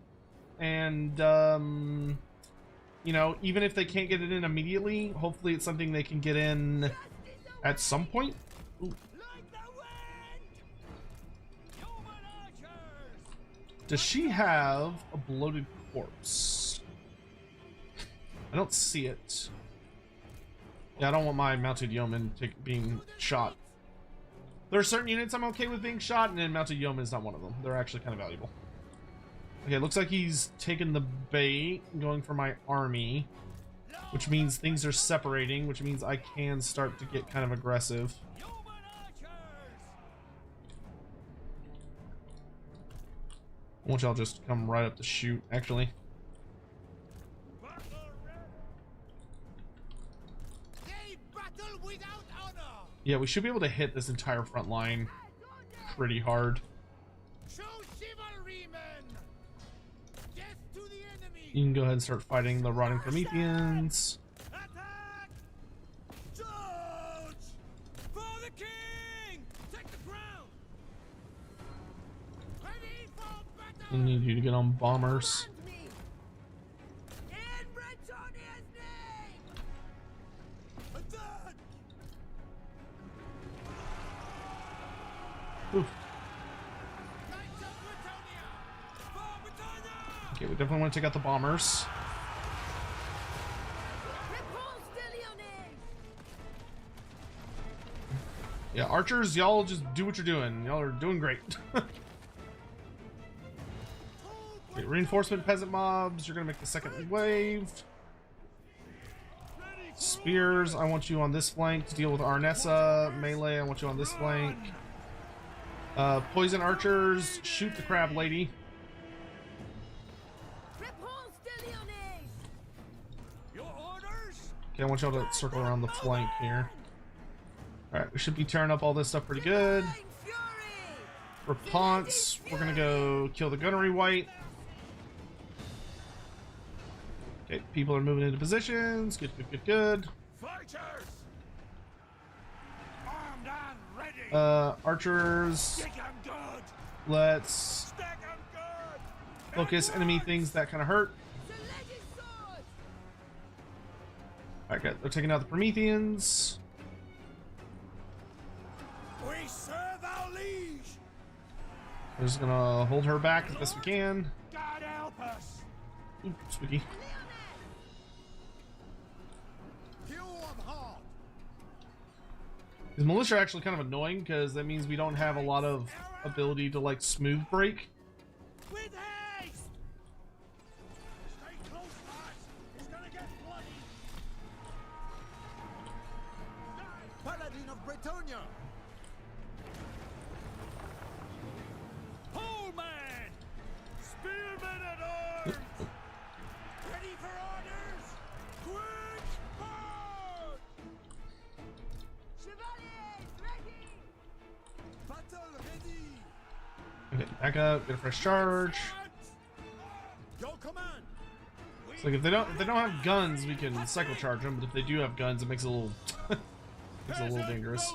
and you know, even if they can't get it in immediately, hopefully it's something they can get in at some point. Ooh. Does she have a bloated corpse? I don't see it. Yeah, I don't want my mounted yeoman being shot. There are certain units I'm okay with being shot, and then mounted yeoman is not one of them. They're actually kind of valuable. Okay, it looks like he's taken the bait, going for my army, which means things are separating, which means I can start to get kind of aggressive. I want y'all just come right up to shoot, actually. Yeah, we should be able to hit this entire front line pretty hard. You can go ahead and start fighting the rotting Prometheans. I need you to get on bombers. Oof. Okay, we definitely want to take out the bombers. Yeah, archers, y'all just do what you're doing. Y'all are doing great. Okay, reinforcement peasant mobs, you're gonna make the second wave. Spears, I want you on this flank to deal with Arnessa. Melee, I want you on this flank. Poison archers, shoot the crab lady. Okay, I want y'all to circle around the flank here. Alright, we should be tearing up all this stuff pretty good. Repanse, we're gonna go kill the gunnery wight. Okay, people are moving into positions. Good, good, good, good. Archers. Let's focus enemy things that kind of hurt. Okay, they're taking out the Prometheans. We serve our liege. We're just gonna hold her back as best we can. God help us. Oop, squeaky. Few of heart. Is militia actually kind of annoying because that means we don't have a lot of ability to like smooth break. With haste. Stay close, lads. It's gonna get bloody. Paladin of Bretonia. Pullman. Spearmen at arms. Ready for orders. Quick forward. Chevaliers, ready! Battle ready. Okay, back up, get a fresh charge. Your command. It's like if they don't have guns, we can cycle charge them, but if they do have guns, it makes it a little makes it a little dangerous.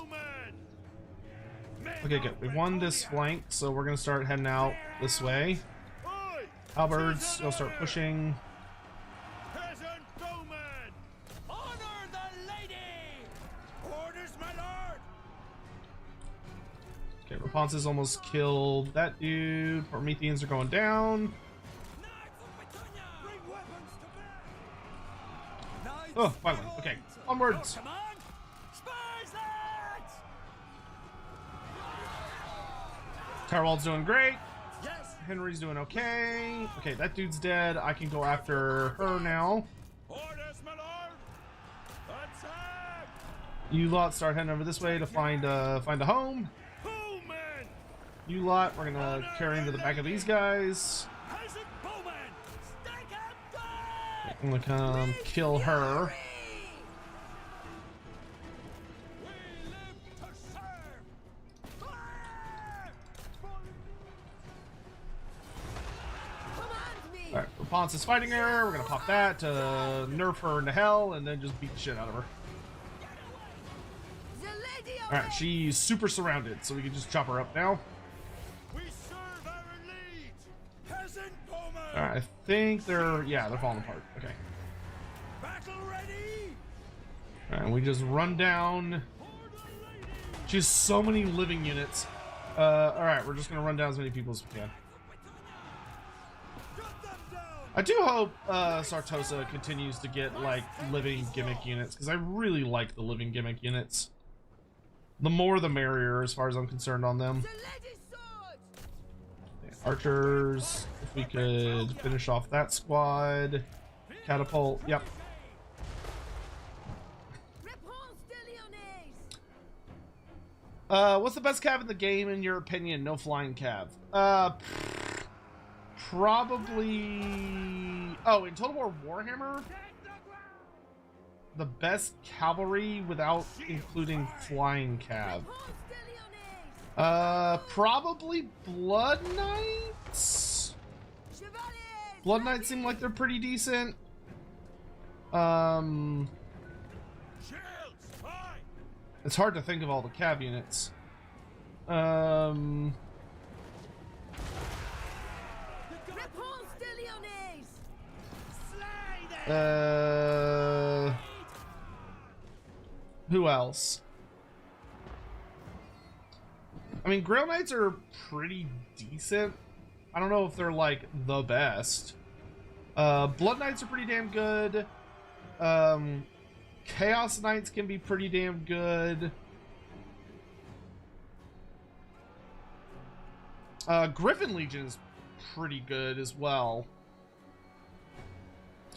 Okay, good. We've won this flank, so we're gonna start heading out this way. Halberds, they'll start pushing. Peasant bowman. Honor the lady. Orders, my lord. Okay, Repanse's almost killed that dude. Prometheans are going down. Bring weapons to bear. Oh, finally. Okay, onwards. Come on. Spurs, lads. Tarwald's doing great. Yes. Henry's doing okay. Okay, that dude's dead. I can go after her now. Orders, my lord. Attack. You lot start heading over this way to find a home. Bowman. You lot, we're gonna carry into the back of these guys. Peasant bowman. Stake up guard. I'm gonna come kill her. We live to serve. Fire. Command me! Alright, Repanse is fighting her. We're gonna pop that to nerf her into hell and then just beat the shit out of her. The lady of Alright, she's super surrounded, so we can just chop her up now. We serve our liege. Peasant bowman. Alright, I think they're falling apart. Okay. Battle ready. Alright, we just run down. She has so many living units. Alright, we're just gonna run down as many people as we can. Cut them down. I do hope Sartosa continues to get like living gimmick units, because I really like the living gimmick units. The more the merrier as far as I'm concerned on them. the lady's sword! Okay, archers, if we could finish off that squad. Catapult, yep. Repanse de Lyonesse! What's the best cav in the game in your opinion? No flying cav. Probably... Oh, in Total War Warhammer? The best cavalry without including flying cav. Repanse de Lyonesse! Probably Blood Knights? Chevaliers! Blood Knights seem like they're pretty decent. Shields. Fine. It's hard to think of all the cav units. Repanse de Lyonesse! Slay them. Who else? I mean, Grail Knights are pretty decent. I don't know if they're like the best. Blood Knights are pretty damn good. Chaos Knights can be pretty damn good. Griffin Legion is pretty good as well.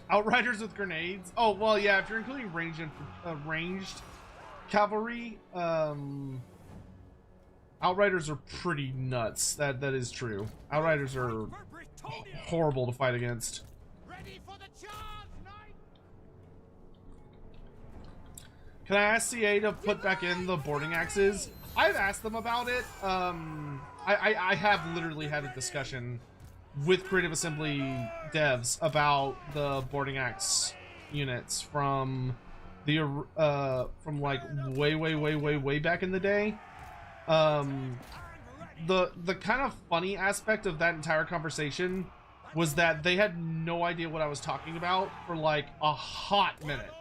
Outriders with grenades. Oh well, yeah. If you're including ranged cavalry, Outriders are pretty nuts. That is true. Outriders are For Bretonia. horrible to fight against. Ready for the charge, knight. Can I ask CA to put back in the boarding axes? I've asked them about it. I have literally had a discussion with Creative Assembly devs about the boarding axe units from the from like way back in the day. The kind of funny aspect of that entire conversation was that they had no idea what I was talking about for like a hot minute.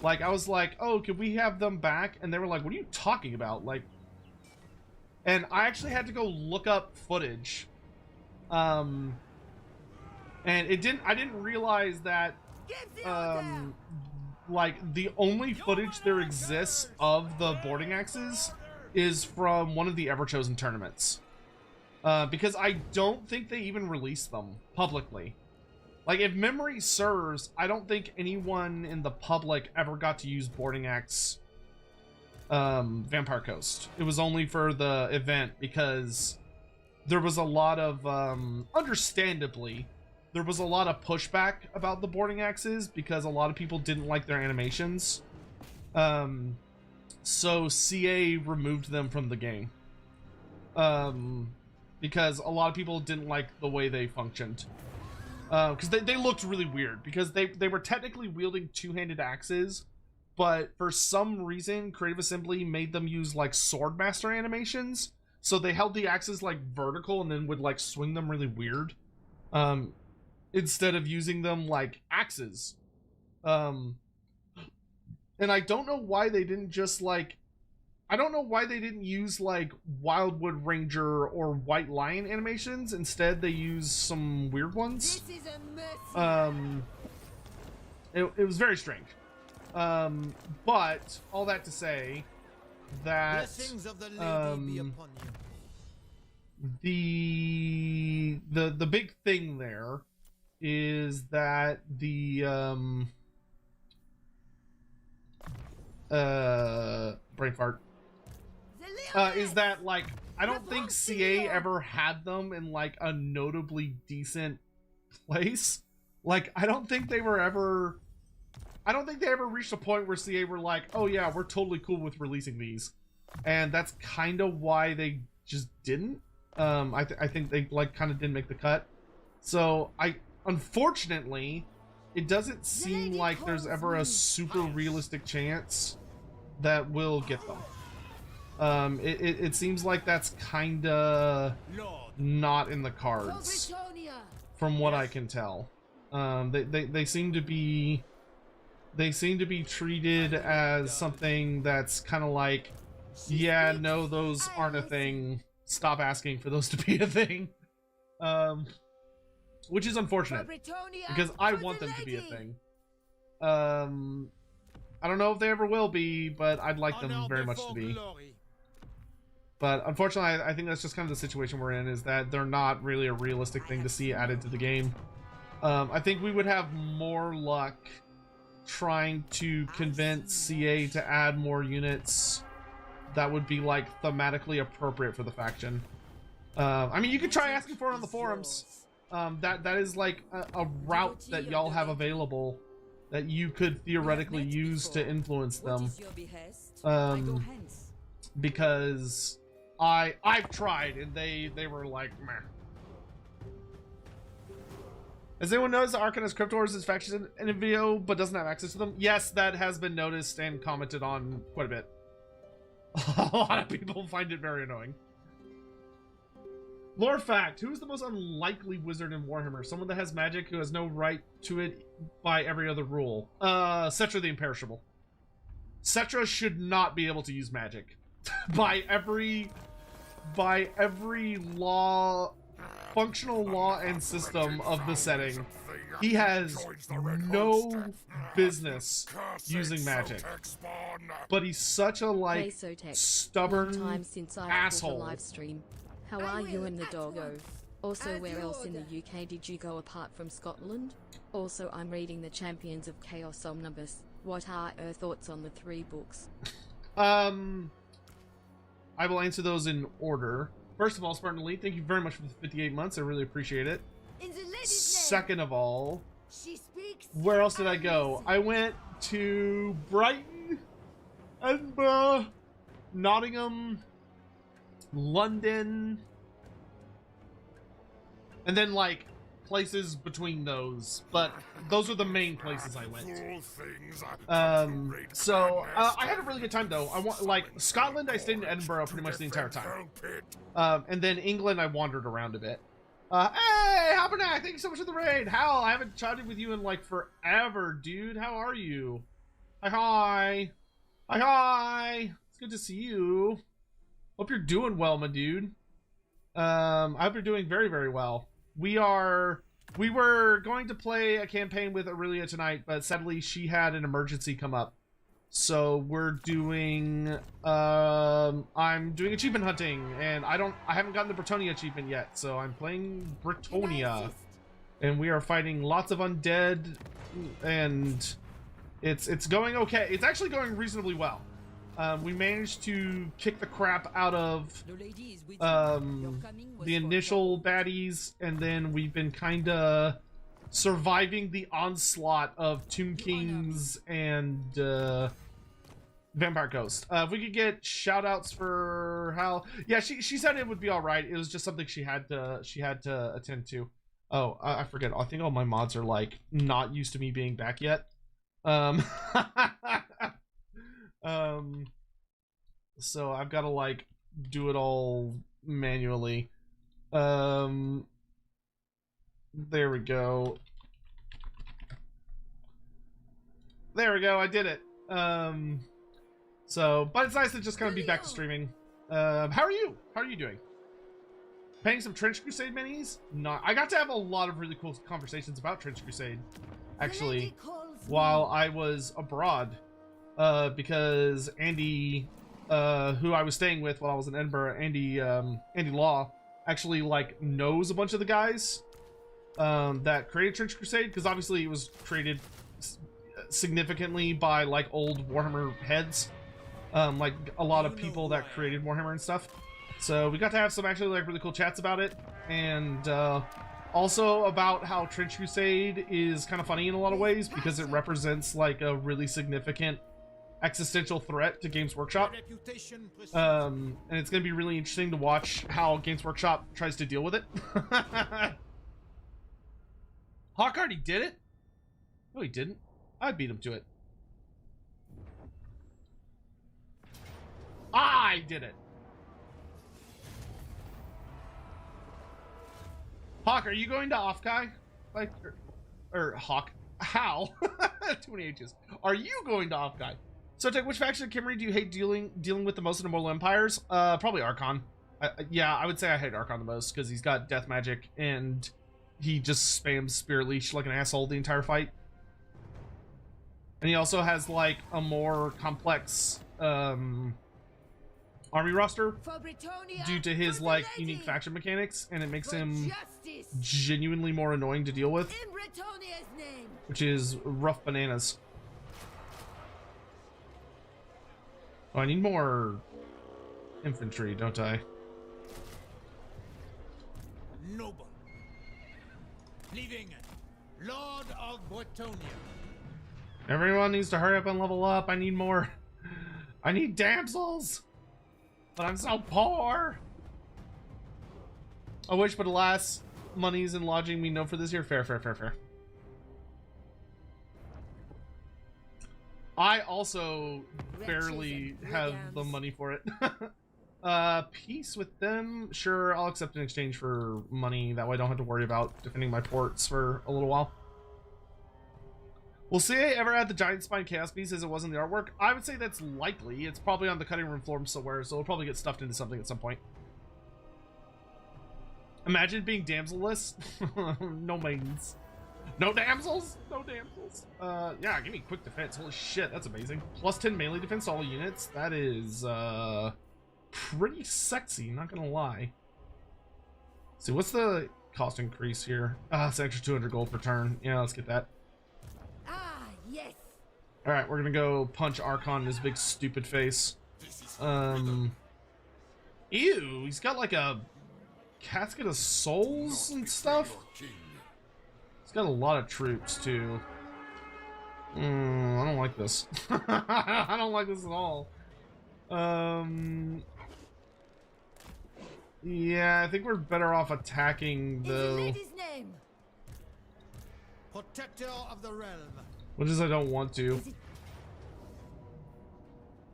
Like I was like, "Oh, could we have them back?" And they were like, "What are you talking about? Like, And I actually had to go look up footage. And I didn't realize that like the only footage there exists of the boarding axes is from one of the Ever-Chosen tournaments. Because I don't think they even released them publicly. Like, if memory serves, I don't think anyone in the public ever got to use boarding axe Vampire Coast. It was only for the event because there was a lot of, understandably, there was a lot of pushback about the boarding axes because a lot of people didn't like their animations. So CA removed them from the game. Because a lot of people didn't like the way they functioned. Because they looked really weird because they were technically wielding two-handed axes, but for some reason Creative Assembly made them use like Swordmaster animations, so they held the axes like vertical and then would like swing them really weird, instead of using them like axes. And I don't know why they didn't just like, I don't know why they didn't use like Wildwood Ranger or White Lion animations. Instead, they used some weird ones. This is a mercy. It was very strange. But all that to say that Blessings of the lady be upon you. the big thing there is that the brain fart. Is that like I don't think CA ever had them in like a notably decent place. Like I don't think they ever reached a point where CA were like, oh yeah, we're totally cool with releasing these. And that's kind of why they just didn't. I think they like kind of didn't make the cut. So unfortunately, it doesn't seem like there's ever a super realistic chance that we'll get them. It seems like that's kinda not in the cards, from what I can tell. They seem to be treated as something that's kind of like, yeah, no, those aren't a thing. Stop asking for those to be a thing. Which is unfortunate because I want them to be a thing. I don't know if they ever will be, but I'd like them very much to be. But unfortunately, I think that's just kind of the situation we're in, is that they're not really a realistic thing to see added to the game. I think we would have more luck trying to convince CA to add more units that would be like thematically appropriate for the faction. I mean, you could try asking for it on the forums. That is like a route that y'all have available that you could theoretically use to influence them. Because I've tried and they were like, meh. As anyone knows, Arcan has Crypt Wars' factions in a video, but doesn't have access to them? Yes, that has been noticed and commented on quite a bit. A lot of people find it very annoying. Lore fact: who's the most unlikely wizard in Warhammer? Someone that has magic who has no right to it by every other rule. Cetra the Imperishable. Cetra should not be able to use magic. by every law, functional law and system of the setting, he has no business using magic. But he's such a like stubborn asshole. How are you and the doggo? Also, where else in the UK did you go apart from Scotland? Also, I'm reading the Champions of Chaos Omnibus. What are your thoughts on the 3 books? I will answer those in order. First of all, Spartan Elite, thank you very much for the 58 months. I really appreciate it. Second of all, where else did I go? I went to Brighton, Edinburgh, Nottingham, London, and then like places between those, but those are the main places I went. So I had a really good time though. I want like Scotland, I stayed in Edinburgh pretty much the entire time, and then England I wandered around a bit. Hey, Habernack, thank you so much for the raid. Hal, I haven't chatted with you in like forever, dude. How are you? Hi. It's good to see you. Hope you're doing well, my dude. I hope you're doing very, very well. We were going to play a campaign with Aurelia tonight, but sadly she had an emergency come up. So we're doing I'm doing achievement hunting, and I haven't gotten the Bretonia achievement yet, so I'm playing Bretonia. And we are fighting lots of undead, and it's going okay. It's actually going reasonably well. We managed to kick the crap out of the initial baddies, and then we've been kind of surviving the onslaught of Tomb Kings and Vampire Ghost. If we could get shout outs for Hal. Yeah, she said it would be all right. It was just something she had to attend to. Oh, I forget. I think all my mods are like not used to me being back yet. So I've got to like do it all manually. There we go. There we go. I did it. So, but it's nice to just kind of be back to streaming. How are you? How are you doing? Playing some Trench Crusade minis? No, I got to have a lot of really cool conversations about Trench Crusade, actually, while I was abroad, because Andy, who I was staying with while I was in Edinburgh, Andy Law, actually like knows a bunch of the guys that created Trench Crusade, because obviously it was created significantly by like old Warhammer heads, like a lot of people that created Warhammer and stuff. So we got to have some actually like really cool chats about it, and also about how Trench Crusade is kind of funny in a lot of ways because it represents like a really significant existential threat to Games Workshop. And it's going to be really interesting to watch how Games Workshop tries to deal with it. Hawk already did it? No, he didn't. I beat him to it. I did it. Hawk, are you going to Offkai? Like, or Hawk? How? Too many H's. Are you going to Offkai? Sotek, which faction of Kimmery do you hate dealing with the most in Immortal Empires? Probably Archon. Yeah, I would say I hate Archon the most because he's got death magic and he just spams Spirit Leash like an asshole the entire fight. And he also has like a more complex army roster due to his like unique faction mechanics, and it makes him genuinely more annoying to deal with, which is rough bananas. Oh, I need more infantry, don't I? Noble, leaving Lord of Bretonia. Everyone needs to hurry up and level up. I need more. I need damsels, but I'm so poor. I wish, but alas, monies and lodging mean no for this year. Fair, fair, fair, fair. I also barely have the money for it. Peace with them. Sure, I'll accept in exchange for money. That way I don't have to worry about defending my ports for a little while. Will CA ever add the giant spine chaos beast as it was in the artwork? I would say that's likely. It's probably on the cutting room floor somewhere, so it'll probably get stuffed into something at some point. Imagine being damsel-less. No maidens. No damsels? No damsels. Yeah, give me quick defense. Holy shit, that's amazing. Plus 10 melee defense to all units. That is, pretty sexy, not gonna lie. Let's see, what's the cost increase here? It's an extra 200 gold per turn. Yeah, let's get that. Yes. All right, we're gonna go punch Archon in his big stupid face. Ew, he's got like a casket of souls and stuff. He's got a lot of troops too. I don't like this. I don't like this at all. Yeah, I think we're better off attacking though. Protector of the realm. Which is I don't want to.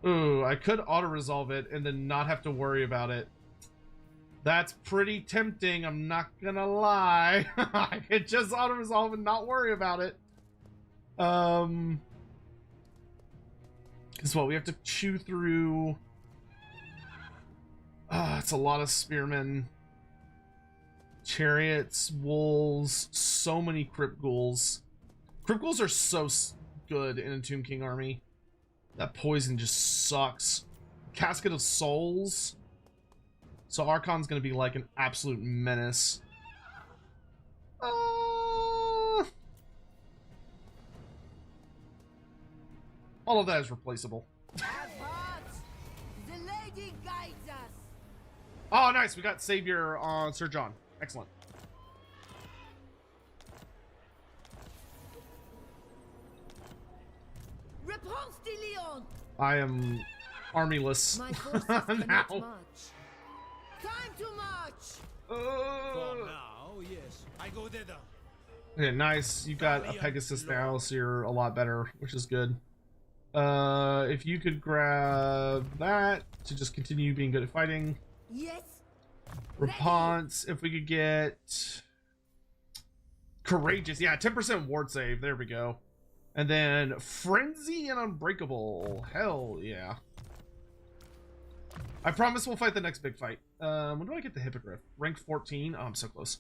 Ooh, I could auto-resolve it and then not have to worry about it. That's pretty tempting, I'm not gonna lie. I could just auto-resolve and not worry about it. Guess what, we have to chew through It's a lot of spearmen. Chariots, wolves, so many crypt ghouls. Crypt ghouls are so good in a Tomb King army. That poison just sucks. Casket of Souls. So Archon's gonna be like an absolute menace. All of that is replaceable. Have heart. The lady guides us. Oh, nice. We got Savior on Sir John. Excellent. Repanse de Lyonesse. I am armyless My forces now. cannot march. Time to march. For now, yes. I go thither. Okay, nice. You got a Pegasus now, so you're a lot better, which is good. If you could grab that to just continue being good at fighting. Yes. Repanse, if we could get Courageous. Yeah, 10% ward save. There we go. And then Frenzy and Unbreakable. Hell yeah. I promise we'll fight the next big fight. When do I get the Hippogriff? Rank 14? Oh, I'm so close.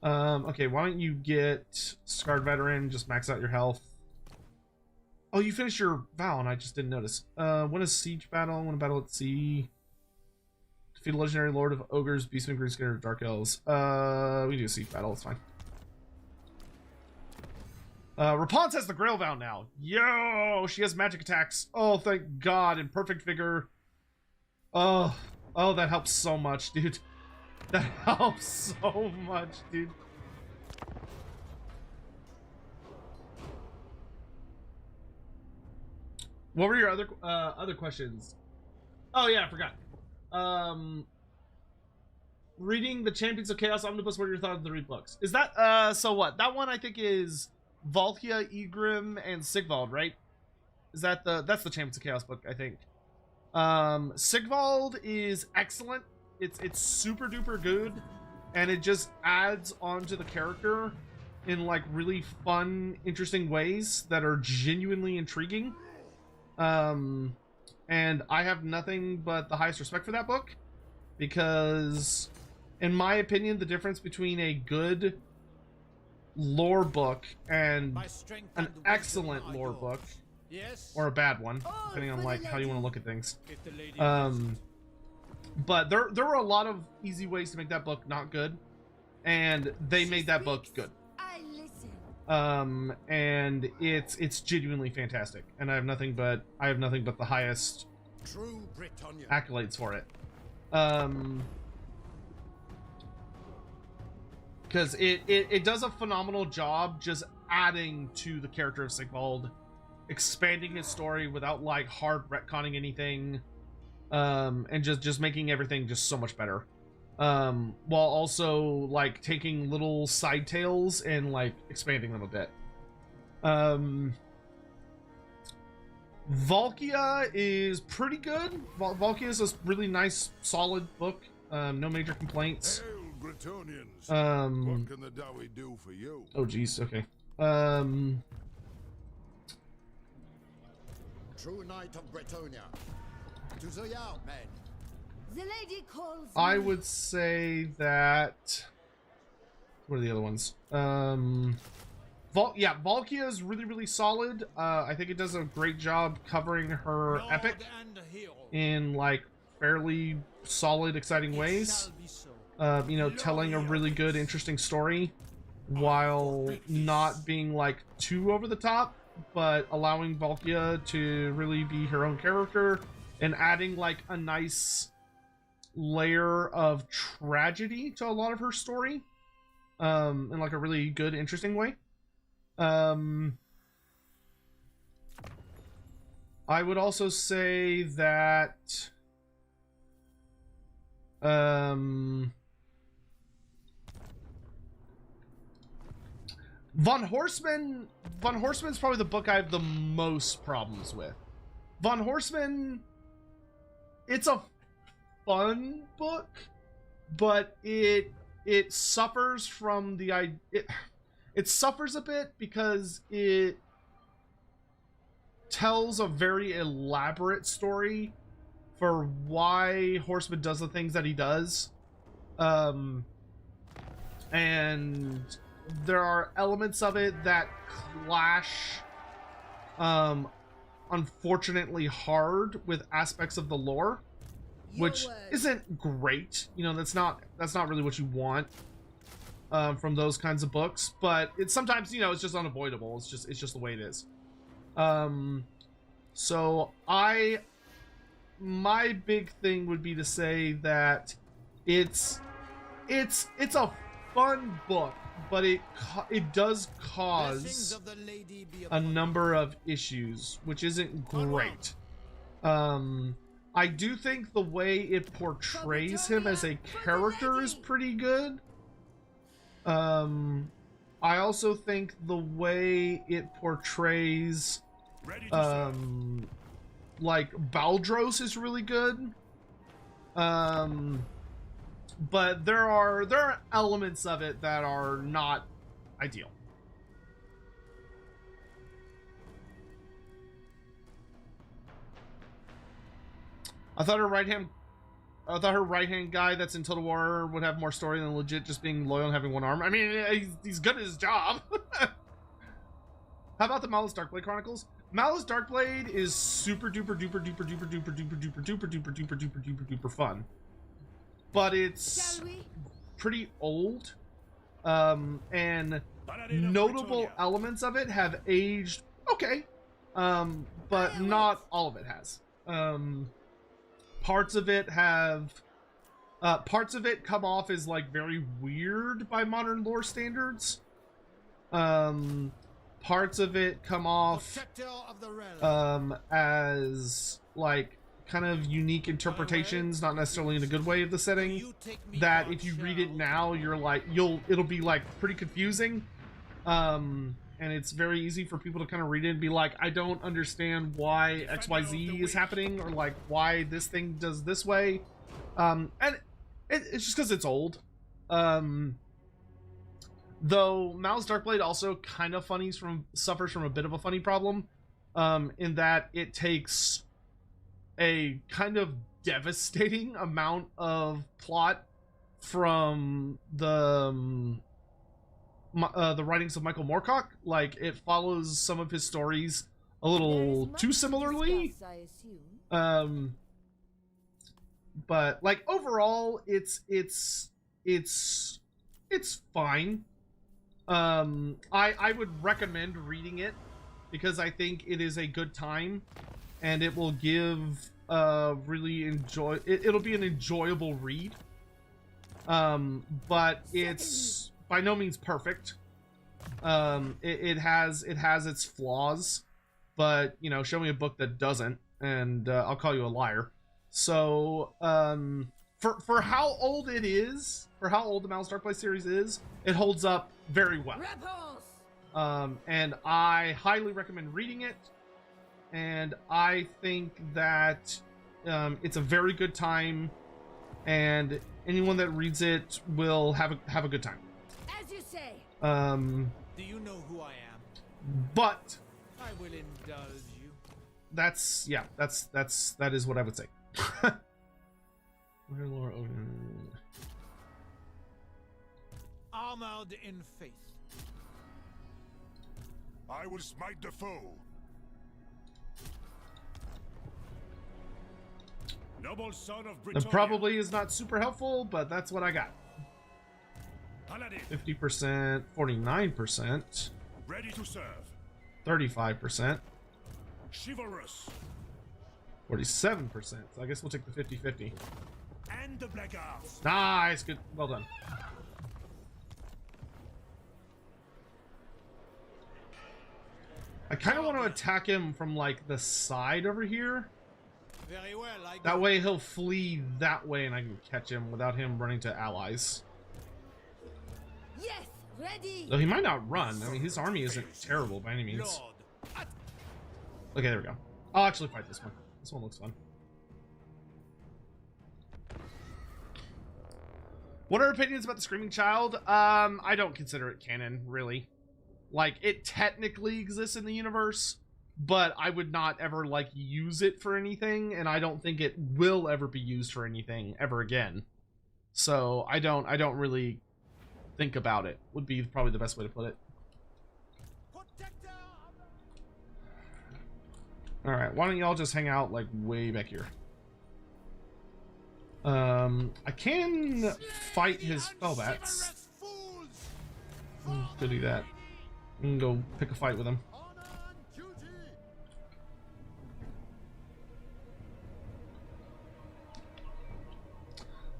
Okay, why don't you get Scarred Veteran, just max out your health. Oh, you finished your vow and I just didn't notice. When is Siege Battle? When a battle at sea? Defeat a legendary Lord of Ogres, Beastmen, Greenskin, Dark Elves. We do a Siege Battle, it's fine. Repanse has the Grail Vow now. Yo, she has magic attacks. Oh, thank God, in perfect vigor. Oh, that helps so much, dude. That helps so much, dude. What were your other questions? Oh yeah, I forgot. Reading the Champions of Chaos Omnibus. What are your thoughts on the read books? Is that so what? That one I think is Valkia, Egrim, and Sigvald, right? Is that that's the Champions of Chaos book, I think. Sigvald is excellent. It's super duper good, and it just adds onto the character in like really fun, interesting ways that are genuinely intriguing. And I have nothing but the highest respect for that book, because in my opinion, the difference between a good lore book and an excellent lore book, Yes. or a bad one, depending on like how you want to look at things. But there were a lot of easy ways to make that book not good, and they made that book good. I listen. And it's genuinely fantastic, and I have nothing but the highest True Britannia. accolades for it. Because it does a phenomenal job just adding to the character of Sigvald, expanding his story without like hard retconning anything, and just making everything just so much better, while also like taking little side tales and like expanding them a bit. Valkia is pretty good. Valkia is a really nice, solid book. No major complaints. Hail, Bretonians. What can the Dowie do for you? Oh geez, okay. True knight of Bretonia. To the yard, men. The lady calls I me. would say that. What are the other ones? Valkia is really, really solid. I think it does a great job covering her Lord epic and hero. in like fairly solid, exciting It ways. shall be so. You know, telling a really good, interesting story while not being like too over the top, but allowing Valkia to really be her own character and adding like a nice layer of tragedy to a lot of her story, in like a really good, interesting way. I would also say that Von Horseman's probably the book I have the most problems with. Von Horseman, it's a fun book, but it suffers from the it suffers a bit because it tells a very elaborate story for why Horseman does the things that he does. And there are elements of it that clash, unfortunately hard with aspects of the lore, which isn't great. You know, that's not really what you want from those kinds of books, but it's sometimes, you know, it's just unavoidable. It's just the way it is. So my big thing would be to say that it's a fun book, but it does cause a number of issues, which isn't great. I do think the way it portrays him as a character is pretty good. I also think the way it portrays like Baldros is really good. But there are elements of it that are not ideal. I thought her right hand guy that's in Total War would have more story than legit just being loyal and having one arm. I mean, he's good at his job. How about the Malice Darkblade Chronicles? Malice Darkblade is super duper duper duper duper duper duper duper duper duper duper duper duper duper fun, but it's pretty old, and notable elements of it have aged okay, but not all of it has. Parts of it come off as like very weird by modern lore standards. Parts of it come off as like kind of unique interpretations, not necessarily in a good way of the setting, that if you read it now, you're like, it'll be like pretty confusing. And it's very easy for people to kind of read it and be like, I don't understand why XYZ is happening, or like why this thing does this way. And it's just because it's old. Though Malice Darkblade also kind of suffers from a bit of a funny problem, in that it takes a kind of devastating amount of plot from the writings of Michael Moorcock. Like, it follows some of his stories a little too similarly. But like overall, it's fine. I would recommend reading it because I think it is a good time, and it will give it'll be an enjoyable read. But it's by no means perfect. It has its flaws, but you know, show me a book that doesn't, and I'll call you a liar. So for how old it is, for how old the Malice Darkblade series is, it holds up very well. And I highly recommend reading it, and I think that it's a very good time, and anyone that reads it will have a good time. As you say. Do you know who I am? But I will indulge you. that is what I would say. Armored in faith. I will smite the foe. Noble son of Britannia. That probably is not super helpful, but that's what I got. Paladin. 50%, 49%, Ready to serve. 35%, Chivalrous. 47%. So I guess we'll take the 50-50. And the Black Arts. Nice, good, well done. I kind of want to attack him from like the side over here. Very well, That way he'll flee that way and I can catch him without him running to allies. Yes, ready. Though he might not run. I mean, his army isn't terrible by any means. Okay, there we go. I'll actually fight this one. This one looks fun. What are your opinions about the Screaming Child? I don't consider it canon, really. Like, it technically exists in the universe, but I would not ever like use it for anything, and I don't think it will ever be used for anything ever again. So I don't really think about it, would be probably the best way to put it. All right, why don't y'all just hang out like way back here? I can fight his Fellbats. Go do that. I can go pick a fight with him.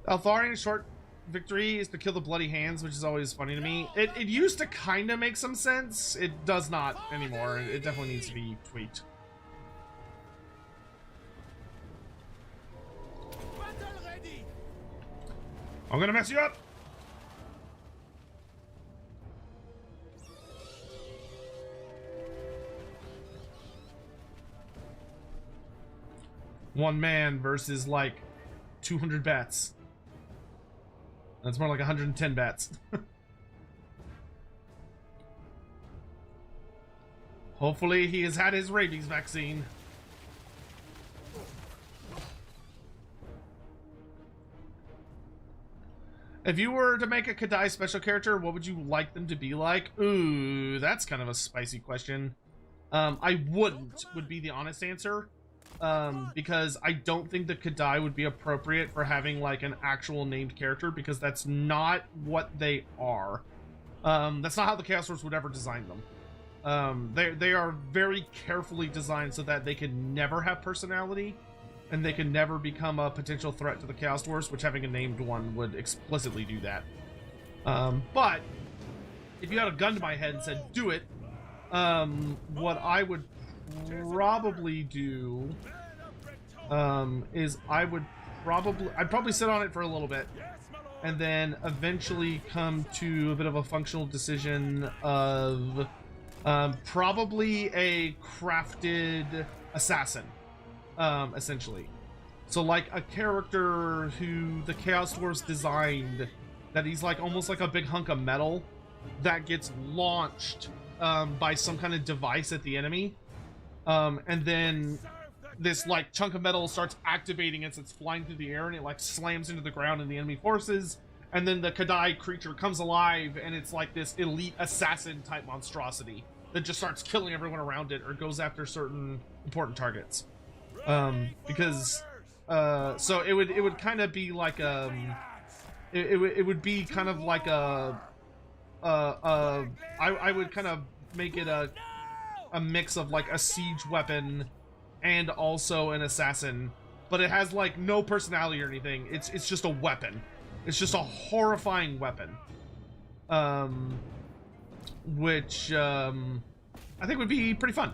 Altharian's short victory is to kill the bloody hands, which is always funny to me. It used to kind of make some sense. It does not anymore. It definitely needs to be tweaked. I'm gonna mess you up! One man versus like 200 bats. That's more like 110 bats. Hopefully he has had his rabies vaccine. If you were to make a Kadai special character, what would you like them to be like? Ooh, that's kind of a spicy question. I wouldn't, would be the honest answer. Because I don't think the Kadai would be appropriate for having like an actual named character, because that's not what they are. That's not how the Chaos Dwarfs would ever design them. They are very carefully designed so that they can never have personality, and they can never become a potential threat to the Chaos Dwarfs, which having a named one would explicitly do that. But if you had a gun to my head and said, do it, what I would probably do is I'd probably sit on it for a little bit, and then eventually come to a bit of a functional decision of probably a crafted assassin. Essentially. So like a character who the Chaos Dwarfs designed, that he's like almost like a big hunk of metal that gets launched by some kind of device at the enemy. And then this like chunk of metal starts activating as it's flying through the air, and it like slams into the ground and the enemy forces. And then the Kadai creature comes alive, and it's like this elite assassin type monstrosity that just starts killing everyone around it or goes after certain important targets. Because so it would kind of be like it would be kind of like I would kind of make it a mix of like a siege weapon and also an assassin, but it has like no personality or anything. It's just a weapon. It's just a horrifying weapon, which I think would be pretty fun.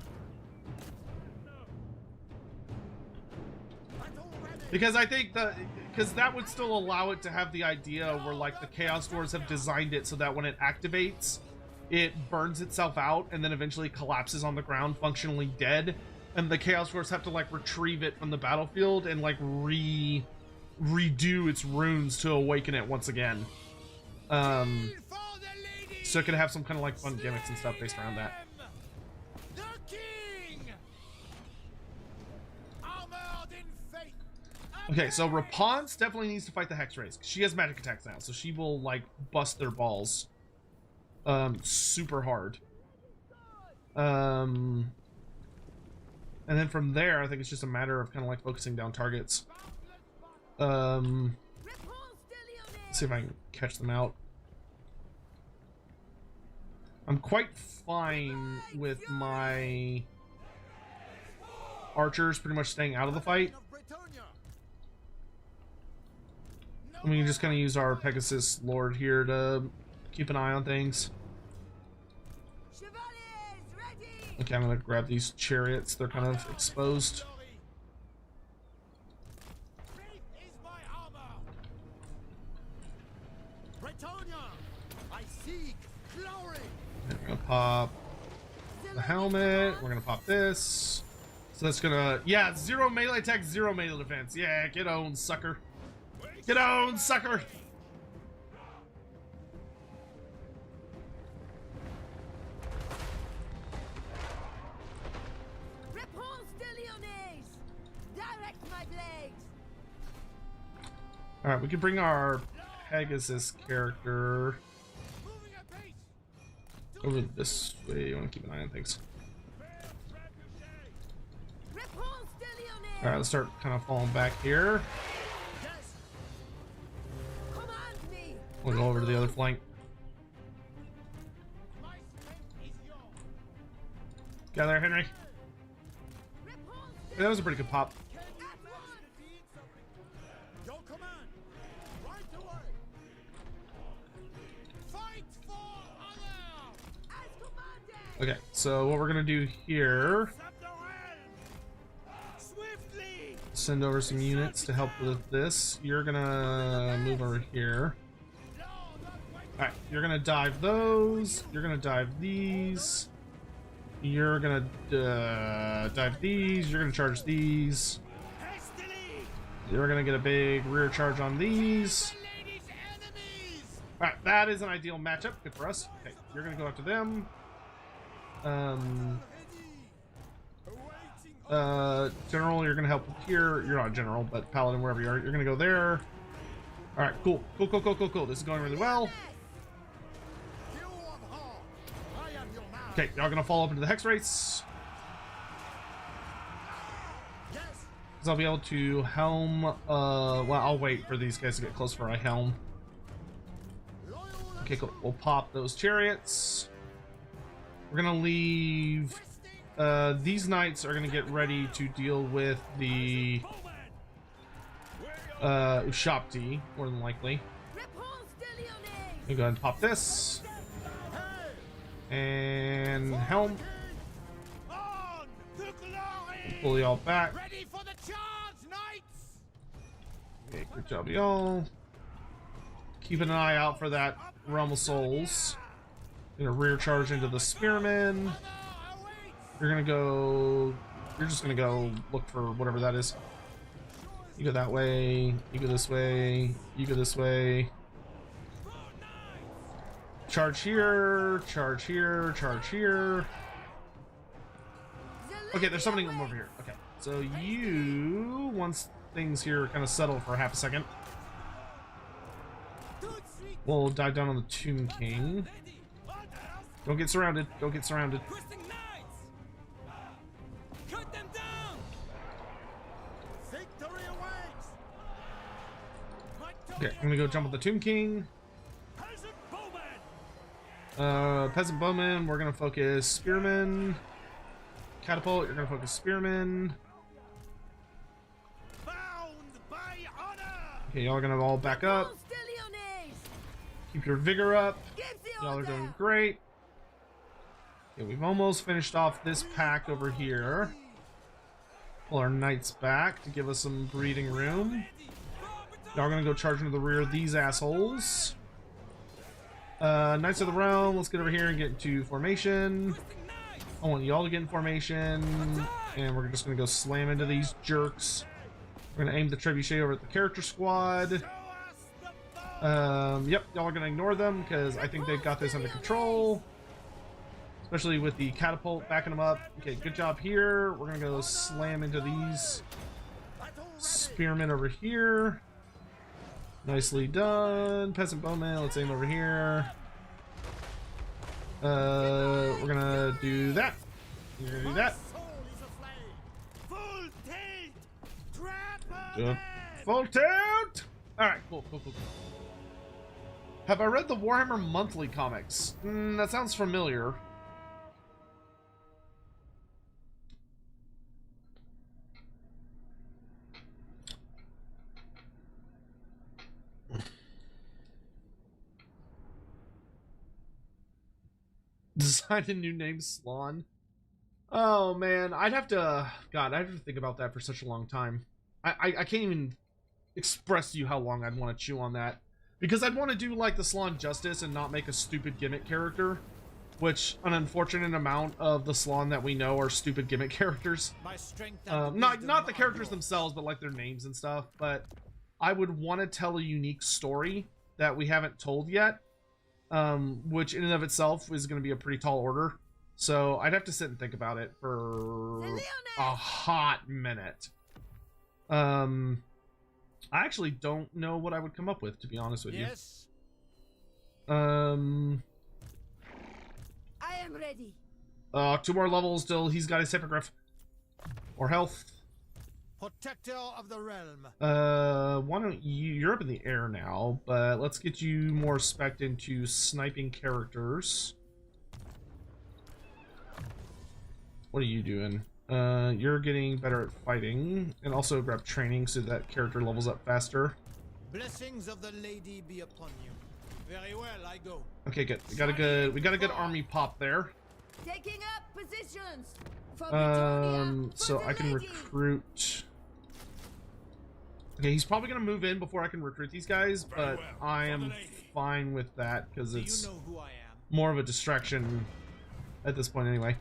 Because I think that would still allow it to have the idea where like the Chaos Dwarfs have designed it so that when it activates, it burns itself out and then eventually collapses on the ground, functionally dead, and the Chaos Dwarfs have to like retrieve it from the battlefield and like redo its runes to awaken it once again. So it could have some kind of like fun gimmicks and stuff based around that. Okay, so Repanse definitely needs to fight the Hex Rays. She has magic attacks now, so she will like bust their balls super hard. And then from there, I think it's just a matter of kind of like focusing down targets. Let's see if I can catch them out. I'm quite fine with my archers pretty much staying out of the fight. And we can just kind of use our Pegasus Lord here to keep an eye on things. Okay, I'm gonna grab these chariots. They're kind of exposed. We're gonna pop the helmet. We're gonna pop this. So that's gonna, yeah, 0 melee attack, 0 melee defense. Yeah, get owned, sucker. Get owned, sucker! All right, we can bring our Pegasus character over this way. You want to keep an eye on things. Repanse de Lyonesse. All right, let's start kind of falling back here. Command me. We'll go over to the other flank. Got there, Henry. Repanse That was a pretty good pop. at once. Your command. Right away. Fight for honor. As commanded. Okay, so what we're gonna do here, Accept the realm. Swiftly. send over some units to help with this. You're gonna move over here. All right, you're gonna dive those. You're gonna dive these. You're gonna dive these. You're gonna charge these. Hastily. You're gonna get a big rear charge on these. Ladies' enemies. All right, that is an ideal matchup. Good for us. Okay, you're gonna go after them. General, you're gonna help here. You're not a general, but paladin, wherever you are, you're gonna go there. All right, cool. This is going really well. You of heart. I am your man. Okay, y'all gonna fall up into the hex race. Yes. Because I'll be able to helm. Well, I'll wait for these guys to get close before I helm. Loyal. Okay, cool. We'll pop those chariots. We're gonna leave. These knights are gonna get ready to deal with the Ushapti, more than likely. Repanse de Lyonesse. We go ahead and pop this. And helm. On to glory. Pull y'all back. Ready for the charge, knights. Okay, good job, y'all. Keeping an eye out for that Realm of Souls. Gonna rear charge into the Spearmen. Honor awaits. You're gonna go. You're just gonna go look for whatever that is. You go that way. You go this way. You go this way. Charge here. Charge here. Charge here. Okay, there's something over here. Okay, so you, once things here kind of settle for half a second, we'll dive down on the Tomb King. Don't get surrounded. Don't get surrounded. Victory awaits. Okay, I'm gonna go jump on the Tomb King. Peasant Bowman, we're gonna focus Spearman. Catapult, you're gonna focus Spearman. Bound by honor. Okay, y'all are gonna all back up. Repanse de Lyonesse. Keep your vigor up. Give the Y'all are order. doing great. Okay, we've almost finished off this pack over here. Pull our knights back to give us some breathing room. Y'all are gonna go charge into the rear of these assholes. Knights of the Realm, let's get over here and get into formation. I want y'all to get in formation, and we're just gonna go slam into these jerks. We're gonna aim the trebuchet over at the character squad. Yep, y'all are gonna ignore them because I think they've got this under control. Especially with the catapult backing them up. Okay, good job here. We're gonna go slam into these spearmen over here. Nicely done. Peasant Bowman, let's aim over here. We're gonna do that. You're gonna do that. Soul is aflame. Full tilt. Trap Yep. Full tilt! Alright, cool. Have I read the Warhammer Monthly comics? That sounds familiar. Design a new name, Slon. Oh man, I'd have to think about that for such a long time. I can't even express to you how long I'd want to chew on that. Because I'd want to do like the Slon justice and not make a stupid gimmick character. Which, an unfortunate amount of the Slon that we know are stupid gimmick characters. My strength Not the characters themselves, but like their names and stuff. But I would want to tell a unique story that we haven't told yet. Which in and of itself is going to be a pretty tall order. So I'd have to sit and think about it for a hot minute. I actually don't know what I would come up with, to be honest with Yes. you. I am ready. 2 more levels till he's got his hippogriff. Or health. Protector of the realm. Why don't you're up in the air now, but let's get you more spec'd into sniping characters. What are you doing? You're getting better at fighting, and also grab training so that character levels up faster. Blessings of the lady be upon you. Very well, I go. Okay, good. We got a good army pop there. Taking up positions. For Victoria, for So the I can lady. recruit. Okay, he's probably gonna move in before I can recruit these guys, but I am fine with that because Do it's you know who I am? more of a distraction at this point anyway.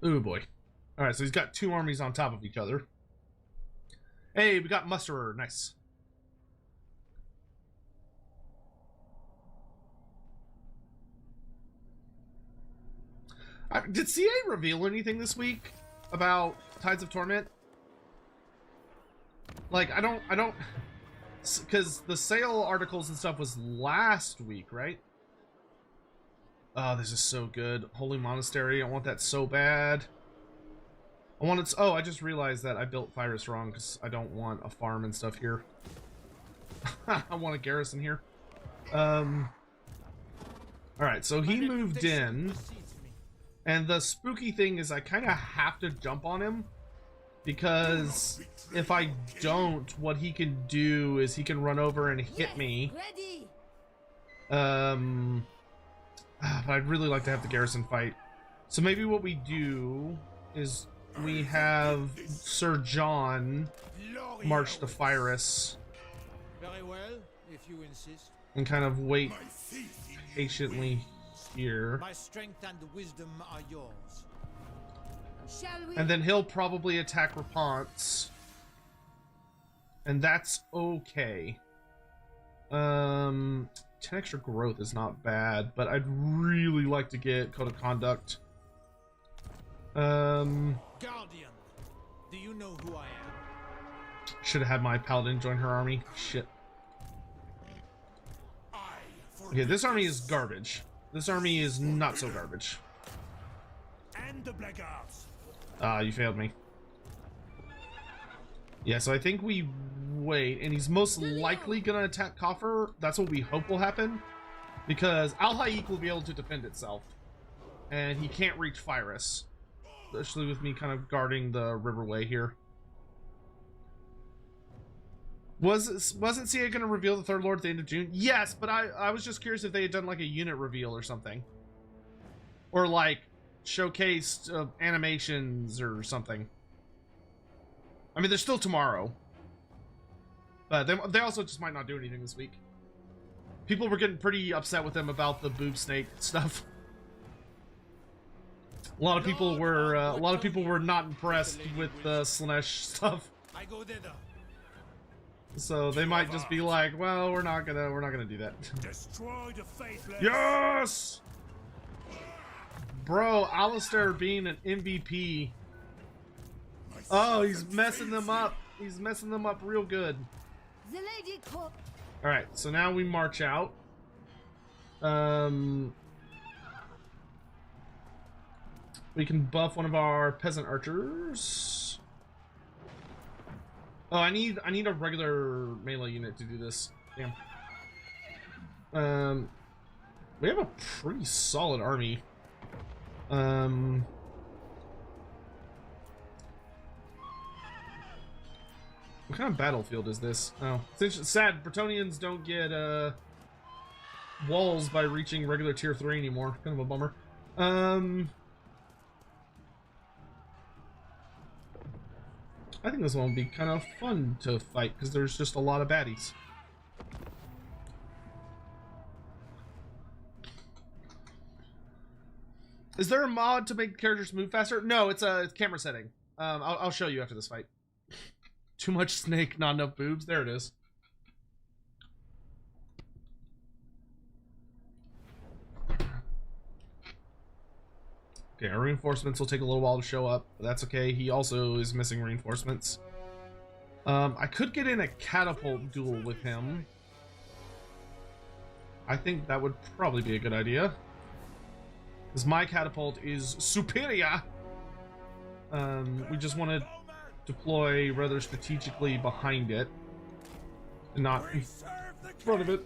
Oh boy. Alright, so he's got 2 armies on top of each other. Hey, we got musterer. Nice. Did CA reveal anything this week about Tides of Torment? Like, I don't, because the sale articles and stuff was last week, right? Oh, this is so good. Holy Monastery, I want that so bad. I want it, oh, I just realized that I built Virus wrong because I don't want a farm and stuff here. I want a garrison here. Alright, so he moved in. And the spooky thing is I kind of have to jump on him. Because if I don't, what he can do is he can run over and hit me. Ready. But I'd really like to have the garrison fight. So maybe what we do is we have Sir John march to Firus Very well, if you insist. and kind of wait patiently here. My strength and wisdom are yours. Shall we? And then he'll probably attack Repanse. And that's okay. 10 extra growth is not bad, but I'd really like to get Code of Conduct. Guardian, do you know who I am? Should have had my paladin join her army. Shit. Okay, this army is garbage. This army is not so garbage. And the blackguards. Ah, you failed me. Yeah, so I think we wait, and he's most likely gonna attack Coffer. That's what we hope will happen. Because Al-Haik will be able to defend itself. And he can't reach Firus. Especially with me kind of guarding the riverway here. Wasn't CA gonna reveal the Third Lord at the end of June? Yes, but I was just curious if they had done like a unit reveal or something. Or like showcased animations or something. I mean, there's still tomorrow. But they also just might not do anything this week. People were getting pretty upset with them about the boob snake stuff. A lot of people were not impressed with the Slanesh stuff. I go thither. So they might just be like, well, we're not gonna do that. Destroy the faithless. Yes! Bro, Alistair being an MVP. Oh, he's messing them up. He's messing them up real good. The lady cook. Alright, so now we march out. We can buff one of our peasant archers. Oh, I need a regular melee unit to do this. Damn. We have a pretty solid army. What kind of battlefield is this? Oh, it's sad. Bretonians don't get walls by reaching regular tier 3 anymore. Kind of a bummer. I think this one will be kind of fun to fight because there's just a lot of baddies. Is there a mod to make characters move faster? No, it's a camera setting. I'll show you after this fight. Too much snake, not enough boobs. There it is. Okay, our reinforcements will take a little while to show up, but that's okay. He also is missing reinforcements. I could get in a catapult duel with him. I think that would probably be a good idea, because my catapult is superior. We just want to deploy rather strategically behind it and not in front of it.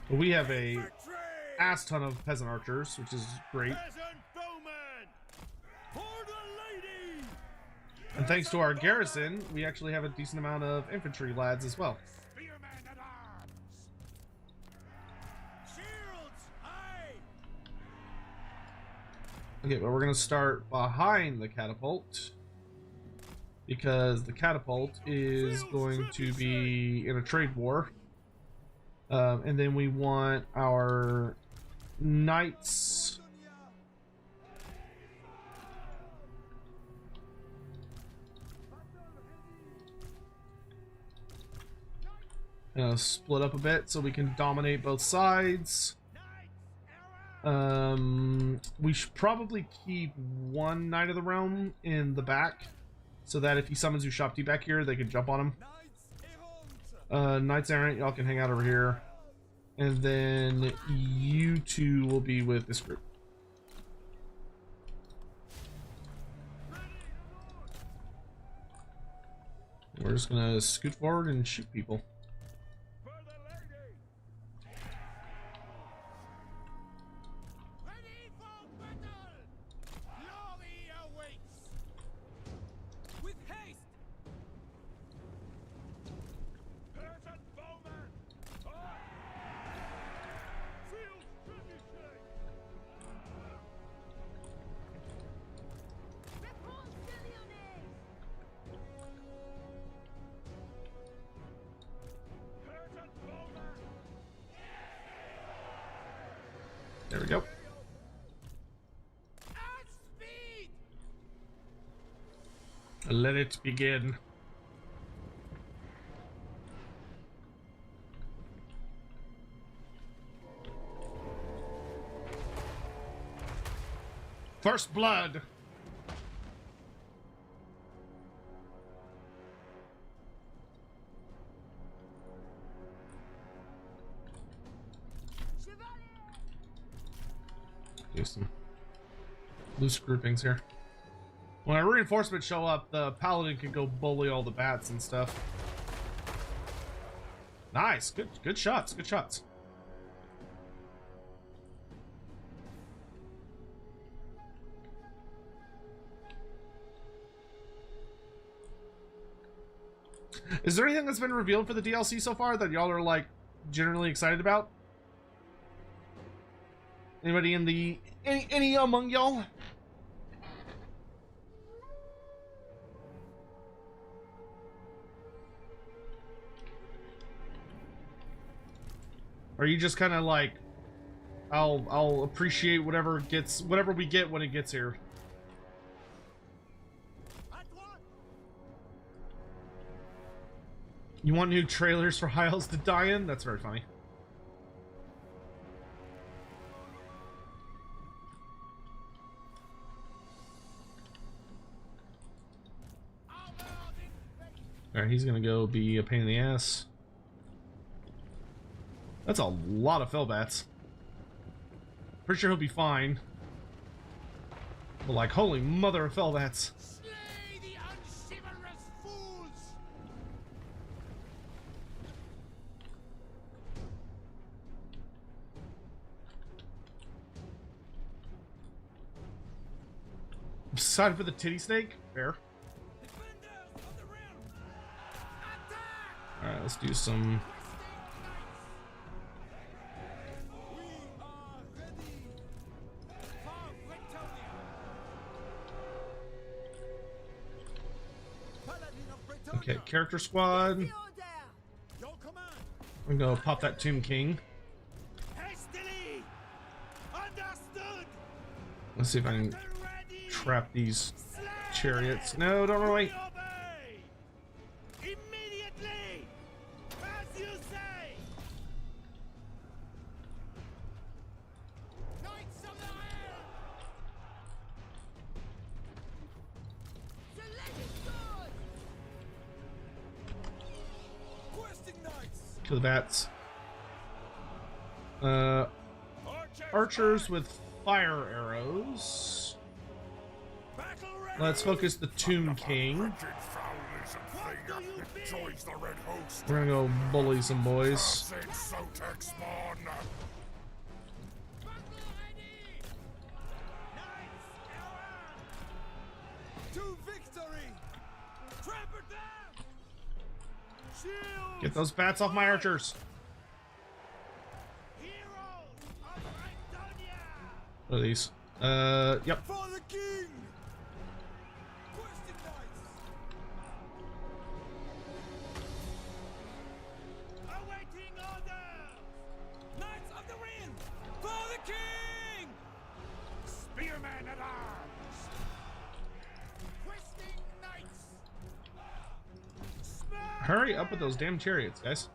But we have a ass ton of peasant archers, which is great. And thanks to our garrison, we actually have a decent amount of infantry lads as well. Okay, but we're gonna start behind the catapult, because the catapult is going to be in a trade war. And then we want our knights split up a bit so we can dominate both sides. We should probably keep one Knight of the Realm in the back, so that if he summons Ushabti back here, they can jump on him. Knights Errant, y'all can hang out over here. And then you two will be with this group. We're just gonna scoot forward and shoot people. There we go. Let it begin. First blood. Do some loose groupings here. When our reinforcements show up, the paladin can go bully all the bats and stuff. Nice, good shots, good shots. Is there anything that's been revealed for the DLC so far that y'all are like generally excited about? Anybody in the any among y'all? Are you just kind of like, I'll appreciate whatever we get when it gets here? You want new trailers for High Elves to die in? That's very funny. Alright, he's gonna go be a pain in the ass. That's a lot of Fellbats. Pretty sure he'll be fine. But like, holy mother of Fellbats. Slay the unchivalrous fools! Decided for the titty snake? Fair. Alright, let's do some... Okay, character squad. I'm gonna pop that Tomb King. Let's see if I can trap these chariots. No, don't run away. Kill the bats. Archers with fire arrows. Let's focus the Tomb King. We're gonna go bully some boys. Get those bats off my archers. What are these? Yep. For the king! Awaiting orders! Knights of the Ring! For the king! Spearmen at arms! Questing knights! Hurry up with those damn chariots, guys.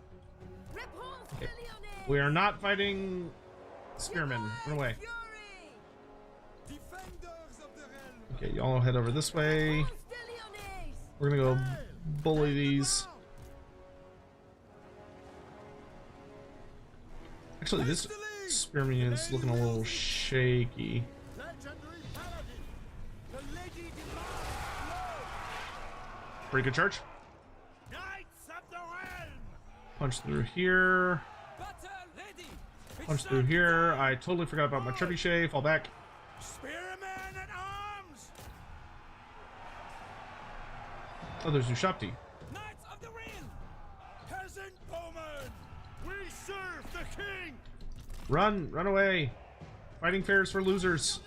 Repanse Okay. de Lyonesse We are not fighting spearmen. Run away. Fury! Defenders of the realm! Okay, y'all head over this way. Repanse de Lyonesse! We're gonna go bully these. Actually, this spearman is looking a little shaky. Legendary paladin! The lady demands Pretty good charge. Knights of the realm! Punch through here. Battle ready! Punch through here. I totally forgot about my trebuchet. Fall back. Spearmen at arms! Oh, there's Ushapti. Knights of the Ring! Peasant bowmen! We serve the king! Run! Run away! Fighting fair is for losers.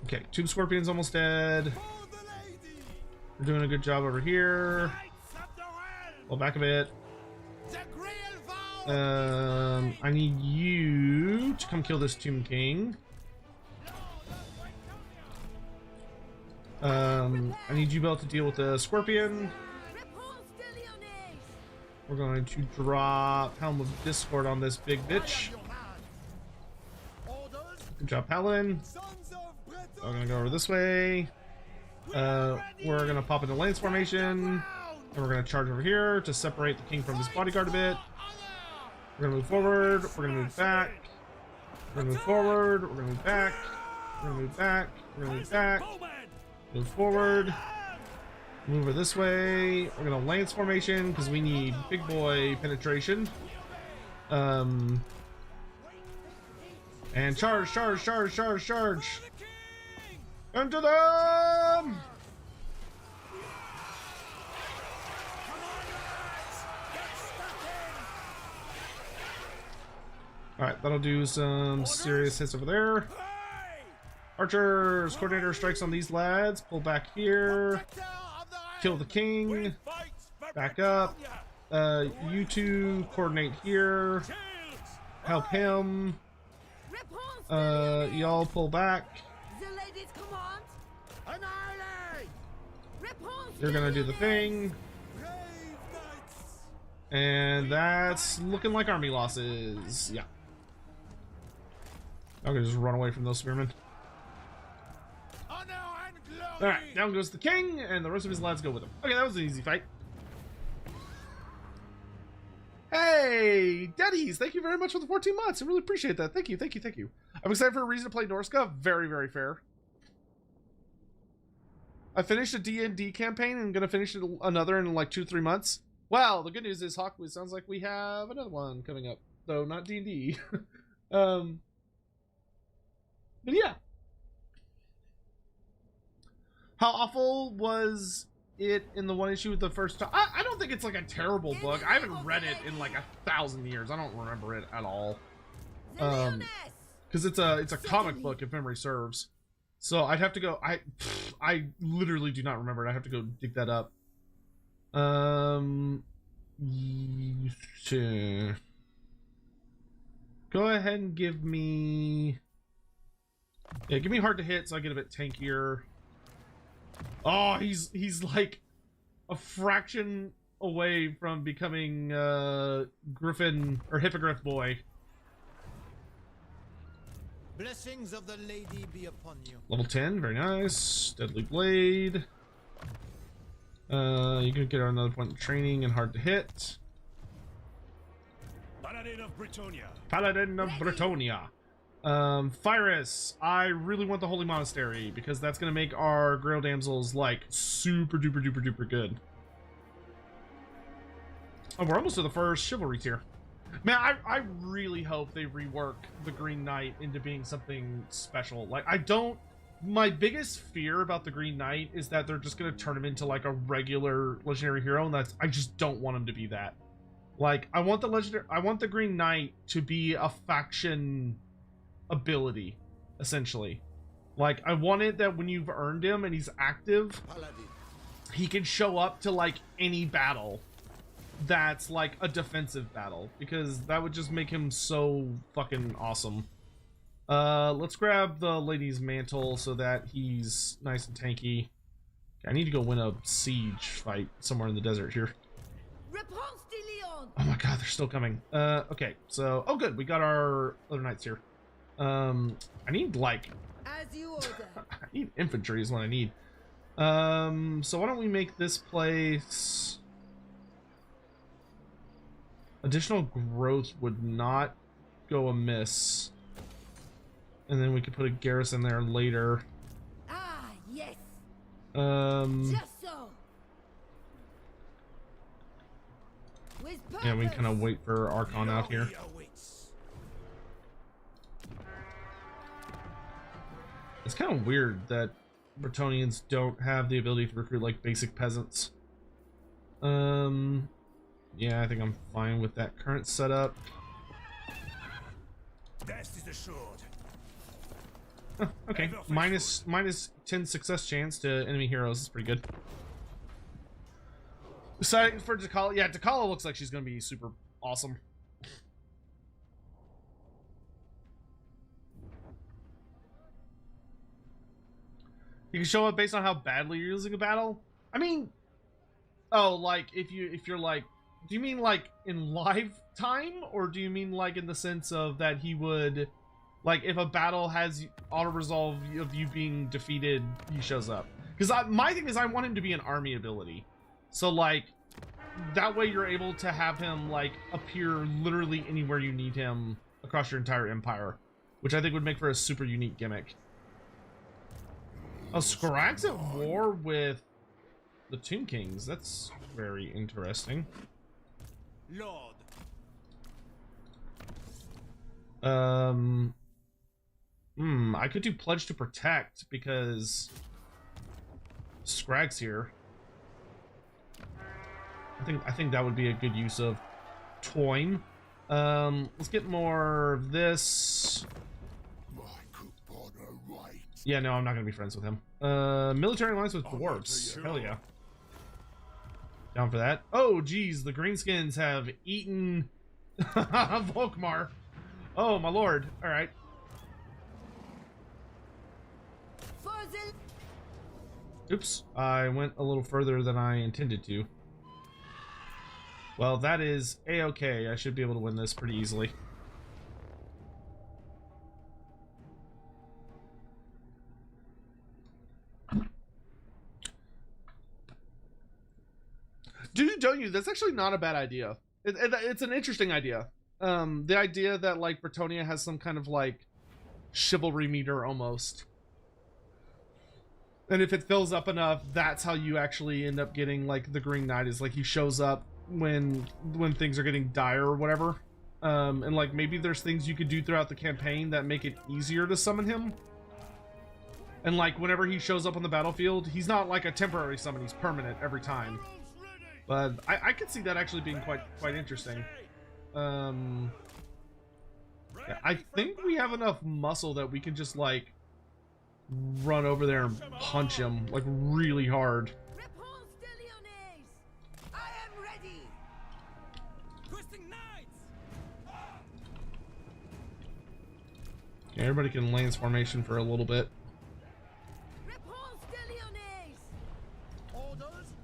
Okay, Tomb Scorpion's almost dead. For the lady! We're doing a good job over here. Knights of the realm! Fall back a bit. The Grail vow! I need you to come kill this Tomb King. I need you both to deal with the Scorpion. Repanse de Lyonesse! We're going to drop Helm of Discord on this big bitch. Orders! Good job, Paladin. Sons of Breton! I'm gonna go over this way. We're gonna pop into lance formation, and we're gonna charge over here to separate the king from his bodyguard a bit. We're gonna move forward. We're gonna move back. We're gonna move forward. We're gonna move back. We're gonna move back. We're gonna move back. Move forward. Move over this way. We're gonna lance formation because we need big boy penetration. And charge, charge, charge, charge, charge. Into them! Alright, that'll do some serious hits over there. Archers, coordinator strikes on these lads. Pull back here. Kill the king. Back up. You two coordinate here. Help him. Repanse de Lyonesse! Y'all pull back. The lady's command! Annihilate! Repanse You're de gonna do the Lyonesse! thing. Brave knights! And that's looking like army losses. Yeah. I'm gonna just run away from those spearmen. Honor and glory! Alright, down goes the king, and the rest of his lads go with him. Okay, that was an easy fight. Hey, Daddies, thank you very much for the 14 months. I really appreciate that. Thank you, thank you, thank you. I'm excited for a reason to play Norska. Very, very fair. I finished a D&D campaign and I'm gonna finish another in like 2-3 months. Well, the good news is, Hawk, it sounds like we have another one coming up. Though, not D&D. But yeah. How awful was it in the one issue with the first time? I don't think it's like a terrible book. I haven't read it in like 1,000 years. I don't remember it at all. The Lyonesse! Because it's a comic book, if memory serves. So I'd have to go. I literally do not remember it. I have to go dig that up. Go ahead and give me. Yeah, give me hard to hit so I get a bit tankier. Oh, he's like a fraction away from becoming Griffin or Hippogriff boy. Blessings of the lady be upon you. Level 10, very nice. Deadly Blade. You can get another point in training and hard to hit. Paladin of Britonia. Paladin of Britonia. Phyrus, I really want the Holy Monastery because that's gonna make our Grail Damsels like super duper duper duper good. Oh, we're almost to the first chivalry tier. Man, I really hope they rework the Green Knight into being something special. Like, my biggest fear about the Green Knight is that they're just gonna turn him into like a regular legendary hero, and I just don't want him to be that. Like, I want the Green Knight to be a faction ability, essentially. Like, I want it that when you've earned him and he's active, he can show up to like any battle that's like a defensive battle, because that would just make him so fucking awesome. Let's grab the lady's mantle so that he's nice and tanky. I need to go win a siege fight somewhere in the desert here. Repanse de Lyonesse. Oh my god, they're still coming. Okay, so, oh good, we got our other knights here. I need like, As you order. I need infantry is what I need. So why don't we make this place... Additional growth would not go amiss. And then we could put a garrison there later. Ah, yes. Just so. With yeah, we purpose. kind of wait for Archon out here. It's kind of weird that Bretonians don't have the ability to recruit like basic peasants. Yeah, I think I'm fine with that current setup. Best is assured. Oh, okay, minus 10 success chance to enemy heroes is pretty good. Deciding for Dakala, yeah, Dakala looks like she's gonna be super awesome. You can show up based on how badly you're losing a battle. I mean, oh, like if you're like, do you mean like in live time, or do you mean like in the sense of that he would, like if a battle has auto resolve of you being defeated, he shows up? Because my thing is I want him to be an army ability, so like that way you're able to have him like appear literally anywhere you need him across your entire empire, which I think would make for a super unique gimmick. Oh, Scrag's at war with the Tomb Kings. That's very interesting. Lord. I could do Pledge to Protect because Scrag's here. I think that would be a good use of Toyn. Let's get more of this. Yeah, no, I'm not gonna be friends with him. Military alliance with dwarves. Hell yeah. Down for that. Oh, geez, the Greenskins have eaten Volkmar. Oh, my lord. All right. Oops, I went a little further than I intended to. Well, that is a-okay. I should be able to win this pretty easily. Don't you? That's actually not a bad idea. It's an interesting idea. The idea that like Bretonia has some kind of like chivalry meter almost, and if it fills up enough, that's how you actually end up getting like the Green Knight, is like he shows up when things are getting dire or whatever. And like maybe there's things you could do throughout the campaign that make it easier to summon him. And like whenever he shows up on the battlefield, he's not like a temporary summon, he's permanent every time. But I could see that actually being quite interesting. Yeah, I think we have enough muscle that we can just like run over there and punch him like really hard. Repanse de Lyonesse. I am ready. Twisting knights. Okay, everybody can lance formation for a little bit. Repanse de Lyonesse. Orders.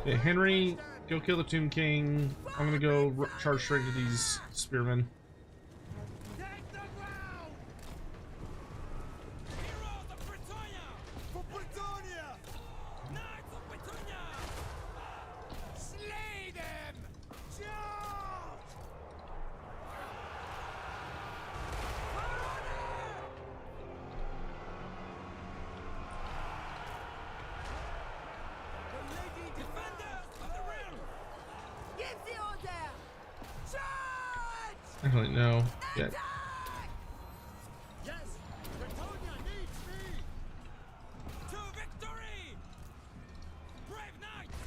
Okay, Henry, go kill the Tomb King. I'm gonna go charge straight to these spearmen. Take the ground. Heroes of Britonia. For Britonia. Actually, no. Yeah. Yes, Bretonia needs me! To victory! Brave knights!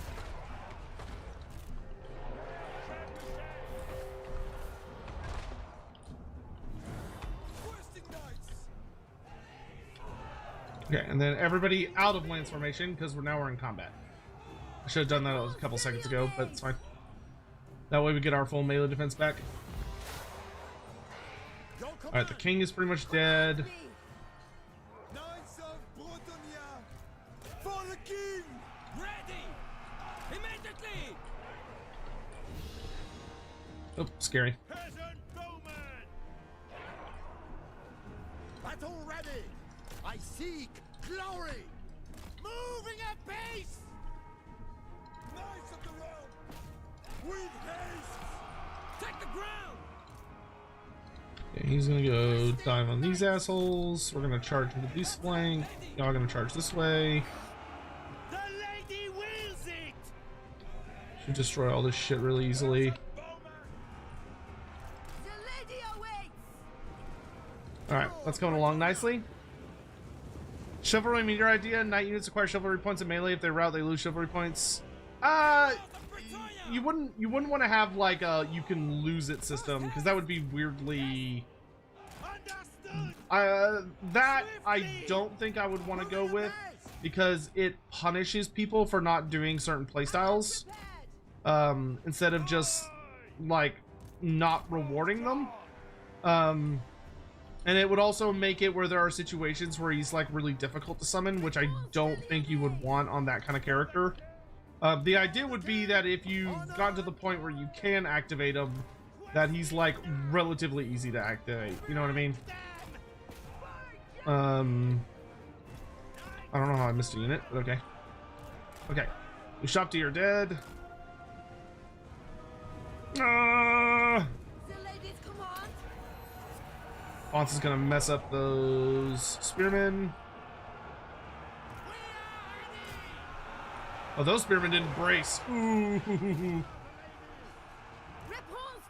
Questing knights! Okay, and then everybody out of lance formation because we're in combat. I should have done that a couple seconds ago, but it's fine. That way we get our full melee defense back. All right, the king is pretty much dead. Knights of Bretonia! For the king! Ready! Immediately! Oh, scary. Peasant bowman! Battle ready! I seek glory! Moving at pace! Knights of the realm! With haste! Take the ground! Okay, he's gonna go dive on these assholes. We're gonna charge with the beast flank. Y'all gonna charge this way. The lady wills it! Should destroy all this shit really easily. Bowman! The lady awaits! Alright, that's coming along nicely. Chivalry, meet your idea. Knight units acquire chivalry points in melee. If they rout, they lose chivalry points. You wouldn't want to have like a you can lose it system, because that would be weirdly Understood! that I don't think I would want to go with, because it punishes people for not doing certain playstyles instead of just like not rewarding them. And it would also make it where there are situations where he's like really difficult to summon, which I don't think you would want on that kind of character. The idea would be that if you've gotten to the point where you can activate him, that he's like relatively easy to activate. You know what I mean? I don't know how I missed a unit, but okay. Okay. You shop to your dead. The lady's command! Fonz is gonna mess up those spearmen. Oh, those spearmen didn't brace. Ooh. Repanse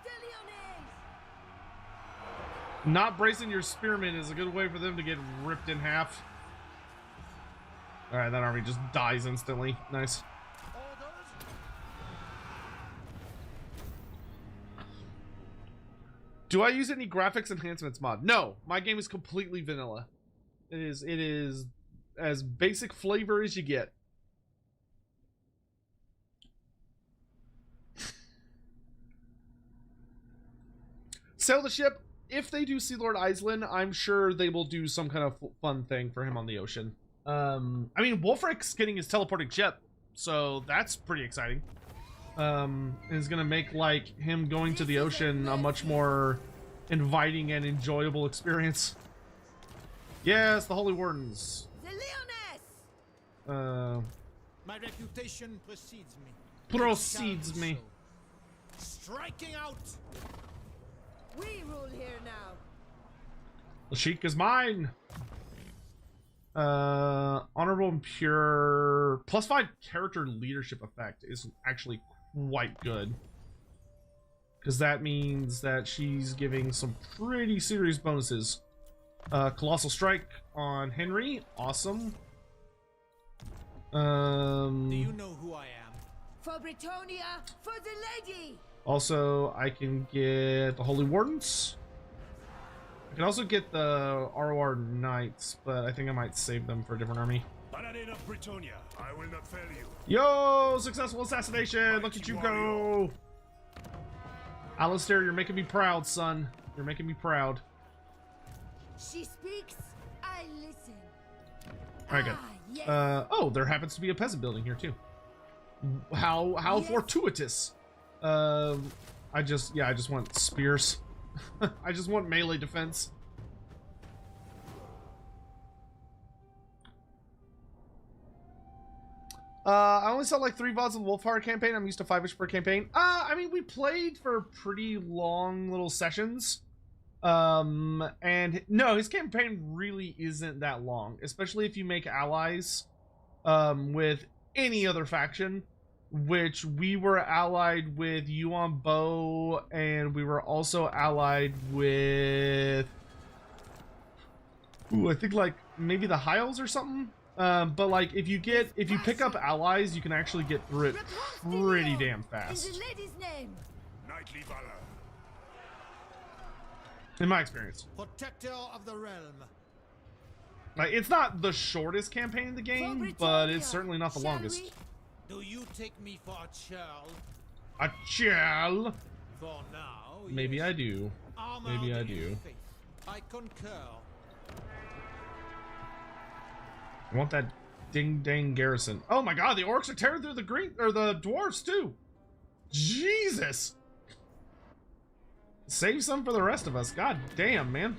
de Lyonesse! Not bracing your spearmen is a good way for them to get ripped in half. Alright, that army just dies instantly. Nice. Do I use any graphics enhancements mod? No, my game is completely vanilla. It is as basic flavor as you get. Sail the ship. If they do Sea Lord Iceland, I'm sure they will do some kind of fun thing for him on the ocean. I mean, Wolfric's getting his teleporting ship, so that's pretty exciting. And it's gonna make like him going to the ocean a much more inviting and enjoyable experience. Yes, the Holy Wardens. The Lyonesse! My reputation precedes me. Precedes me. Striking out! We rule here now. The Sheik is mine. Honorable and pure +5 character leadership effect is actually quite good, because that means that she's giving some pretty serious bonuses. Colossal strike on Henry, awesome. Do you know who I am? For Bretonia, for the lady! Also, I can get the Holy Wardens. I can also get the ROR Knights, but I think I might save them for a different army. Paladin of Bretonia, I will not fail you. Yo, successful assassination! Look at you go! Alistair, you're making me proud, son. You're making me proud. She speaks, I listen. Alright, good. Yes. Oh, there happens to be a peasant building here too. How Yes. fortuitous. I just want spears. I just want melee defense. I only saw like 3 VODs of the Wolfheart campaign. I'm used to 5-ish per campaign. I mean, we played for pretty long little sessions. And no, his campaign really isn't that long, especially if you make allies with any other faction. which we were allied with Yuan Bo, and we were also allied with, I think like maybe the Hiles or something. But like if you pick up allies, you can actually get through it pretty damn fast. In the lady's name. Knightly valor. In my experience. Protector of the realm. Like, it's not the shortest campaign in the game, but it's certainly not the longest. Do you take me for a churl? A chell? For now, Maybe yes. I do. Armored Maybe I in do. faith. I concur. I want that ding dang garrison. Oh my god, the orcs are tearing through the the dwarves too. Jesus. Save some for the rest of us. God damn, man.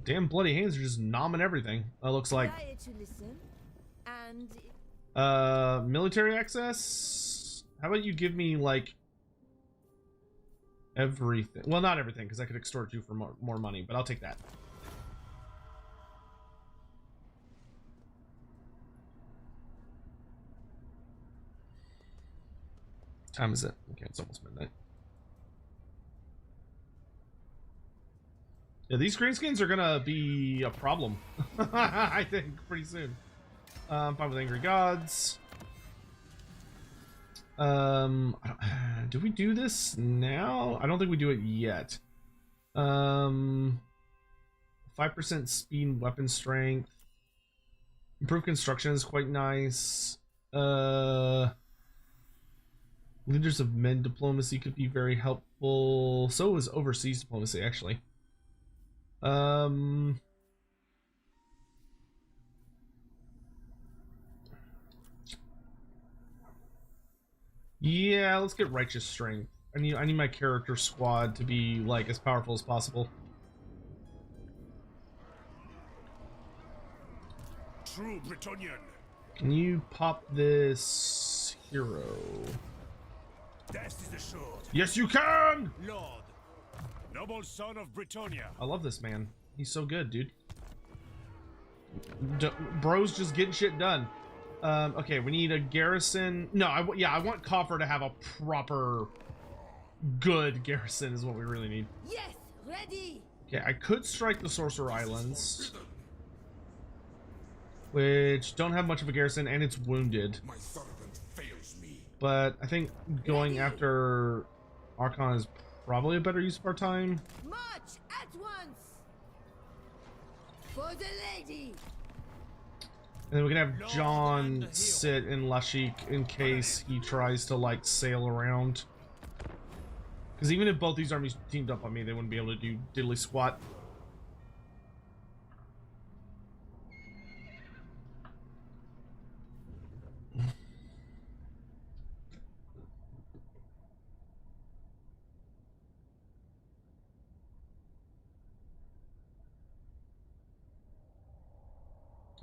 Damn bloody hands are just nomming everything. It looks like. Try to listen, and Military access. How about you give me like everything? Well, not everything, because I could extort you for more money, but I'll take that. What time is it? Okay, it's almost midnight. Yeah, these greenskins are gonna be a problem. I think pretty soon. Fine with angry gods. Do we do this now? I don't think we do it yet. 5% speed and weapon strength. Improved construction is quite nice. Leaders of men diplomacy could be very helpful. So is overseas diplomacy, actually. Yeah, let's get righteous strength. I need my character squad to be like as powerful as possible. True Bretonian. Can you pop this hero? Death is the sword. Yes, you can! Lord. Noble son of Bretonia. I love this man. He's so good, dude. Bro's just getting shit done. Okay, we need a garrison. No, I want Coffer to have a proper, good garrison is what we really need. yes, ready. Okay, I could strike the Sorcerer Islands, which don't have much of a garrison, and it's wounded. My servant fails me. But I think going after Archon is probably a better use of our time. March at once. For the lady. And then we can have John sit in Lashik in case he tries to like sail around. Because even if both these armies teamed up on me, they wouldn't be able to do diddly squat.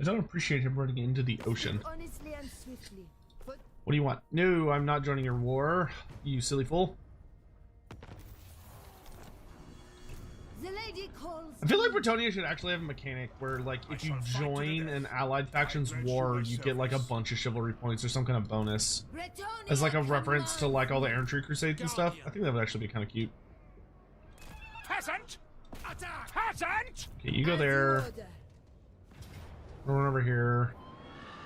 I don't appreciate him running into the ocean. Honestly and swiftly. But What do you want? No, I'm not joining your war, you silly fool. the lady calls. I feel like Bretonia should actually have a mechanic where, like, if you join an allied faction's war, you get, like, a bunch of chivalry points or some kind of bonus. Bretonia As, like, a reference to, commands like, all the me. infantry crusades and stuff. I think that would actually be kind of cute. Peasant! Attack! Peasant! Okay, you go As you there. order. Run over here.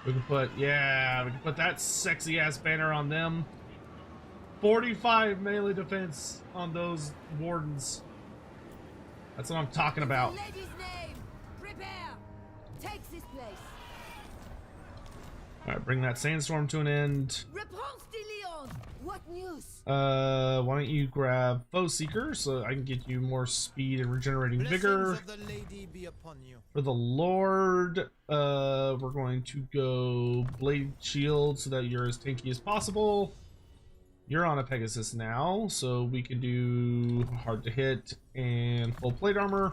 We can put, yeah, we can put that sexy ass banner on them. 45 melee defense on those wardens. That's what I'm talking about. The lady's name. Prepare. Takes this place. Alright, bring that sandstorm to an end. Repanse de Lyonesse. What news? Why don't you grab Foe Seeker so I can get you more speed and regenerating vigor. Blessings of the lady be upon you. For the Lord, we're going to go Blade Shield so that you're as tanky as possible. You're on a Pegasus now, so we can do hard to hit and full plate armor.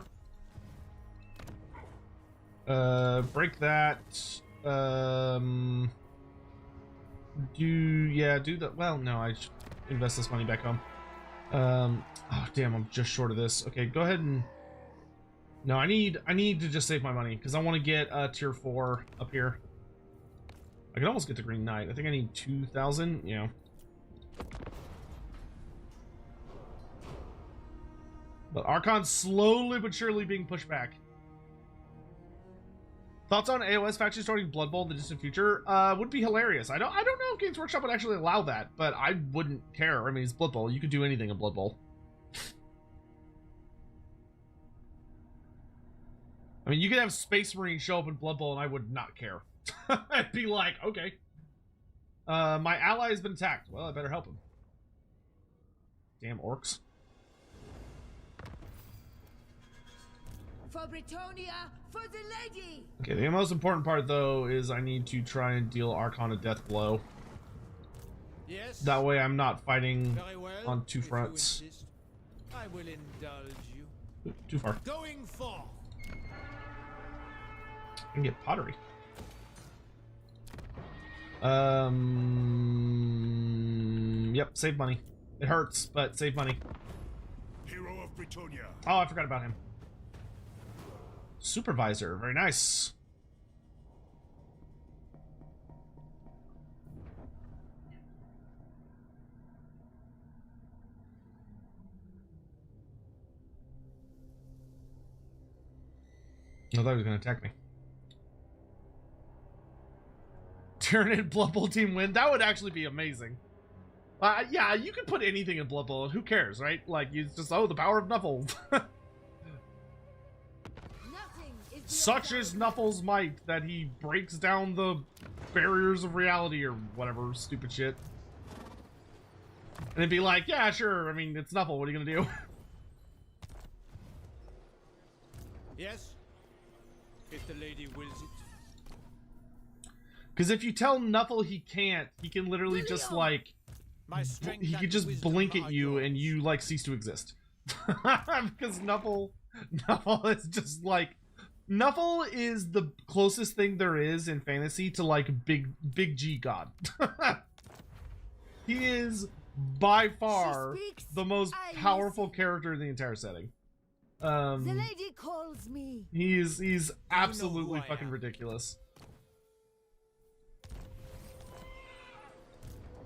Break that. do the, well, no, I should invest this money back home. Oh damn, I'm just short of this. Okay, go ahead and, no, I need to just save my money because I want to get tier 4 up here. I can almost get the Green Knight. I think I need 2,000. Yeah. But Archon's slowly but surely being pushed back. Thoughts on AOS faction starting Blood Bowl in the distant future? Would be hilarious. I don't know if Games Workshop would actually allow that, but I wouldn't care. I mean, it's Blood Bowl. You could do anything in Blood Bowl. I mean, you could have Space Marines show up in Blood Bowl and I would not care. I'd be like, okay. My ally has been attacked. Well, I better help him. Damn orcs. For Britonia, for the lady! Okay, the most important part, though, is I need to try and deal Archon a death blow. Yes. That way I'm not fighting Very well. on two If you fronts. insist, I will indulge you. Too far. Going forth. I can get pottery. Yep, save money. It hurts, but save money. Hero of Britonia. Oh, I forgot about him. Supervisor, very nice. I thought he was going to attack me. Tyranid Blood Bowl team win. That would actually be amazing. Yeah, you could put anything in Blood Bowl. Who cares, right? Like, you just, oh, the power of Nuffle. Such is Nuffle's might that he breaks down the barriers of reality or whatever stupid shit. And it'd be like, yeah, sure. I mean, it's Nuffle. What are you going to do? Yes. If the lady wills it. Because if you tell Nuffle he can't, he can literally just like, My strength he and could just wisdom blink at are you and yours. you like cease to exist. Because Nuffle is just like, Nuffle is the closest thing there is in fantasy to like big G God. He is by far speaks, the most I powerful character in the entire setting. The lady calls me. He's absolutely who I fucking am. ridiculous.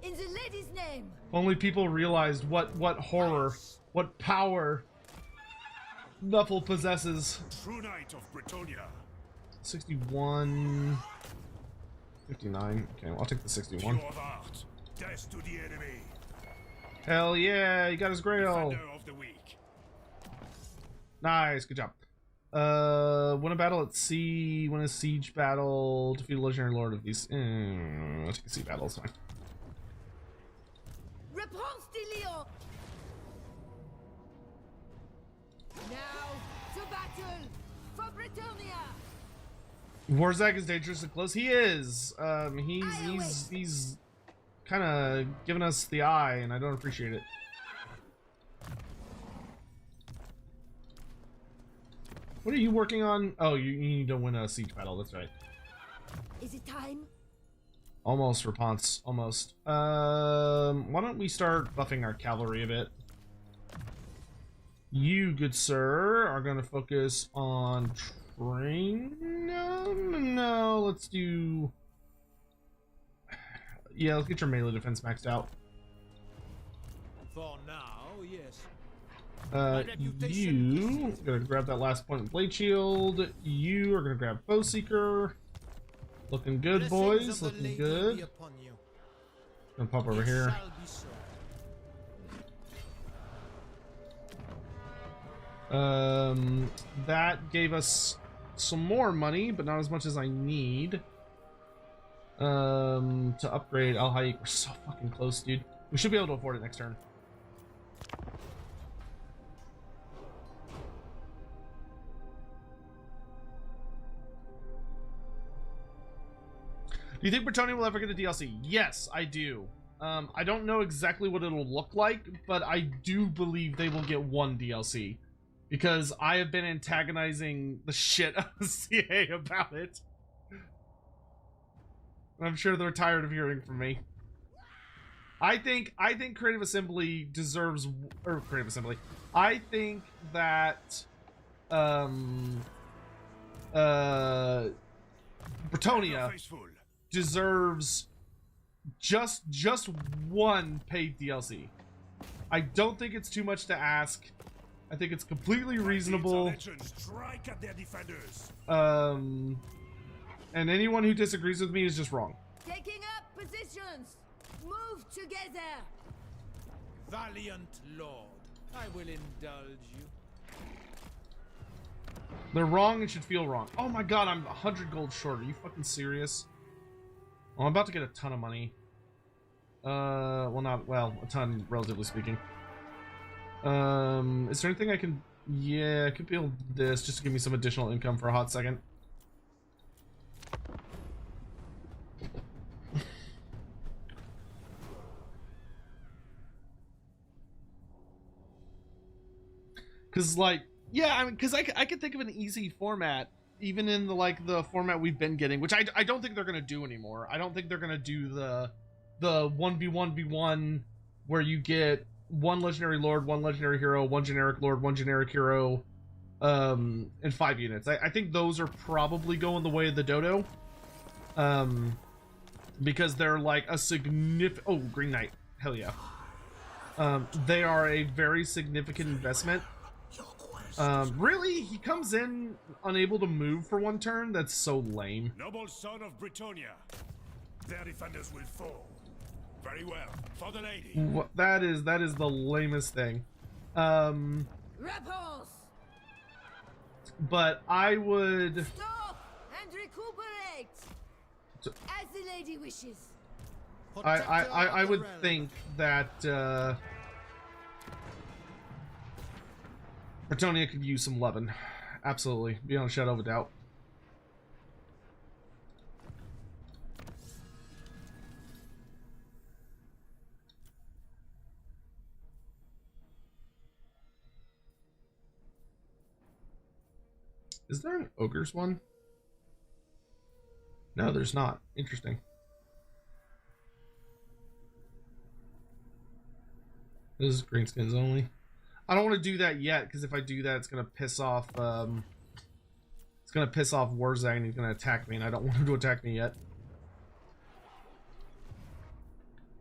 In the lady's name. If only people realized what horror, what power Nuffle possesses. True Knight of Britonia. 61, 59. Okay, well, I'll take the 61. Pure of art. Death to the enemy. Hell yeah, he got his grail. Defender of the weak. Nice, good job. Win a battle at sea, win a siege battle, defeat a legendary lord of these. I'll take a sea battle, it's fine. Repanse de Lyonesse. Now to battle for Britonia. Warzag is dangerous and close. He is. He's kind of giving us the eye, and I don't appreciate it. What are you working on? Oh, you need to win a siege battle. That's right. Is it time? Almost, Repanse. Almost. Why don't we start buffing our cavalry a bit? You, good sir, are going to focus on train. No, let's do. Yeah, let's get your melee defense maxed out. For now, yes. You gonna grab that last point with Blade Shield. You are gonna grab Bow Seeker. Looking good, boys. Blessings of the Looking lady good. be upon you. Gonna pop over It here. shall be so. That gave us some more money, but not as much as I need. To upgrade Al Haik. We're so fucking close, dude. We should be able to afford it next turn. Do you think Britonia will ever get a DLC? Yes, I do. I don't know exactly what it'll look like, but I do believe they will get one DLC. Because I have been antagonizing the shit out of CA about it. I'm sure they're tired of hearing from me. I think Creative Assembly deserves, or Creative Assembly. I think that Bretonia deserves just one paid DLC. I don't think it's too much to ask. I think it's completely reasonable. And anyone who disagrees with me is just wrong. Taking up positions. Move together. Valiant lord, I will indulge you. They're wrong and should feel wrong. Oh my god, I'm 100 gold short. Are you fucking serious? Oh, I'm about to get a ton of money. Well, a ton, relatively speaking. Is there anything I can... Yeah, I could build this just to give me some additional income for a hot second. Because, like, yeah, I mean, because I could think of an easy format, even in the format we've been getting, which I don't think they're gonna do anymore. I don't think they're gonna do the 1v1v1 where you get one legendary lord, one legendary hero, one generic lord, one generic hero, and 5 units. I think those are probably going the way of the dodo, because they're like a significant... Oh, Green Knight, hell yeah. They are a very significant investment. Really, he comes in unable to move for one turn. That's so lame. Noble son of Bretonia, their defenders will fall. Very well, for the lady. That is the lamest thing. Repanse. But I would Stop and recuperate. As the lady wishes. I would think that Bretonia could use some lovin'. Absolutely, beyond a shadow of a doubt. Is there an ogre's one? No, there's not. Interesting. This is greenskins only. I don't want to do that yet, because if I do that, it's gonna piss off. It's gonna piss off Warzag, and he's gonna attack me, and I don't want him to attack me yet.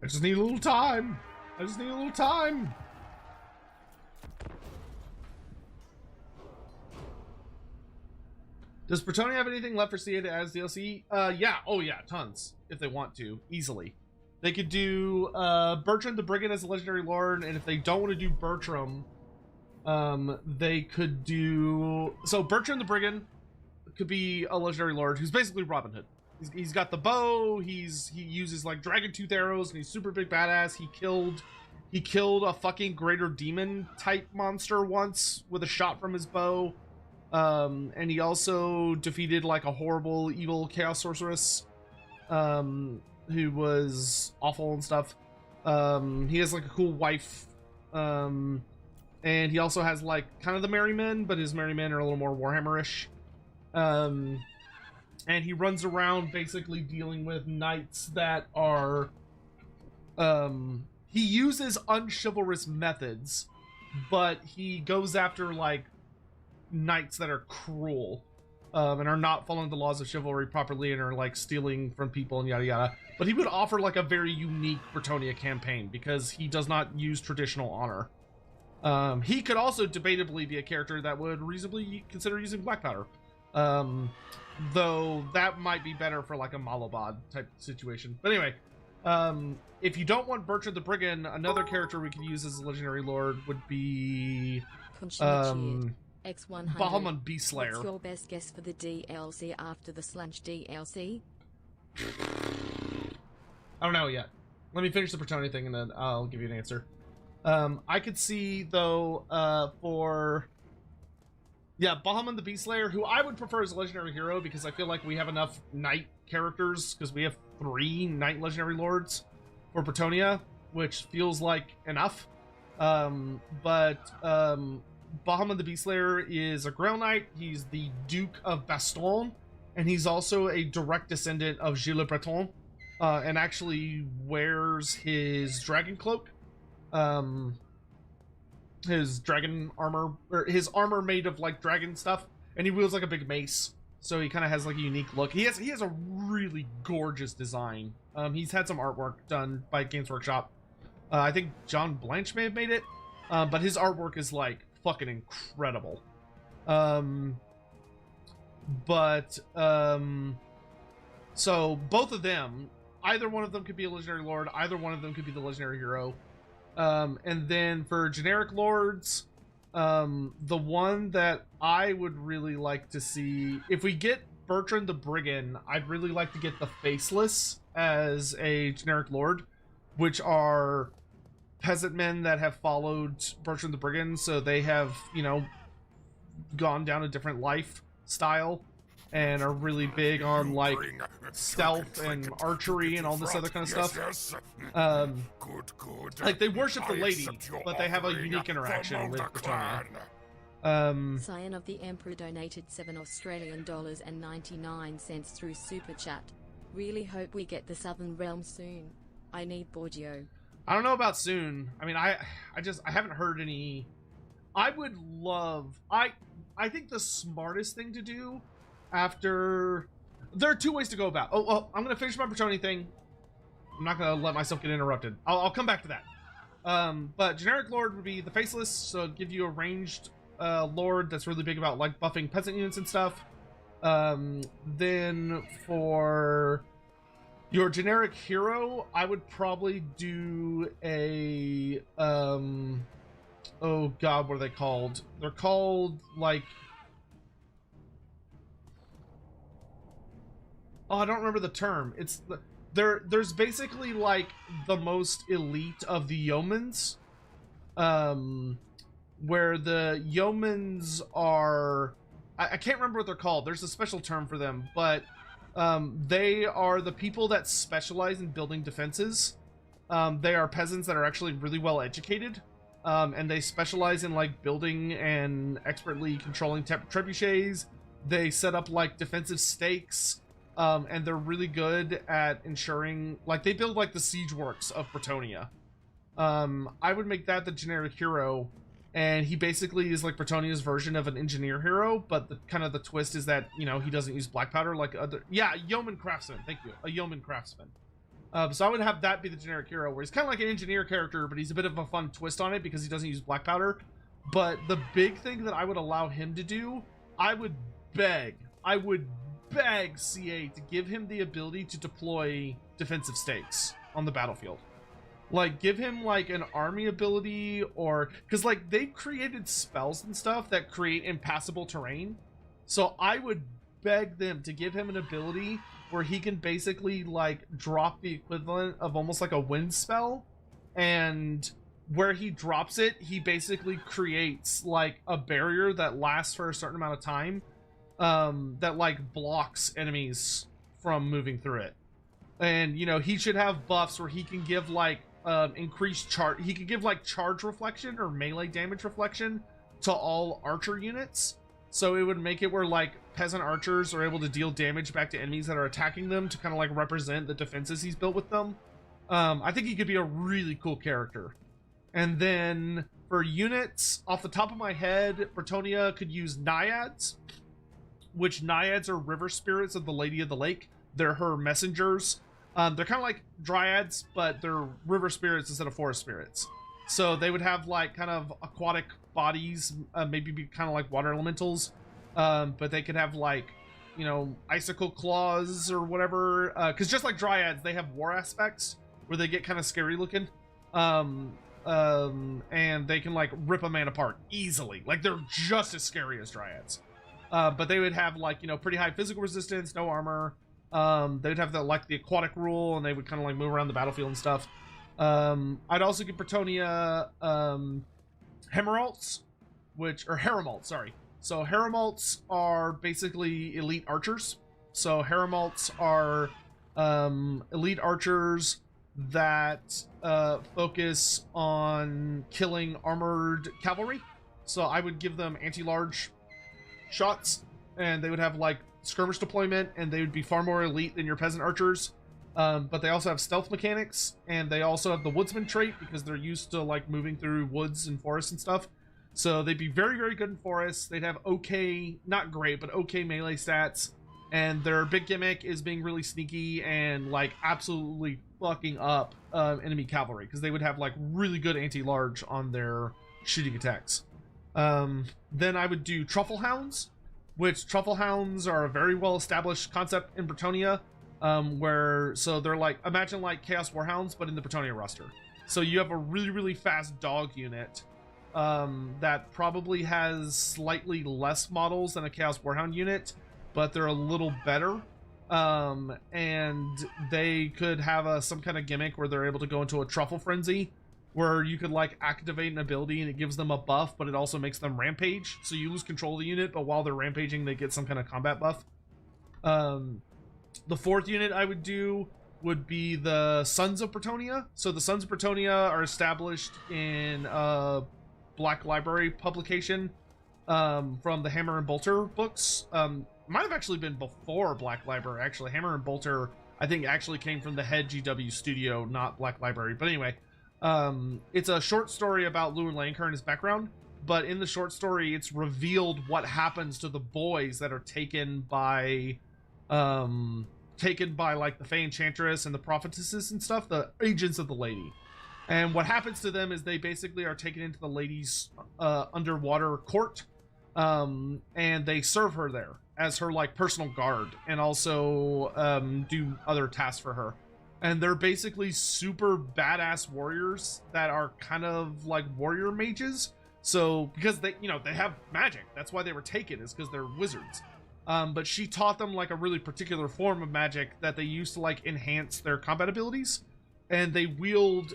I just need a little time. I just need a little time. Does Bretonia have anything left for CA to add as DLC? Yeah. Oh yeah, tons. If they want to, easily. They could do Bertram the Brigand as a legendary lord, and if they don't want to do Bertram, they could do... So Bertram the Brigand could be a legendary lord who's basically Robin Hood. He's got the bow, he uses like dragon tooth arrows, and he's super big badass. He killed a fucking greater demon type monster once with a shot from his bow. And he also defeated like a horrible evil chaos sorceress who was awful and stuff. He has like a cool wife, and he also has like kind of the merry men, but his merry men are a little more Warhammer-ish. And he runs around basically dealing with knights that are he uses unchivalrous methods, but he goes after like knights that are cruel, and are not following the laws of chivalry properly, and are like stealing from people and yada yada. But he would offer like a very unique Bretonia campaign because he does not use traditional honor. He could also debatably be a character that would reasonably consider using black powder, though that might be better for like a Malobod type situation. But anyway, if you don't want Bertram the Brigand, another character we could use as a legendary lord would be X100. Bahamut Beastslayer. What's your best guess for the DLC after the Slunch DLC? I don't know yet. Let me finish the Bretonia thing and then I'll give you an answer. I could see though for Bahamut the Beastslayer, who I would prefer as a legendary hero because I feel like we have enough knight characters because we have 3 knight legendary lords for Bretonia, which feels like enough. Bahamut the Beastslayer is a Grail Knight. He's the Duke of Baston, and he's also a direct descendant of Gilles le Breton. and actually wears his dragon cloak, his dragon armor, or his armor made of like dragon stuff, and he wields like a big mace, so he kind of has like a unique look. He has a really gorgeous design. He's had some artwork done by Games Workshop. I think John Blanche may have made it, but his artwork is like fucking incredible. So both of them, either one of them could be a legendary lord, either one of them could be the legendary hero. And then for generic lords, the one that I would really like to see, if we get Bertrand the Brigand, I'd really like to get the Faceless as a generic lord, which are peasant men that have followed Bertrand the Brigand, so they have, you know, gone down a different lifestyle and are really big on like stealth and archery and all this other kind of stuff. Like they worship the lady, but they have a unique interaction with Britannia. Scion of the Emperor donated $7 and 99 cents through Super Chat. Really hope we get the Southern Realm soon. I need Borgio. I don't know about soon. I mean, I haven't heard any. I would love. I think the smartest thing to do after. There are two ways to go about. Oh, well, I'm gonna finish my Bretonnia thing. I'm not gonna let myself get interrupted. I'll come back to that. But generic lord would be the Faceless, so it'd give you a ranged lord that's really big about like buffing peasant units and stuff. Then for your generic hero, I would probably do a oh god, what are they called? They're called like, oh, I don't remember the term. It's the there's basically like the most elite of the yeomans, where the yeomans are, I can't remember what they're called. There's a special term for them, but they are the people that specialize in building defenses. They are peasants that are actually really well educated, and they specialize in like building and expertly controlling trebuchets. They set up like defensive stakes, and they're really good at ensuring, like they build like the siege works of Bretonnia. I would make that the generic hero, and he basically is like Bretonnia's version of an engineer hero, but the kind of the twist is that, you know, he doesn't use black powder like other, yeoman craftsman, thank you, a yeoman craftsman. So I would have that be the generic hero, where he's kind of like an engineer character, but he's a bit of a fun twist on it because he doesn't use black powder. But the big thing that I would allow him to do, I would beg CA to give him the ability to deploy defensive stakes on the battlefield. Like, give him, like, an army ability, or... Because, like, they've created spells and stuff that create impassable terrain. So I would beg them to give him an ability where he can basically, like, drop the equivalent of almost like a wind spell. And where he drops it, he basically creates, like, a barrier that lasts for a certain amount of time. That, like, blocks enemies from moving through it. And, you know, he should have buffs where he can give, like, increased charge. He could give like charge reflection or melee damage reflection to all archer units, so it would make it where like peasant archers are able to deal damage back to enemies that are attacking them to kind of like represent the defenses he's built with them. I think he could be a really cool character. And then for units, off the top of my head, Bretonnia could use naiads, which naiads are river spirits of the Lady of the Lake. They're her messengers. They're kind of like dryads, but they're river spirits instead of forest spirits. So they would have like kind of aquatic bodies, maybe be kind of like water elementals, but they could have like, you know, icicle claws or whatever. Because just like dryads, they have war aspects where they get kind of scary looking, and they can like rip a man apart easily. Like they're just as scary as dryads, but they would have like, you know, pretty high physical resistance, no armor. They'd have the like the aquatic rule, and they would kind of like move around the battlefield and stuff. I'd also give Bretonnia Hemeralts, or Haramalts, sorry. So Haramalts are basically elite archers. So Haramalts are elite archers that focus on killing armored cavalry. So I would give them anti-large shots, and they would have like skirmish deployment, and they would be far more elite than your peasant archers. But they also have stealth mechanics, and they also have the woodsman trait because they're used to like moving through woods and forests and stuff. So they'd be very, very good in forests. They'd have okay, not great, but okay melee stats. And their big gimmick is being really sneaky and like absolutely fucking up enemy cavalry, because they would have like really good anti-large on their shooting attacks. Then I would do truffle hounds, which truffle hounds are a very well established concept in Bretonia, so they're like, imagine like Chaos Warhounds but in the Bretonia roster. So you have a really, really fast dog unit that probably has slightly less models than a Chaos Warhound unit, but they're a little better. And they could have some kind of gimmick where they're able to go into a truffle frenzy, where you could like activate an ability and it gives them a buff, but it also makes them rampage. So you lose control of the unit, but while they're rampaging, they get some kind of combat buff. The fourth unit I would do would be the Sons of Bretonia. So the Sons of Bretonia are established in Black Library publication from the Hammer and Bolter books. Might have actually been before Black Library, actually. Hammer and Bolter, I think, actually came from the head GW studio, not Black Library. But anyway, it's a short story about Llewyn Lancre and his background, but in the short story, it's revealed what happens to the boys that are taken by like the Fey Enchantress and the Prophetesses and stuff, the agents of the lady. And what happens to them is they basically are taken into the lady's underwater court, and they serve her there as her like personal guard, and also do other tasks for her. And they're basically super badass warriors that are kind of like warrior mages. So because they, they have magic, that's why they were taken, is because they're wizards. But she taught them like a really particular form of magic that they use to like enhance their combat abilities. And they wield,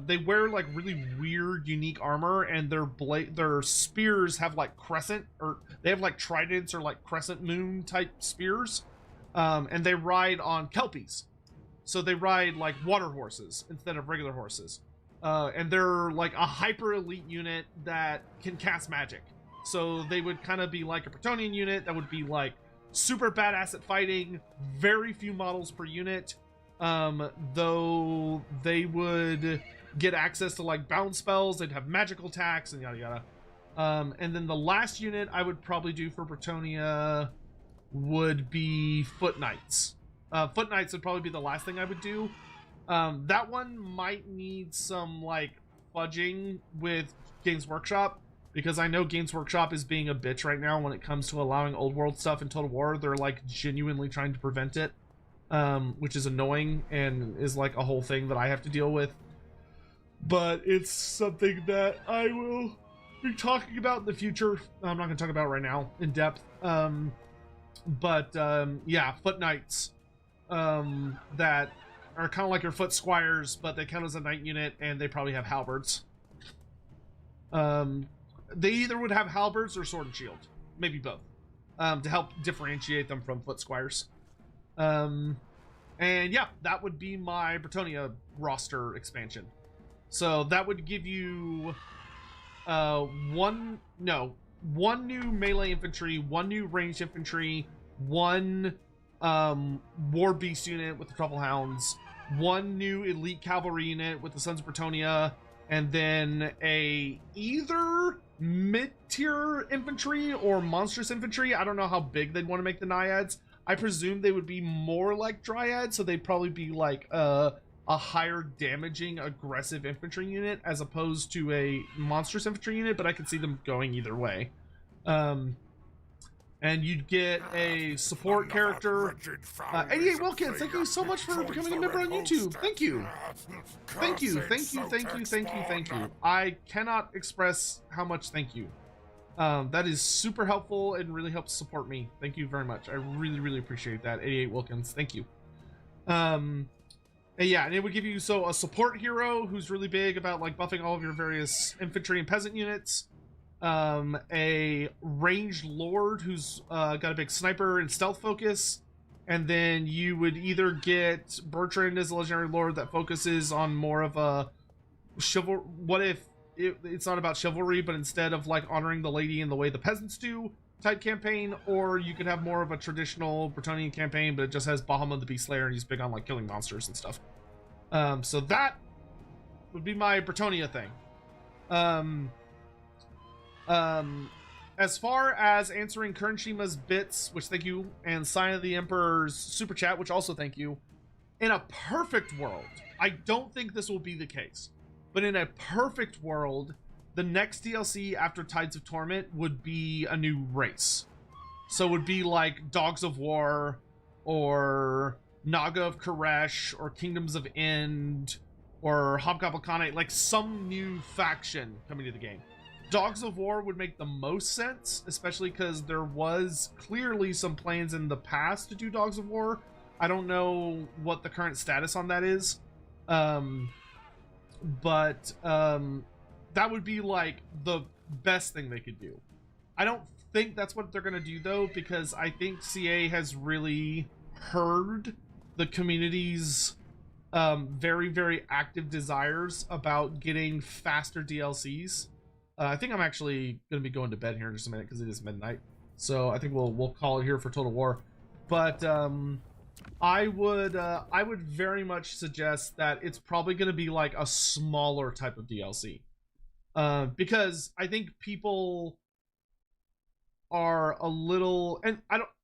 they wear like really weird, unique armor, and their spears have like crescent, or they have like tridents or like crescent moon type spears. And they ride on kelpies. So they ride like water horses instead of regular horses. And they're like a hyper elite unit that can cast magic. So they would kind of be like a Bretonian unit that would be like super badass at fighting, very few models per unit. Though they would get access to like bounce spells, they'd have magical attacks and yada yada. And then the last unit I would probably do for Bretonia would be Foot Knights. Foot Knights would probably be the last thing I would do. That one might need some like fudging with Games Workshop, because I know Games Workshop is being a bitch right now when it comes to allowing old world stuff in Total War. They're like genuinely trying to prevent it. Which is annoying and is like a whole thing that I have to deal with. But it's something that I will be talking about in the future. I'm not going to talk about right now in depth. Yeah, Foot Knights that are kind of like your Foot Squires, but they count as a knight unit, and they probably have halberds. They either would have halberds or sword and shield, maybe both, to help differentiate them from Foot Squires. And yeah, that would be my Bretonia roster expansion. So that would give you one new melee infantry, one new ranged infantry, one war beast unit with the Truffle Hounds, one new elite cavalry unit with the Sons of Bretonia, and then a either mid-tier infantry or monstrous infantry. I don't know how big they'd want to make the naiads. I presume they would be more like dryads, so they'd probably be like a higher damaging aggressive infantry unit as opposed to a monstrous infantry unit, but I could see them going either way. And you'd get a support character. 88 Wilkins, thank you so much for becoming a member on YouTube. Thank you. Thank you. I cannot express how much thank you. That is super helpful and really helps support me. Thank you very much. I really, really appreciate that. 88 Wilkins, thank you. And yeah, and it would give you a support hero who's really big about like buffing all of your various infantry and peasant units. A ranged lord who's got a big sniper and stealth focus, and then you would either get Bertrand as a legendary lord that focuses on more of a what if it's not about chivalry, but instead of like honoring the lady in the way the peasants do, type campaign, or you could have more of a traditional Bretonnian campaign, but it just has Bahamut the Beast Slayer, and he's big on like killing monsters and stuff. So that would be my Bretonnia thing. As far as answering Kurnshima's bits, which thank you, and Sign of the Emperor's super chat, which also thank you. In a perfect world, I don't think this will be the case, but in a perfect world, the next DLC after Tides of Torment would be a new race. So it would be like Dogs of War, or Naga of Koresh, or Kingdoms of End, or Hobgoblin Khanate, like some new faction coming to the game. Dogs of War would make the most sense, especially because there was clearly some plans in the past to do Dogs of War. I don't know what the current status on that is. But that would be like the best thing they could do. I don't think that's what they're going to do though, because I think CA has really heard the community's very, very active desires about getting faster DLCs. I think I'm actually going to be going to bed here in just a minute because it is midnight. So I think we'll call it here for Total War. But I would very much suggest that it's probably going to be like a smaller type of DLC. Because I think people are a little, and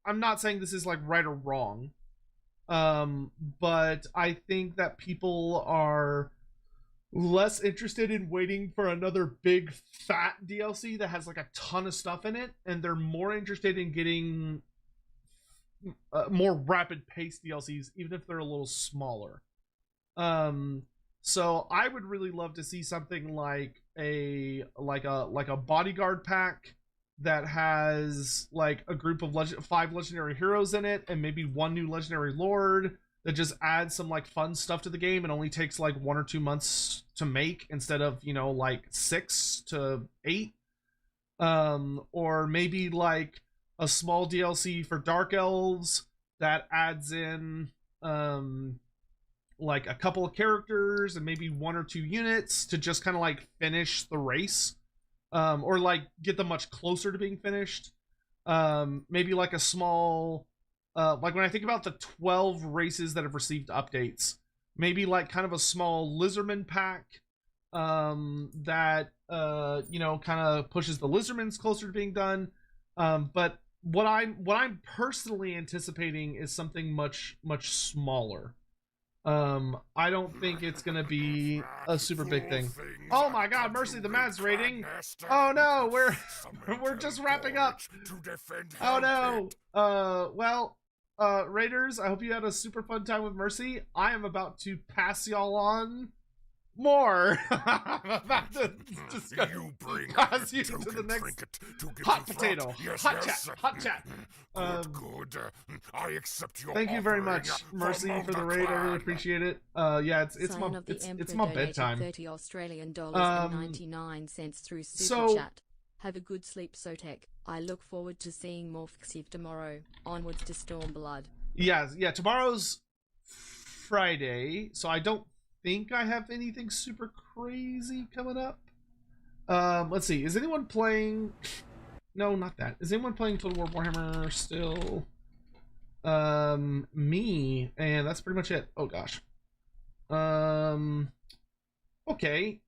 I'm not saying this is like right or wrong. But I think that people are less interested in waiting for another big fat DLC that has like a ton of stuff in it, and they're more interested in getting more rapid paced DLCs, even if they're a little smaller. So I would really love to see something like a bodyguard pack that has like a group of 5 legendary heroes in it, and maybe 1 new legendary lord that just adds some like fun stuff to the game and only takes like 1 or 2 months to make instead of, you know, like 6 to 8. Or maybe like a small DLC for Dark Elves that adds in like a couple of characters and maybe 1 or 2 units to just kind of like finish the race, or like get them much closer to being finished. Maybe like a small like when I think about the 12 races that have received updates, maybe like kind of a small Lizardman pack that you know, kind of pushes the Lizardmans closer to being done. But what I'm personally anticipating is something much smaller. I don't think it's gonna be a super big thing. Oh my god, Mercy, the Mads rating. Oh no, we're just wrapping up. Oh no. Well, Raiders, I hope you had a super fun time with Mercy. I am about to pass y'all on more. I'm about to just pass you to the next hot potato. Hot chat. Good. I accept your Thank you very offering much, Mercy, for the raid. I really appreciate it. Yeah, it's my bedtime. $30 Australian dollars and 99 cents through super chat. Have a good sleep, Sotek. I look forward to seeing more Xiv tomorrow. Onwards to Stormblood. Yeah, tomorrow's Friday, so I don't think I have anything super crazy coming up. Let's see. Is anyone playing? No, not that. Is anyone playing Total War Warhammer still? Me, and that's pretty much it. Oh gosh. Okay.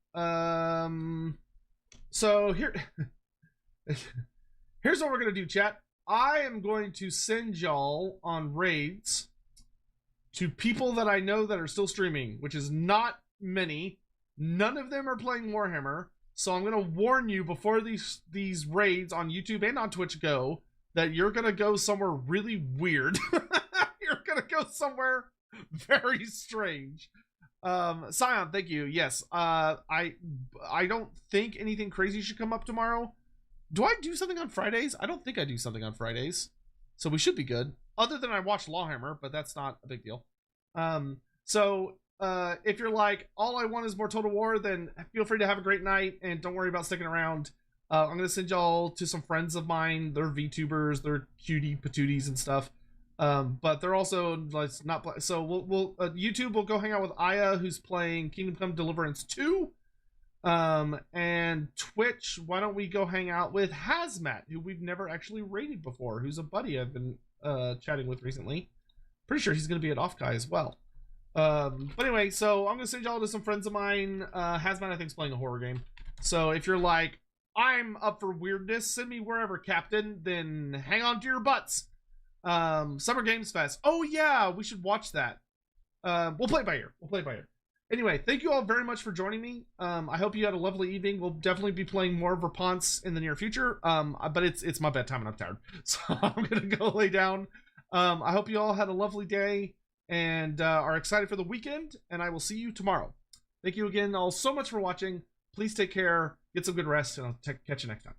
So here's what we're gonna do, chat. I am going to send y'all on raids to people that I know that are still streaming, which is not many. None of them are playing Warhammer, so I'm gonna warn you before these raids on YouTube and on Twitch go, that you're gonna go somewhere really weird. You're gonna go somewhere very strange. Scion, thank you. Yes, I don't think anything crazy should come up tomorrow. Do I do something on Fridays? I don't think I do something on Fridays, so we should be good. Other than I watch Lawhammer, but that's not a big deal. So if you're like, all I want is more Total War, then feel free to have a great night and don't worry about sticking around. I'm gonna send y'all to some friends of mine. They're VTubers, they're cutie patooties and stuff. But they're also like not so we'll YouTube will go hang out with Aya, who's playing Kingdom Come Deliverance 2. And Twitch, why don't we go hang out with Hazmat, who we've never actually raided before, who's a buddy I've been chatting with recently. Pretty sure he's going to be at Offkai as well. But anyway, so I'm going to send y'all to some friends of mine. Hazmat, I think, is playing a horror game. So if you're like, I'm up for weirdness, send me wherever, Captain, then hang on to your butts. Summer Games Fest. Oh, yeah, we should watch that. We'll play it by ear. Anyway, thank you all very much for joining me. I hope you had a lovely evening. We'll definitely be playing more of Repanse in the near future. But it's my bedtime and I'm tired. So I'm going to go lay down. I hope you all had a lovely day and are excited for the weekend. And I will see you tomorrow. Thank you again all so much for watching. Please take care. Get some good rest. And I'll catch you next time.